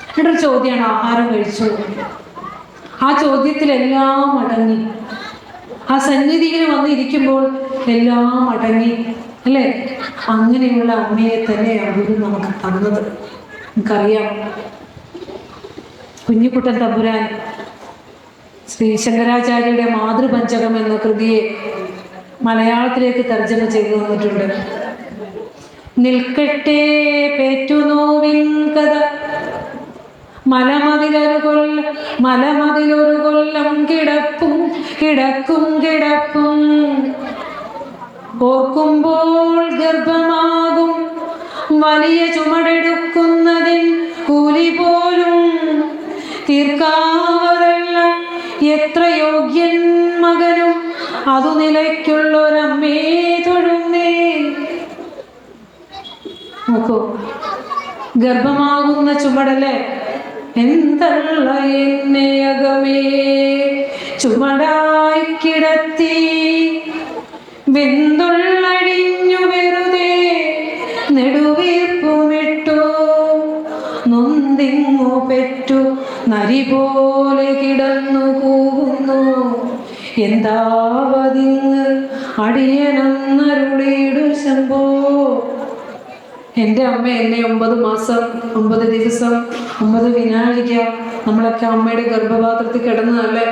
എന്നിട്ടൊരു ചോദ്യമാണ്, ആഹാരം കഴിച്ചു? ആ ചോദ്യത്തിലെല്ലാം അടങ്ങി, ആ സന്നിധിയിൽ വന്നിരിക്കുമ്പോൾ എല്ലാം അടങ്ങി അല്ലേ? അങ്ങനെയുള്ള അമ്മയെ തന്നെയാണ് ഗുരു നമുക്ക് തന്നത്. നമുക്കറിയാം, കുഞ്ഞിക്കുട്ടൻ തമ്പുരാൻ ശ്രീ ശങ്കരാചാര്യയുടെ മാതൃപഞ്ചകം എന്ന കൃതിയെ മലയാളത്തിലേക്ക് തർജ്ജമ ചെയ്തു തന്നിട്ടുണ്ട്. നിൽക്കട്ടെ പേറ്റുനോവിൻ കഥ, മലമതിലൊരു കൊല്ലം കിടക്കും ഓർക്കുമ്പോൾ ഗർഭമാകും വലിയ ചുമടെടുക്കുന്നതിൻ കൂലി പോലും തീർക്കാവതല്ല എത്ര യോഗ്യൻ മകനും അതു നിലയ്ക്കുള്ളൊരമ്മേ തൊഴുന്നേ. നോക്കൂ, ഗർഭമാകുന്ന ചുമടല്ലേ, എന്തള്ള എന്നെയകമേ ചുമടായി കിടത്തി വെന്തുള്ളടിഞ്ഞു വെറുതെ നെടുവീർപ്പുമിട്ടു നൊന്തിങ്ങു പെറ്റു നരി പോലെ കിടന്നു കൂവുന്നു എന്താവതിങ്ങ് അടിയനെന്നരുളിയിടു ശംഭോ. എൻ്റെ അമ്മ എന്നെ 9 മാസം 9 ദിവസം 9 വിനാഴിക നമ്മളൊക്കെ അമ്മയുടെ ഗർഭപാത്രത്തിൽ കിടന്നതല്ലേ.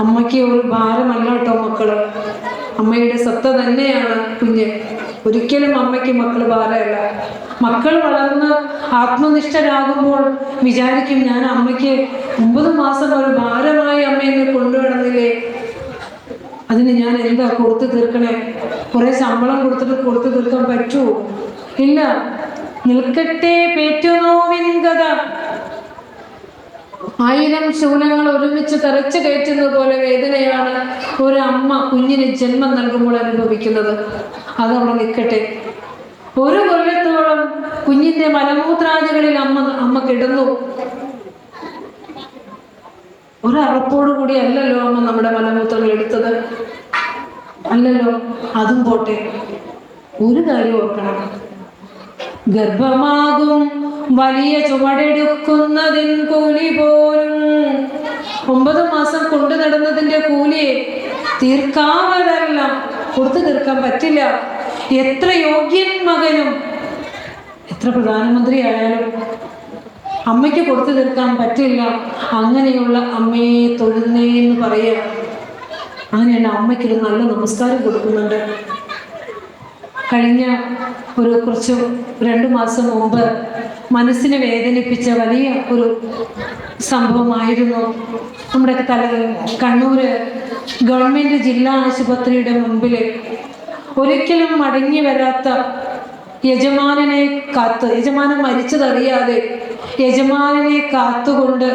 അമ്മയ്ക്ക് ഒരു ഭാരമല്ല കേട്ടോ മക്കള്, അമ്മയുടെ സത്ത തന്നെയാണ് കുഞ്ഞ്. ഒരിക്കലും അമ്മയ്ക്ക് മക്കൾ ഭാരമല്ല. മക്കൾ വളർന്ന് ആത്മനിഷ്ഠരാകുമ്പോൾ വിചാരിക്കും, ഞാൻ അമ്മയ്ക്ക് 9 മാസം ഒരു ഭാരമായി അമ്മ എന്നെ കൊണ്ടുവരുന്നില്ലേ, അതിന് ഞാൻ എന്താ കൊടുത്തു തീർക്കണേ? കുറെ ശമ്പളം കൊടുത്തു തീർക്കാൻ പറ്റുമോ? ഇല്ല. നിൽക്കട്ടെ പേറ്റുനോവിൻ കഥ, 1000 ശൂലങ്ങൾ ഒരുമിച്ച് തെറിച്ചു കയറ്റുന്നത് പോലെ വേദനയാണ് ഒരു അമ്മ കുഞ്ഞിന് ജന്മം നൽകുമ്പോൾ അനുഭവിക്കുന്നത്. അതവിടെ നിൽക്കട്ടെ. 1 കൊല്ലത്തോളം കുഞ്ഞിന്റെ മലമൂത്രാദികളിൽ അമ്മ കിടന്നു. ഒരറപ്പോടു കൂടി അല്ലല്ലോ അമ്മ നമ്മുടെ മലമൂത്രങ്ങൾ എടുത്തത്, അല്ലല്ലോ. അതും പോട്ടെ, ഒരു കാര്യം ഓർക്കണം. ഗർഭമാകും വലിയ ചുമടെടുക്കുന്നതിൻ കൂലി പോലും 9 മാസം കൊണ്ടു നടന്നതിന്റെ കൂലിയെ തീർക്കാവതല്ല, കൊടുത്തു തീർക്കാൻ പറ്റില്ല. എത്ര യോഗ്യൻ മകനും എത്ര പ്രധാനമന്ത്രി ആയാലും അമ്മയ്ക്ക് കൊടുത്തു തീർക്കാൻ പറ്റില്ല. അങ്ങനെയുള്ള അമ്മയെ തൊഴുന്നേ എന്ന് പറയാം. അങ്ങനെയുള്ള അമ്മയ്ക്കൊരു നല്ല നമസ്കാരം കൊടുക്കുന്നുണ്ട്. കഴിഞ്ഞ കുറച്ച് 2 മാസം മുമ്പ് മനസ്സിനെ വേദനിപ്പിച്ച വലിയ ഒരു സംഭവമായിരുന്നു. നമ്മുടെ കണ്ണൂര് ഗവൺമെന്റ് ജില്ലാ ആശുപത്രിയുടെ മുൻപിൽ ഒരിക്കലും മടങ്ങി വരാത്ത യജമാനനെ യജമാനൻ മരിച്ചതറിയാതെ യജമാനനെ കാത്തുകൊണ്ട്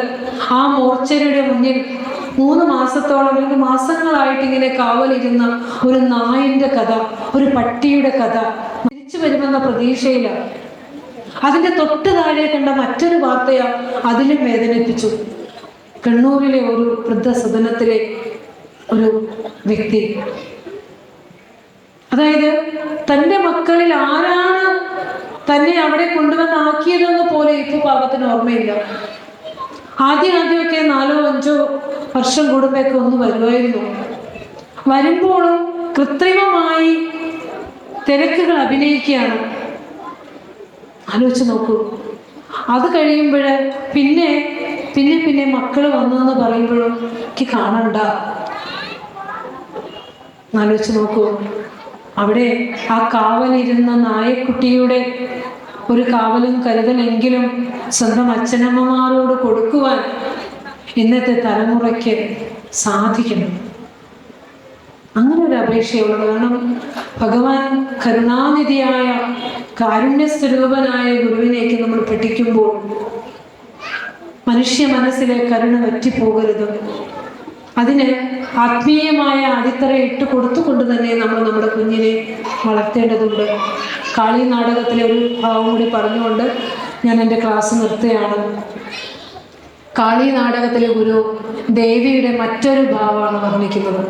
ആ മോർച്ചറിയുടെ മുന്നിൽ 3 മാസത്തോളം അല്ലെങ്കിൽ മാസങ്ങളായിട്ട് ഇങ്ങനെ കാവലിരുന്ന ഒരു നായിന്റെ കഥ, ഒരു പട്ടിയുടെ കഥ തിരിച്ചു വരുമെന്ന പ്രതീക്ഷയിലാണ്. അതിന്റെ തൊട്ട് താഴെ കണ്ട മറ്റൊരു വാർത്തയാ അതിലും വേദനിപ്പിച്ചു. കണ്ണൂരിലെ ഒരു വൃദ്ധസദനത്തിലെ ഒരു വ്യക്തി, അതായത് തൻ്റെ മക്കളിൽ ആരാണ് തന്നെ അവിടെ കൊണ്ടുവന്നാക്കിയതെന്ന് പോലെ ഇപ്പൊ പാപത്തിന് ഓർമ്മയില്ല. ആദ്യമൊക്കെ 4-5 വർഷം കൂടുമ്പോഴൊക്കെ ഒന്ന് വരുമായിരുന്നു. വരുമ്പോഴും കൃത്രിമമായി തിരക്കുകൾ അഭിനയിക്കുകയാണ്. ആലോചിച്ച് നോക്കൂ. അത് കഴിയുമ്പോൾ പിന്നെ മക്കൾ വന്നെന്ന് പറയുമ്പോഴും എനിക്ക് കാണണ്ട. ആലോചിച്ച് നോക്കൂ. അവിടെ ആ കാവലിരുന്ന നായക്കുട്ടിയുടെ ഒരു കാവലും കരുതലെങ്കിലും സ്വന്തം അച്ഛനമ്മമാരോട് കൊടുക്കുവാൻ ഇന്നത്തെ തലമുറയ്ക്ക് സാധിക്കണം. അങ്ങനെ ഒരു അപേക്ഷയുള്ളത്. കാരണം ഭഗവാൻ കരുണാനിധിയായ കാരുണ്യസ്വരൂപനായ ഗുരുവിനേക്ക് നമ്മൾ പഠിക്കുമ്പോൾ മനുഷ്യ മനസ്സിലെ കരുണ വറ്റിപ്പോകരുത്. അതിന് ആത്മീയമായ അടിത്തറ ഇട്ട് കൊടുത്തുകൊണ്ട് തന്നെ നമ്മൾ നമ്മുടെ കുഞ്ഞിനെ വളർത്തേണ്ടതുണ്ട്. കാളി നാടകത്തിലെ ഒരു ഭാവം കൂടി പറഞ്ഞുകൊണ്ട് ഞാൻ എൻ്റെ ക്ലാസ് നിർത്തുകയാണ്. കാളി നാടകത്തിലെ ഗുരു ദേവിയുടെ മറ്റൊരു ഭാവമാണ് വർണ്ണിക്കുന്നത്.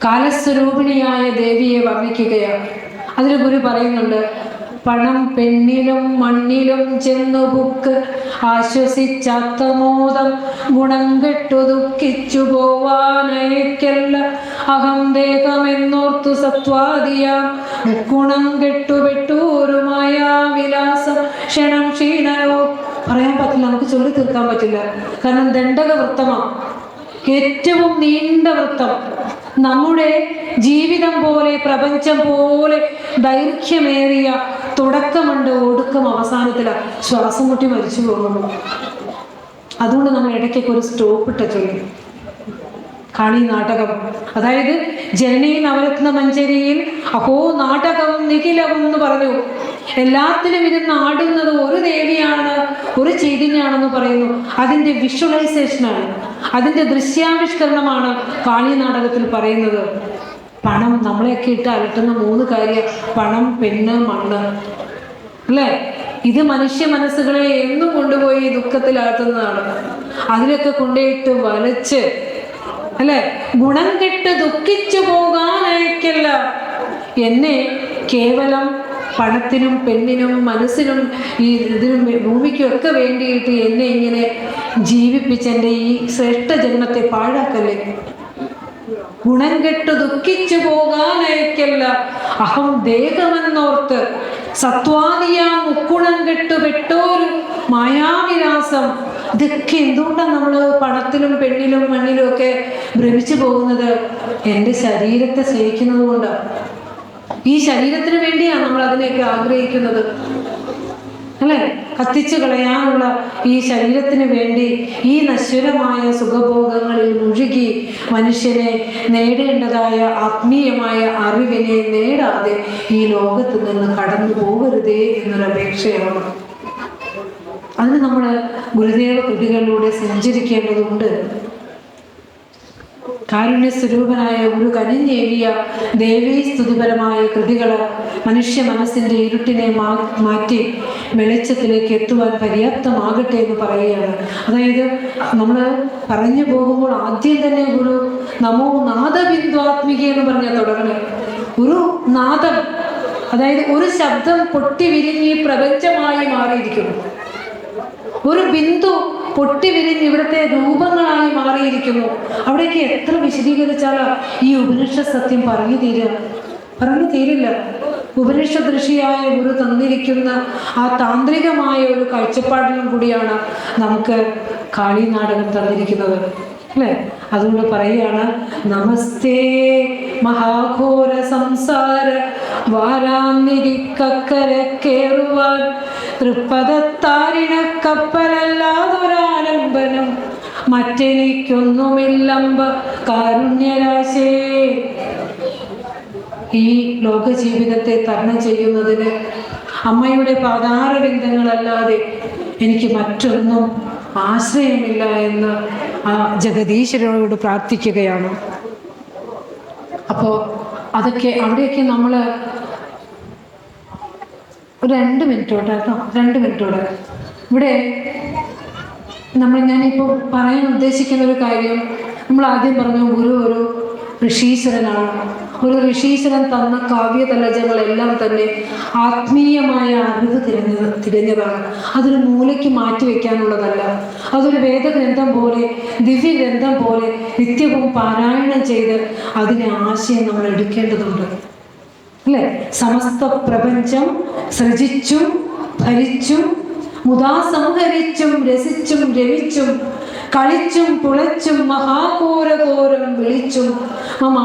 കാലസ്വരൂപിണിയായ ദേവിയെ വർണ്ണിക്കുകയാണ്. അതിൽ ഗുരു പറയുന്നുണ്ട്, പണം പെണ്ണിലും മണ്ണിലും ചെന്നു ബുക്ക് ആശ്വസിച്ചാത്തമോദം ഗുണം കെട്ടു ദുഃഖിച്ചു പോവാനയക്കല്ല അഹം ദേഹമെന്നോർത്തു സത്വാദിയാം മുക്കുണം കെട്ടുപെട്ടൂരുമായ വിലാസം ക്ഷണം ക്ഷീണയോ. പറയാൻ പറ്റില്ല, നമുക്ക് ചൊല്ലി തീർക്കാൻ പറ്റില്ല. കാരണം ദണ്ഡക വൃത്തമാണ്, ഏറ്റവും നീണ്ട വൃത്തം. നമ്മുടെ ജീവിതം പോലെ പ്രപഞ്ചം പോലെ ദൈർഘ്യമേറിയ തുടക്കമുണ്ട്, ഒടുക്കം അവസാനത്തിലാണ്. ശ്വാസം മുട്ടി മരിച്ചു പോകുന്നു. അതുകൊണ്ട് നമ്മൾ ഇടയ്ക്കൊക്കെ ഒരു സ്റ്റോപ്പ് ഇട്ട ചൊല്ലി. കാളി നാടകം, അതായത് ജനനീ നവരത്ന മഞ്ജരിയിൽ അഹോ നാടകം നിഖിലവും എന്ന് പറഞ്ഞു. എല്ലാത്തിലും ഇരുന്ന് ആടുന്നത് ഒരു ദേവിയാണ്, ഒരു ചൈതന്യാണെന്ന് പറയുന്നു. അതിൻ്റെ വിഷ്വലൈസേഷനാണ്, അതിൻ്റെ ദൃശ്യാവിഷ്കരണമാണ് കാളി നാടകത്തിൽ പറയുന്നത്. പണം, നമ്മളെയൊക്കെ ഇട്ട് അലട്ടുന്ന 3 കാര്യം: പണം, പെണ്ണ്, മണ്ണ്, അല്ലേ? ഇത് മനുഷ്യ മനസ്സുകളെ എന്നും കൊണ്ടുപോയി ദുഃഖത്തിലാഴ്ത്തുന്നതാണ്. അതിലൊക്കെ കൊണ്ടുപോയിട്ട് വലച്ച്, അല്ലെ, ഗുണം കെട്ട് ദുഃഖിച്ചു പോകാനയക്കല്ല. എന്നെ കേവലം പണത്തിനും പെണ്ണിനും മനസ്സിനും ഇതിനും ഭൂമിക്കും ഒക്കെ വേണ്ടിയിട്ട് എന്നെ ഇങ്ങനെ ജീവിപ്പിച്ച് എൻ്റെ ഈ ശ്രേഷ്ഠ ജന്മത്തെ പാഴാക്കല്ലേ. ഗുണം കെട്ട് ദുഃഖിച്ചു പോകാനയക്കല്ല അഹം ദേഹമെന്നോർത്ത് സത്വാദിയാ മുക്കുണം കെട്ടു പെട്ടോരു മായാവിലാസം. ഇതൊക്കെ എന്തുകൊണ്ടാണ് നമ്മൾ പണത്തിലും പെണ്ണിലും മണ്ണിലും ഒക്കെ ഭ്രമിച്ചു പോകുന്നത്? എൻ്റെ ശരീരത്തെ സ്നേഹിക്കുന്നത് കൊണ്ടാണ്. ഈ ശരീരത്തിന് വേണ്ടിയാണ് നമ്മൾ അതിനെയൊക്കെ ആഗ്രഹിക്കുന്നത്, അല്ലെ? കത്തിച്ചു കളയാനുള്ള ഈ ശരീരത്തിന് വേണ്ടി ഈ നശ്വരമായ സുഖഭോഗങ്ങളിൽ മുഴുകി മനുഷ്യനെ നേടേണ്ടതായ ആത്മീയമായ അറിവിനെ നേടാതെ ഈ ലോകത്ത് നിന്ന് കടന്നു പോകരുതേ എന്നൊരപേക്ഷയാണ്. അതിന് നമ്മൾ ഗുരുദേവ കൃതികളിലൂടെ സഞ്ചരിക്കേണ്ടതുണ്ട്. കാരുണ്യസ്വരൂപനായ ഒരു കനിഞ്ഞേറിയ ദേവീ സ്തുതിപരമായ കൃതികൾ മനുഷ്യ മനസ്സിൻ്റെ ഇരുട്ടിനെ മാറ്റി വെളിച്ചത്തിലേക്ക് എത്തുവാൻ പര്യാപ്തമാകട്ടെ എന്ന് പറയുകയാണ്. അതായത് നമ്മൾ പറഞ്ഞു പോകുമ്പോൾ ആദ്യം തന്നെ ഗുരു നമോ നാദബിന്ദുവാത്മിക എന്ന് പറഞ്ഞാൽ തുടങ്ങണേ. ഒരു നാദം, അതായത് ഒരു ശബ്ദം പൊട്ടി വിരിഞ്ഞ് പ്രപഞ്ചമായി മാറിയിരിക്കുന്നു. ഒരു ബിന്ദു പൊട്ടി വിരിഞ്ഞ് ഇവിടുത്തെ രൂപങ്ങളായി മാറിയിരിക്കുന്നു. അവിടേക്ക് എത്ര വിശദീകരിച്ചാലാ ഈ ഉപനിഷത്ത് സത്യം പറഞ്ഞു തീരില്ല. ഉപനിഷത്ത് ഋഷിയായ ഗുരു തന്നിരിക്കുന്ന ആ താന്ത്രികമായ ഒരു കാഴ്ചപ്പാടിലും കൂടിയാണ് നമുക്ക് കാളി നാടകം തന്നിരിക്കുന്നത്, അല്ലേ? അതുകൊണ്ട് പറയുകയാണ്, നമസ്തേ മഹാഘോര സംസാര വാരാന്നിരിക്കക്കരക്കേറുവാൻ തൃപ്പദത്താരിണ കപ്പലല്ലാതൊരാലംബനം മറ്റെനിക്കൊന്നുമില്ലമ്പ കാരുണ്യരാശേ. ഈ ലോക ജീവിതത്തെ തരണം ചെയ്യുന്നതിന് അമ്മയുടെ പാതാരബിന്ദങ്ങളല്ലാതെ എനിക്ക് മറ്റൊന്നും ആശ്രയമില്ല എന്ന് ആ ജഗദീശ്വരനോട് പ്രാർത്ഥിക്കുകയാണ്. അപ്പോൾ അവിടെയൊക്കെ നമ്മൾ ഒരു 2 മിനിറ്റോടെ കേട്ടോ, 2 മിനിറ്റോടെ ഇവിടെ ഞാനിപ്പോൾ പറയാൻ ഉദ്ദേശിക്കുന്ന ഒരു കാര്യം, നമ്മൾ ആദ്യം പറഞ്ഞു ഗുരു ഒരു ഋഷീശ്വരനാണ്. ഒരു ഋഷീശ്വരൻ തന്ന കാവ്യതലജങ്ങളെല്ലാം തന്നെ ആത്മീയമായ അറിവ് തിരഞ്ഞതാണ്. അതൊരു മൂലയ്ക്ക് മാറ്റിവെക്കാനുള്ളതല്ല. അതൊരു വേദഗ്രന്ഥം പോലെ, ദിവ്യഗ്രന്ഥം പോലെ നിത്യവും പാരായണം ചെയ്ത് അതിനെ ആശയം നമ്മൾ എടുക്കേണ്ടതുണ്ട്, അല്ലേ? സമസ്ത പ്രപഞ്ചം സൃജിച്ചും ഭരിച്ചും മുതാ സംഹരിച്ചും രസിച്ചും രവിച്ചും കളിച്ചും പുളച്ചും മഹാഘോരഘോരം വിളിച്ചും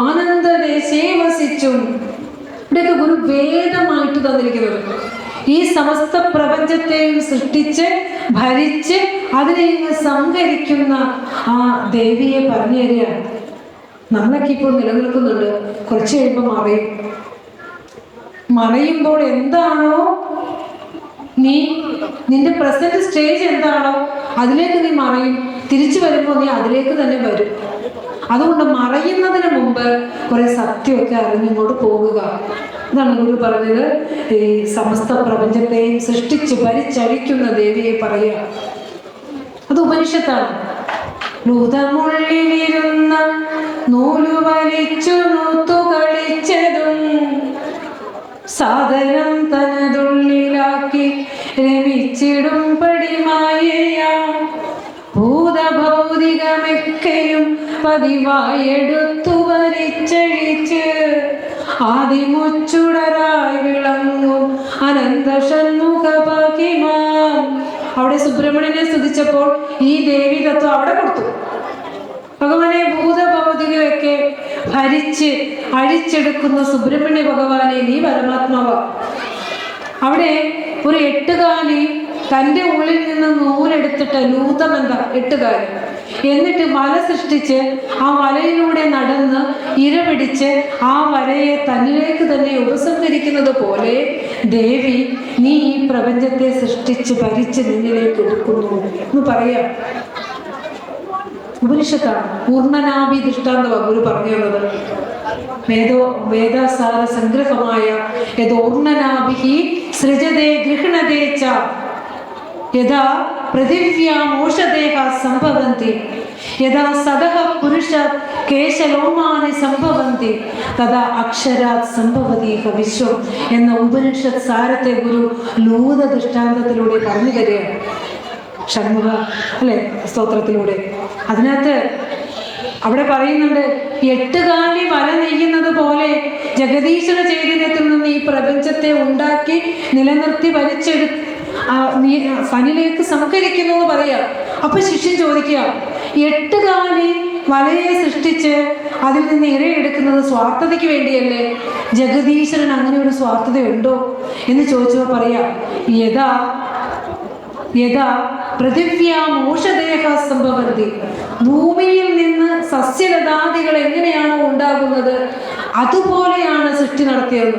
ആനന്ദദേശേ വസിച്ചും. ഇവിടെയൊക്കെ ഗുരു വേദമായിട്ട് തന്നിരിക്കുന്നത്. ഈ സമസ്ത പ്രപഞ്ചത്തെയും സൃഷ്ടിച്ച് ഭരിച്ച് അതിനെ സംഹരിക്കുന്ന ആ ദേവിയെ പറഞ്ഞു തരികയാണ്. നമ്മളൊക്കെ ഇപ്പോൾ നിലനിൽക്കുന്നുണ്ട്, കുറച്ച് കഴിയുമ്പോൾ മറയുമ്പോൾ എന്താണോ നിന്റെ പ്രസന്റ് സ്റ്റേജ് എന്താണോ അതിലേക്ക് നീ മറയും. തിരിച്ചു വരുമ്പോൾ നീ അതിലേക്ക് തന്നെ വരും. അതുകൊണ്ട് മറയുന്നതിന് മുമ്പ് കുറെ സത്യമൊക്കെ അറിഞ്ഞിങ്ങോട്ട് പോകുക. ഇതാണ് ഗുരു പറഞ്ഞത്. ഈ സമസ്ത പ്രപഞ്ചത്തെയും സൃഷ്ടിച്ച് ഭരിച്ചഴിക്കുന്ന ദേവിയെ പറയുക. അത് ഉപനിഷത്താണ്. നൂതമുള്ളിലിരുന്ന നൂലു വലിച്ചു നൂത്തു കളിച്ചതും സാധനം തനതുള്ളിലാക്കി രമിച്ചിടും പടിമായയാ ഭൂതഭൗതികമൊക്കെയും പതിവായെടുത്തു വരിച്ചഴിച്ച് ആദിമുച്ചുടരായി വിളങ്ങും അനന്ത ഷൺമുഖപാകിമാം. അവിടെ സുബ്രഹ്മണ്യനെ സ്തുതിച്ചപ്പോൾ ഈ ദേവി തത്വം അവിടെ കൊടുത്തു. ഭഗവാനെ ഭൂതഭൗതികമൊക്കെ ഭരിച്ച് അഴിച്ചെടുക്കുന്ന സുബ്രഹ്മണ്യ ഭഗവാനെ നീ പരമാത്മാവ. അവിടെ ഒരു 8 തൻ്റെ ഉള്ളിൽ നിന്ന് നൂലെടുത്തിട്ട് ലൂതമെന്ത 8 എന്നിട്ട് വല സൃഷ്ടിച്ച് ആ വലയിലൂടെ നടന്ന് ഇരപിടിച്ച് ആ വലയെ തന്നിലേക്ക് തന്നെ ഉപസംഹരിക്കുന്നത് പോലെ ദേവി നീ ഈ പ്രപഞ്ചത്തെ സൃഷ്ടിച്ച് ഭരിച്ച് നിന്നിലേക്ക് എടുക്കുന്നു എന്ന് പറയാം. ഉപനിഷത്താണ്. പൂർണ്ണനാഭി ദൃഷ്ടാന്തമാണ് ഗുരു പറഞ്ഞു തന്നത്. വേദസാര സംഗ്രഹമായ യഥോർണനാഭി സൃജതേ ഗൃഹണതേ ച യഥാ പൃഥിവ്യാമോഷദേഹ സംഭവന്തി യഥാ സദഹ പുരുഷ കേശലോമാനി സംഭവന്തി തഥാ അക്ഷരാത് സംഭവതീഹ വിശ്വം എന്ന ഉപനിഷത്ത് സാരത്തെ ഗുരു ലൂത ദൃഷ്ടാന്തത്തിലൂടെ പറഞ്ഞു തരികയാണ്. ഷൺമുഖ സ്തോത്രത്തിലൂടെ. അതിനകത്ത് അവിടെ പറയുന്നുണ്ട്, 8 വല നെയ്യുന്നത് പോലെ ജഗദീശ്വര ചൈതന്യത്തിൽ നിന്ന് ഈ പ്രപഞ്ചത്തെ ഉണ്ടാക്കി നിലനിർത്തി ഫനിലേക്ക് സംഹരിക്കുന്നു എന്ന് പറയാം. അപ്പൊ ശിഷ്യൻ ചോദിക്കുക, 8 വലയെ സൃഷ്ടിച്ച് അതിൽ നിന്ന് ഇരയെടുക്കുന്നത് സ്വാർത്ഥതയ്ക്ക് വേണ്ടിയല്ലേ? ജഗദീശ്വരൻ അങ്ങനെ ഒരു സ്വാർത്ഥതയുണ്ടോ എന്ന് ചോദിച്ചപ്പോൾ പറയാം, യഥാ പൃഥിവ്യാമോഷദേഹ സംഭവന്തി. ഭൂമിയിൽ നിന്ന് സസ്യലതാദികൾ എങ്ങനെയാണോ ഉണ്ടാകുന്നത് അതുപോലെയാണ് സൃഷ്ടി നടത്തിയത്.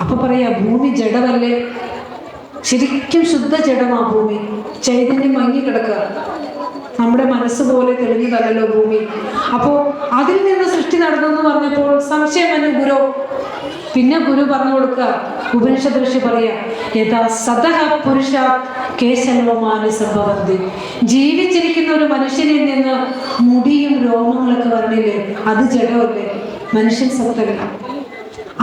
അപ്പൊ പറയാ, ഭൂമി ജഡമല്ലേ? ശരിക്കും ശുദ്ധ ജഡമാ ഭൂമി, ചൈതന്യം മങ്ങി കിടക്കുക. നമ്മുടെ മനസ്സ് പോലെ തെളിഞ്ഞതല്ലോ ഭൂമി. അപ്പോൾ അതിൽ നിന്ന് സൃഷ്ടി നടന്നെന്ന് പറഞ്ഞപ്പോൾ സംശയം വന്നു ഗുരു. പിന്നെ ഗുരു പറഞ്ഞു കൊടുക്കുക, ഉപനിഷത്ത് ഋഷി പറയാ, യഥാ സതഹ പുരുഷ കേശലോമാനി സംഭവന്തി. ജീവിച്ചിരിക്കുന്ന ഒരു മനുഷ്യനിൽ നിന്ന് മുടിയും രോമങ്ങളൊക്കെ വരണില്ലേ, അത് ജഡമല്ലേ, മനുഷ്യൻ സത്തല്ല.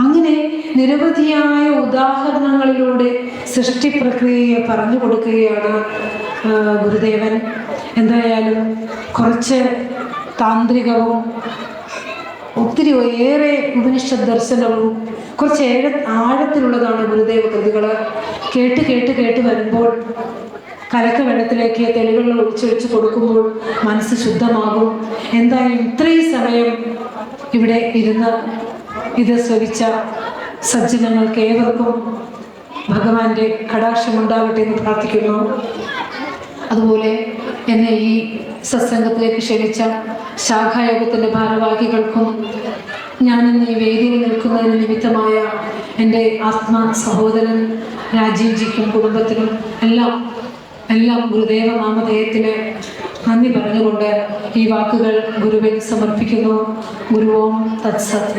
അങ്ങനെ നിരവധിയായ ഉദാഹരണങ്ങളിലൂടെ സൃഷ്ടി പ്രക്രിയയെ പറഞ്ഞു കൊടുക്കുകയാണ് ഗുരുദേവൻ. എന്തായാലും കുറച്ച് താന്ത്രികവും ഒത്തിരി ഏറെ ഉപനിഷത്ത് ദർശനവും കുറച്ചേറെ ആഴത്തിലുള്ളതാണ് ഗുരുദേവ കൃതികൾ. കേട്ട് കേട്ട് കേട്ട് വരുമ്പോൾ കലക്ക വെള്ളത്തിലേക്ക് തെളിവെള്ളം ഒഴിച്ചൊഴിച്ച് കൊടുക്കുമ്പോൾ മനസ്സ് ശുദ്ധമാകും. എന്തായാലും ഇത്രയും സമയം ഇവിടെ ഇരുന്ന് ഇത് ശ്രവിച്ച സജ്ജനങ്ങൾക്ക് ഏവർക്കും ഭഗവാന്റെ കടാക്ഷമുണ്ടാകട്ടെ എന്ന് പ്രാർത്ഥിക്കുന്നു. അതുപോലെ എന്നെ ഈ സത്സംഗത്തിലേക്ക് ക്ഷണിച്ച ശാഖായോഗത്തിൻ്റെ ഭാരവാഹികൾക്കും ഞാനിന്ന് ഈ വേദിയിൽ നിൽക്കുന്നതിന് നിമിത്തമായ എൻ്റെ ആത്മ സഹോദരൻ രാജീവ്ജിക്കും കുടുംബത്തിനും എല്ലാം ഗുരുദേവ നാമധേയത്തിന് നന്ദി പറഞ്ഞുകൊണ്ട് ഈ വാക്കുകൾ ഗുരുവിൽ സമർപ്പിക്കുന്നു. ഗുരുവോം തത്സത്.